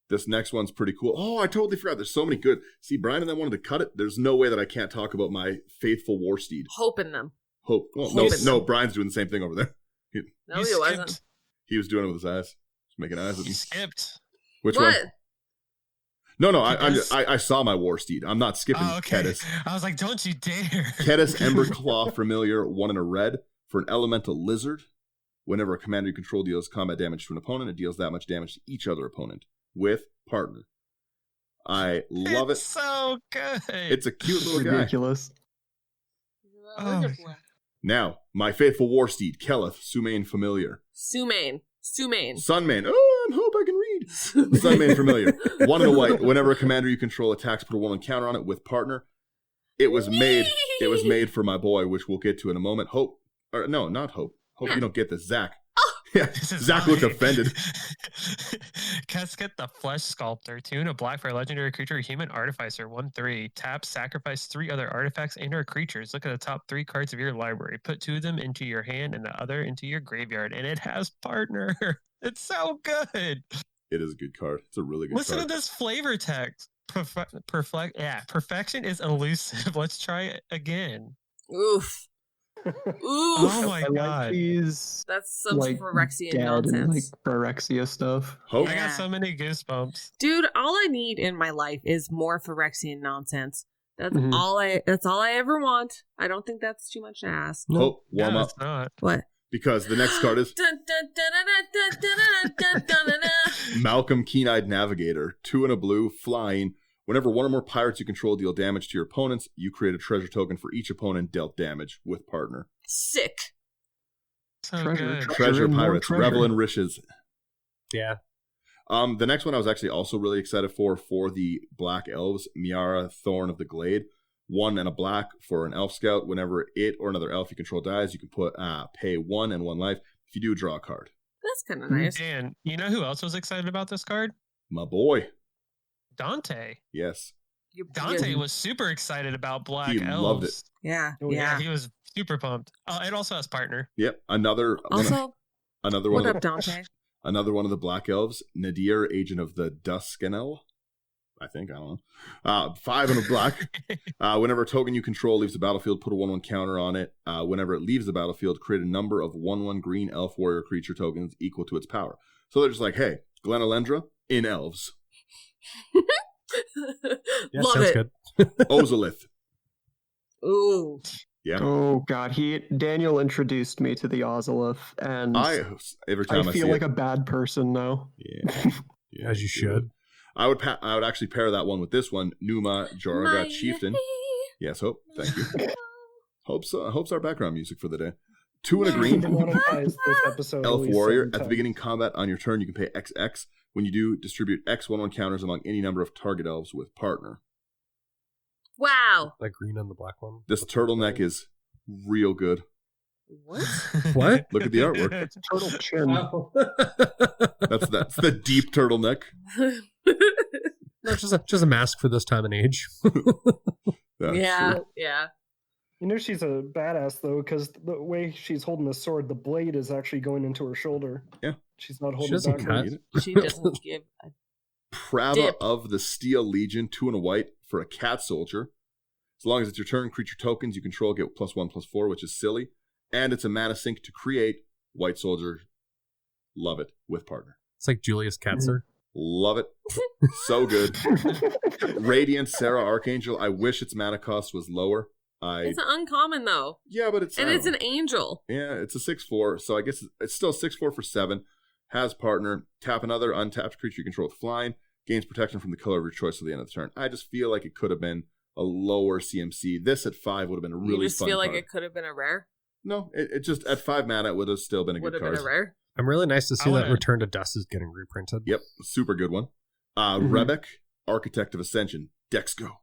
This next one's pretty cool. Oh, I totally forgot. There's so many good. See, Brian and I wanted to cut it. There's no way that I can't talk about my faithful war steed. Hope in them. Hope. Well, Hope in no, them. Brian's doing the same thing over there. No, You he wasn't. skipped. He was doing it with his eyes. Just making eyes at You me. skipped. Which What? one? No, Ketis? I saw my war steed. I'm not skipping Oh, okay. Ketis. I was like, don't you dare. Ketis Emberclaw Familiar, 1 and a red. For an elemental lizard, whenever a commander you control deals combat damage to an opponent, it deals that much damage to each other opponent with partner. I love It's it. so good. It's a cute little guy. Ridiculous. Oh, Now, my faithful war steed, Keleth, Sumain Familiar. Sumain. Sunmane. Oh, I hope I can read. Sunmane Familiar. 1 and a white. Whenever a commander you control attacks, put a 1 counter on it with partner. It was made for my boy, which we'll get to in a moment. Hope. Or no, not Hope. Hope you don't get this. Zach. Yeah, This is Zach looked mine. offended. Casket the Flesh Sculptor. 2 and a black for a legendary creature, human artificer. 1/3. Tap, sacrifice 3 other artifacts and or creatures. Look at the top 3 cards of your library. Put 2 of them into your hand and the other into your graveyard. And it has partner. It's so good. It is a good card. It's a really good Listen card. to this flavor text. Perfection is elusive. Let's try it again. Oof. Oof. Oh my I god. like these That's some like Phyrexian dead and like nonsense. Phyrexia stuff. Hope. I Yeah. got so many goosebumps. Dude, all I need in my life is more Phyrexian nonsense. That's Mhm. all I ever want. I don't think that's too much to ask. Hope. Warm No, up. it's not. What? Because the next card is Dun, dun, dun, dun, dun, dun, dun, dun, dun, dun. Malcolm Keen-Eyed Navigator. 2 and a blue, flying. Whenever 1 or more pirates you control deal damage to your opponents, you create a treasure token for each opponent dealt damage with partner. Sick. So Treasure, good. Treasure and more Pirates. treasure. Revel in Riches. Yeah. The next one I was actually also really excited for the Black Elves, Miara Thorn of the Glade. 1 and a black for an elf scout. Whenever it or another elf you control dies, you can put pay 1 and 1 life. If you do, draw a card. That's kind of nice. Dan, you know who else was excited about this card? My boy. Dante. Yes. Dante was super excited about Black He Elves. loved it. Yeah. Oh, Yeah. He was super pumped. Oh, it also has partner. Yep. Another Also, another what one up, of the, Dante? another one of the Black Elves, Nadir, Agent of the Duskenel. I think, I don't know. 5 and a black. Whenever a token you control leaves the battlefield, put a 1/1 counter on it. Whenever it leaves the battlefield, create a number of 1/1 green elf warrior creature tokens equal to its power. So they're just like, hey, Glenalendra in elves. Yeah, Love sounds it. good. Ozolith. Ooh. Yeah. Oh god, Daniel introduced me to the Ozolith, and Every I time I feel see like it. a bad person now. Yeah. As you should. I would actually pair that one with this one, Numa Jaraga Chieftain. Yes, Hope. Thank you. Hope's our background music for the day. 2 and a green. Demonetize this episode Elf at least Warrior. 7 At the times. beginning combat on your turn, you can pay XX. When you do, distribute X 1/1 counters among any number of target elves with partner. Wow. Like green on the black one. This turtleneck is real good. What? What? Look at the artwork. Turtle chin. That's the deep turtleneck. No, just a mask for this time and age. That's Yeah. true. Yeah. You know she's a badass though, because the way she's holding the sword, the blade is actually going into her shoulder. Yeah. She's not She holding doesn't back. cut. She doesn't give a Prava Dip. of the Steel Legion, 2 and a white for a cat soldier. As long as it's your turn, creature tokens you control get +1/+4, which is silly. And it's a mana sink to create White Soldier. Love it with partner. It's like Julius Ketzer. Love it. So good. Radiant Sarah Archangel. I wish its mana cost was lower. It's an uncommon though. Yeah, but it's an angel. Yeah, it's a 6/4, so I guess it's still 6/4 for 7. Has partner. Tap another untapped creature you control with flying. Gains protection from the color of your choice at the end of the turn. I just feel like it could have been a lower CMC. This at 5 would have been a really fun You just feel like card. it could have been a rare? No, it just at 5 mana it would have still been a good card. Would have been a rare? I'm really nice to see I that wanna- Return to Dust is getting reprinted. Yep, super good one. Rebek, Architect of Ascension. Dex go.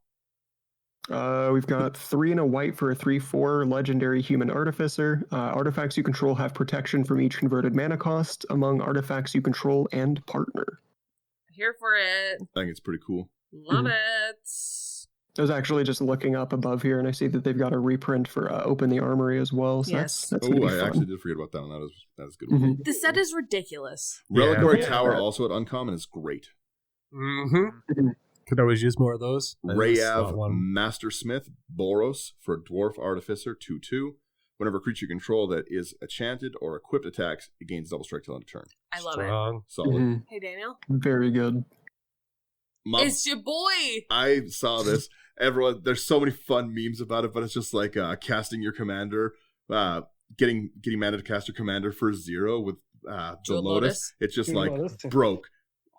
We've got 3 and a white for a 3/4 legendary human artificer. Artifacts you control have protection from each converted mana cost among artifacts you control and partner. Here for it. I think it's pretty cool. Love it. I was actually just looking up above here, and I see that they've got a reprint for Open the Armory as well. So Yes. that's gonna Oh, be I fun. actually did forget about that one. That is a good Mhm. one. The set is ridiculous. Reliquary Yeah. Tower, also at Uncommon, is great. Mm-hmm. Could always use more of those. I just Rayav, thought one. Master Smith, Boros for Dwarf Artificer, 2/2. Whenever a creature you control that is enchanted or equipped attacks, it gains double strike till end of turn. I love it. Strong. Solid. Mhm. Hey, Daniel. Very good. It's your boy. I saw this. Everyone, there's so many fun memes about it, but it's just like casting your commander, getting mana to cast your commander for 0 with the Jewel Lotus. Lotus. It's just Jewel like Lotus. broke,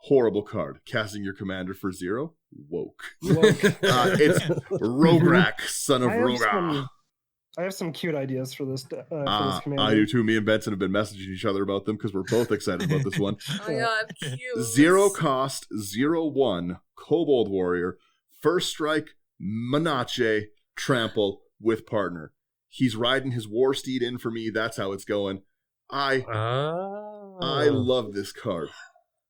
horrible card. Casting your commander for 0, woke. Woke. It's Rograk, son of Roga. I have some cute ideas for this commander. I do too. Me and Benson have been messaging each other about them because we're both excited about this one. Oh my god, cute. 0 cost, 0/1, Kobold Warrior, first strike, Menache, trample with partner. He's riding his war steed in for me. That's how it's going. I love this card.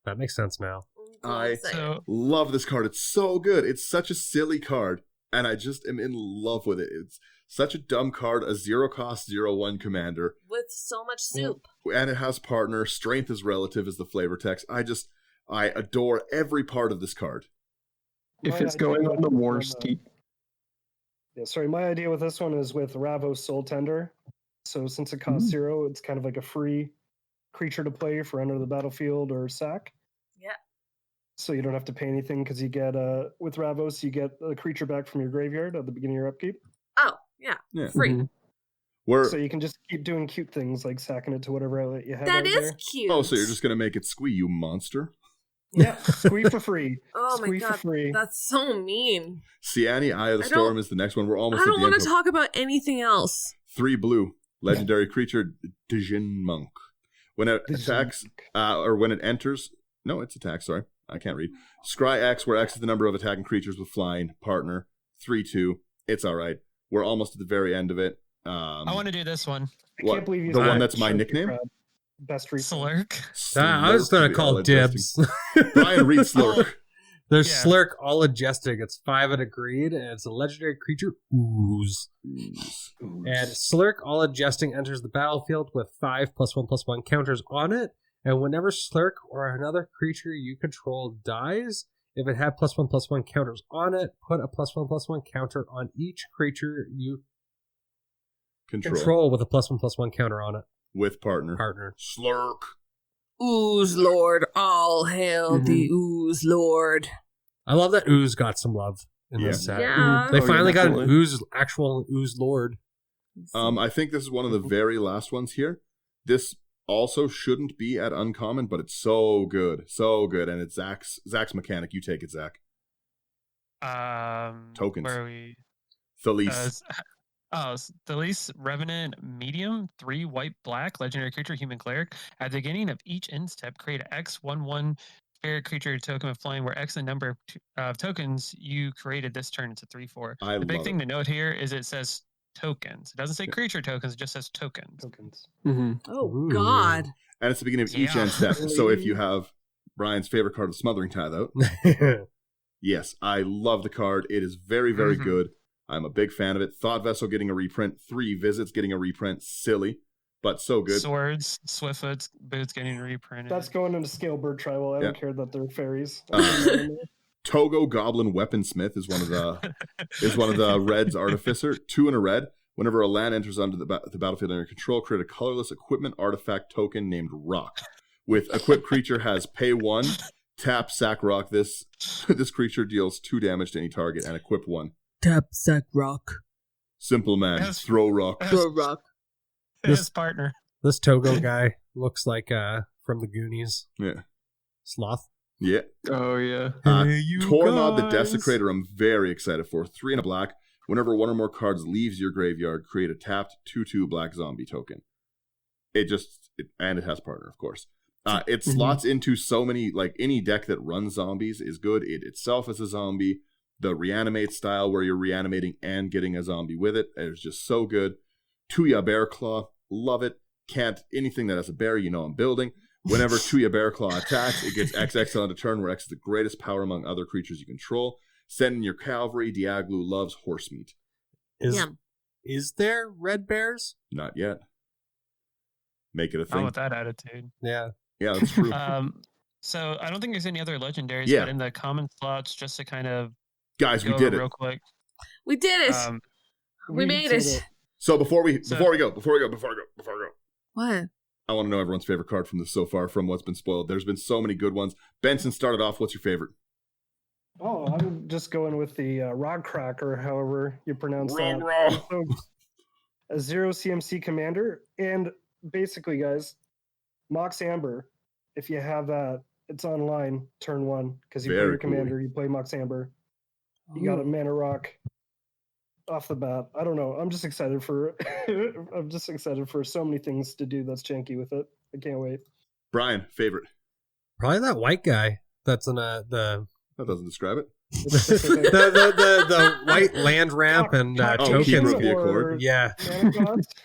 That makes sense now. So Love this card. It's so good. It's such a silly card, and I just am in love with it. It's such a dumb card. A 0 cost, 0/1 commander. With so much soup. And it has partner. Strength is relative is the flavor text. I adore every part of this card. If My it's idea going on the was war on steed. Yeah, sorry, my idea with this one is with Ravos Soul Tender. So since it costs 0, it's kind of like a free creature to play for enter the battlefield or sack. Yeah. So you don't have to pay anything because you get with Ravos you get a creature back from your graveyard at the beginning of your upkeep. Oh, yeah. Yeah. Free. Mhm. We're So you can just keep doing cute things like sacking it to whatever outlet you have. That out is there. cute. Oh, so you're just gonna make it squee, you monster. Yeah, squeeze for free. Oh my Squeeze for god, free. that's so mean. Ciani, Eye of the I Storm don't- is the next one. We're almost I at don't the want end. to talk about anything else. 3 blue, legendary creature, Dijin Monk. When it attacks, or when it enters, no, it's attacks, sorry. I can't read. Scry X, where X is the number of attacking creatures with flying, partner, 3/2. It's alright. We're almost at the very end of it. I want to do this one. I what, can't believe you the said one that's my Shirky nickname? Crab. Best reason. Slurk. I was going to call dibs. Brian, read Slurk. There's Yeah. Slurk, all adjusting. It's 5 and a green, and it's a legendary creature, Ooze. And Slurk, all adjusting, enters the battlefield with 5+1/+1 counters on it. And whenever Slurk or another creature you control dies, if it had +1/+1 counters on it, put a +1/+1 counter on each creature you control with a +1/+1 counter on it. With partner. Partner. Slurk. Ooze Lord, all hail the Ooze Lord. I love that Ooze got some love in Yeah. this set. Yeah. They Oh, yeah, finally got an definitely. actual Ooze Lord. I think this is one of the very last ones here. This also shouldn't be at Uncommon, but it's so good. So good. And it's Zach's mechanic. You take it, Zach. Tokens. Where are we? Thalise. Thalise Revenant Medium, 3 white black, legendary creature, human cleric. At the beginning of each end step, create an X/1/1 spirit creature token of flying, where X is the number of tokens you created this turn. It's a 3/4. I The big love thing it. to note here is it says tokens. It doesn't say creature tokens, it just says tokens. Tokens. Mhm. Oh Ooh. god. And it's the beginning of each Yeah. end step. So if you have Brian's favorite card, the Smothering Tithe out, yes, I love the card. It is very, very Mhm. good. I'm a big fan of it. Thought Vessel getting a reprint. 3 Visits getting a reprint. Silly, but so good. Swords, Swiftfoot's boots getting reprinted. That's going into Scalebird Tribal. I don't Yeah. care that they're fairies. Togo Goblin Weaponsmith is one of the Red's Artificer. 2 in a red. Whenever a land enters onto the battlefield under control, create a colorless equipment artifact token named Rock. With equipped creature has pay 1, tap, sack rock. This creature deals 2 damage to any target and equip 1. Tap, sack rock. Simple man. Throw rock. Throw rock. His partner. This Togo guy looks like from the Goonies. Yeah. Sloth. Yeah. Oh yeah. Tornod the Desecrator I'm very excited for. 3 in a black. Whenever 1 or more cards leaves your graveyard, create a tapped 2/2 black zombie token. And it has partner, of course. It slots into so many, like any deck that runs zombies is good. It itself is a zombie. The reanimate style where you're reanimating and getting a zombie with it is just so good. Tuya Bear Claw, love it. Can't anything that has a bear, I'm building. Whenever Tuya Bear Claw attacks, it gets XX on a turn where X is the greatest power among other creatures you control. Send in your cavalry. Diaglu loves horse meat. Is there red bears? Not yet. Make it a thing. Not with that attitude. Yeah. Yeah, that's true. So I don't think there's any other legendaries, Yeah. but in the common slots, just to kind of Guys, go we did over it. real quick. We did it. We made it. So before we go, What? I want to know everyone's favorite card from this so far, from what's been spoiled. There's been so many good ones. Benson started off. What's your favorite? Oh, I'm just going with the Rod Cracker, however you pronounce that. Raw. So, a 0 CMC commander, and basically, guys, Mox Amber. If you have that, it's online turn 1 because you play Very your commander, cool. you play Mox Amber. You got a mana rock off the bat. I don't know. I'm just excited for. I'm just excited for so many things to do that's janky with it. I can't wait. Brian, favorite? Probably that white guy that's in the That doesn't describe it. the white land ramp and Keeper tokens. of the Accord. Yeah.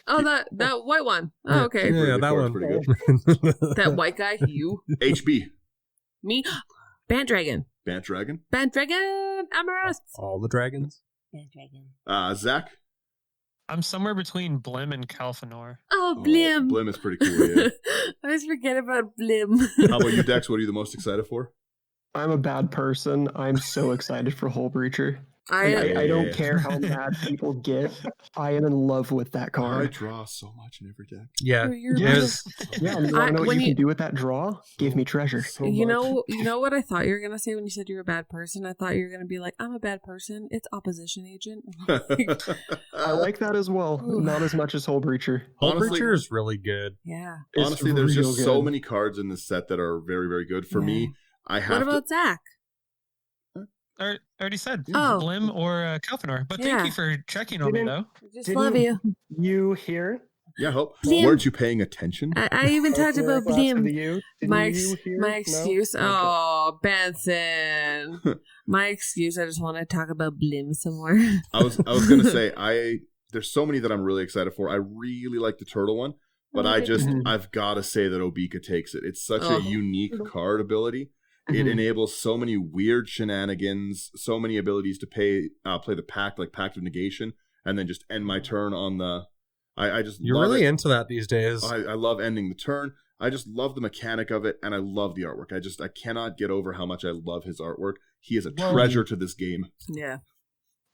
Oh, that white one. Oh, okay. Yeah, that Accord's one. pretty good. That white guy. You. HB. Me. Band Dragon. Bant Dragon. Band Dragon. Amaranth. All the dragons. Band Dragon. Zach. I'm somewhere between Blim and Calfanor. Oh, Blim. Blim is pretty cool, yeah. I always forget about Blim. How about you, Dex? What are you the most excited for? I'm a bad person. I'm so excited for Hull Breacher. I I don't care how mad people get. I am in love with that I card. draw so much in every deck. Yeah. You're There's Yeah, you want to know what when you you- can do with that draw? Give me treasure. So you much. know what I thought you were gonna say when you said you're a bad person? I thought you were gonna be like, I'm a bad person. It's opposition agent. I like that as well. Ooh. Not as much as Hull Breacher. Hull Honestly- Breacher is really good. Yeah. It's Honestly, there's real just so good. many cards in this set that are very, very good. For me, I have What about Zach? I already said Oh. Blim or Calfanor. But Yeah. thank you for checking on me, though. I just Didn't love you. You hear? Yeah, hope. Blim. Weren't you paying attention? I even talked Okay, about glass to Blim. the you. Didn't My you hear? my No? excuse. Okay. Oh, Benson. My excuse. I just want to talk about Blim some more. I was gonna say there's so many that I'm really excited for. I really like the turtle one, but I've got to say that Obika takes it. It's such Oh. a unique card ability. It Mhm. enables so many weird shenanigans, so many abilities to play the pact, like Pact of Negation, and then just end my turn on the. I just You're love really it. into that these days. I love ending the turn. I just love the mechanic of it, and I love the artwork. I cannot get over how much I love his artwork. He is a Well- treasure to this game. Yeah.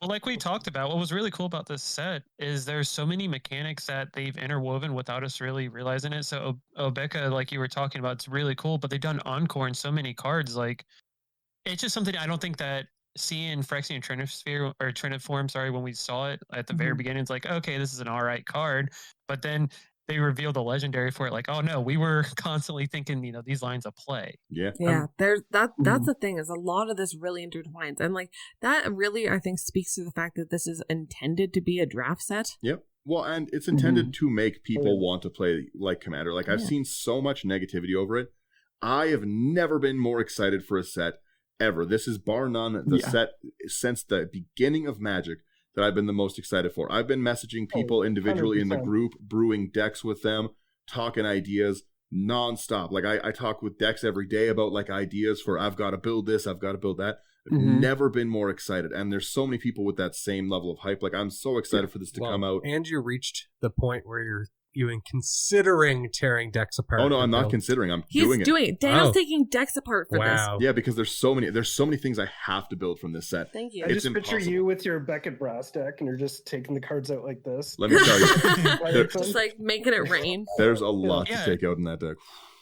Well, like we talked about, what was really cool about this set is there's so many mechanics that they've interwoven without us really realizing it. So Obeka, like you were talking about, it's really cool, but they've done Encore in so many cards. Like, it's just something I don't think that seeing Phyrexian Trinisphere or Triniform, sorry, when we saw it at the very beginning, it's like, okay, this is an all right card. But then they revealed the legendary for it, like, oh no, we were constantly thinking, these lines of play. Yeah. Yeah, there's that's the thing, is a lot of this really intertwines, and like that really I think speaks to the fact that this is intended to be a draft set. Yep. Well, and it's intended to make people want to play like Commander. Like, I've seen so much negativity over it. I have never been more excited for a set ever. This is bar none the set since the beginning of Magic that I've been the most excited for. I've been messaging people individually in the 100%. group, brewing decks with them, talking ideas nonstop. Like, I talk with decks every day about like ideas for I've got to build this, I've got to build that. I've never been more excited. And there's so many people with that same level of hype. Like, I'm so excited for this to come out. And you reached the point where you're you in considering tearing decks apart? Oh no, for I'm not build? considering. I'm He's doing it. doing it. Daniel's Oh. taking decks apart for this. Wow. Yeah, because there's so many things I have to build from this set. Thank you. I It's just picture impossible. you with your Beckett Brass deck, and you're just taking the cards out like this. Let me tell you, there- Just like making it rain. there's a lot Yeah. to take out in that deck.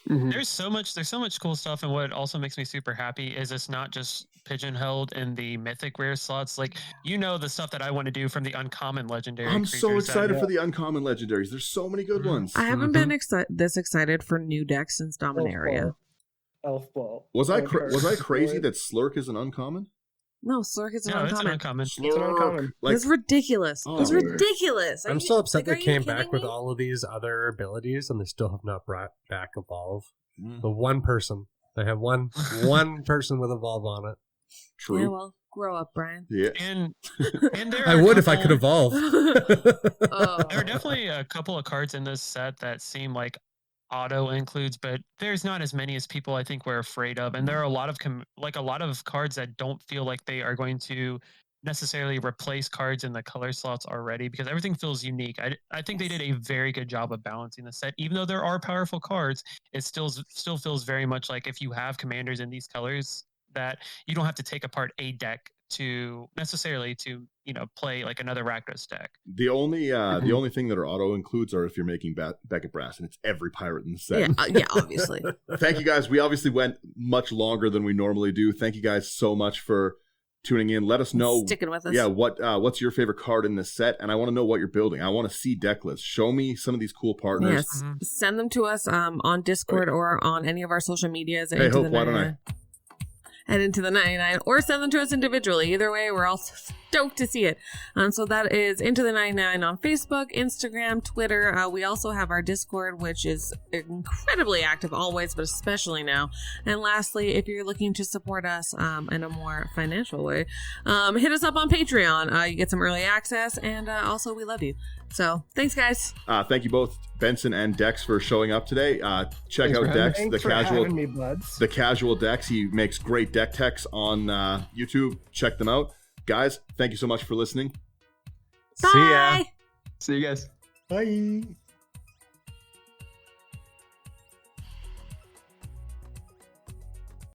Mhm. There's so much cool stuff, and what also makes me super happy is it's not just pigeonholed in the mythic rare slots. Like, the stuff that I want to do from the uncommon legendary. I'm so creatures that- excited for the uncommon legendaries. There's so many good ones. I haven't been this excited for new decks since Dominaria. Elf Ball. Was I Card. was I crazy that Slurk is an uncommon? No, Slurk is an No, it's an uncommon. uncommon. It's an uncommon. Like, It's ridiculous. Oh, it's weird. ridiculous. Are I'm you- so upset like, are they you came kidding back with me? all of these other abilities and they still have not brought back Evolve. mm, The one person. They have one person with Evolve on it. true. Yeah, well, grow up, Brian. Yeah. And there I are a would if I could couple- evolve. Oh. There are definitely a couple of cards in this set that seem like auto includes, but there's not as many as people I think we're afraid of. And there are a lot of a lot of cards that don't feel like they are going to necessarily replace cards in the color slots already, because everything feels unique. I think they did a very good job of balancing the set. Even though there are powerful cards, it still feels very much like if you have commanders in these colors, that you don't have to take apart a deck to necessarily to play like another Rakdos deck. The only thing that are auto includes are if you're making Beckett Brass, and it's every pirate in the set. Yeah, obviously. Thank you guys. We obviously went much longer than we normally do. Thank you guys so much for tuning in. Let us know. Sticking with us. Yeah, what's your favorite card in this set? And I want to know what you're building. I want to see deck lists. Show me some of these cool partners. Yes. Send them to us on Discord or on any of our social medias. Hey, Hope, why don't I? And into the 99, or send them to us individually. Either way, we're all stoked to see it. So that is Into the 99 on Facebook, Instagram, Twitter. We also have our Discord, which is incredibly active always, but especially now. And lastly, if you're looking to support us in a more financial way, hit us up on Patreon. You get some early access, and also we love you. So thanks, guys. Thank you both, Benson and Dex, for showing up today. Check Thanks for out having Dex, me. Thanks for having me, buds. the Casual Dex. He makes great deck techs on YouTube. Check them out. Guys, thank you so much for listening. See ya. Bye. See you guys. Bye.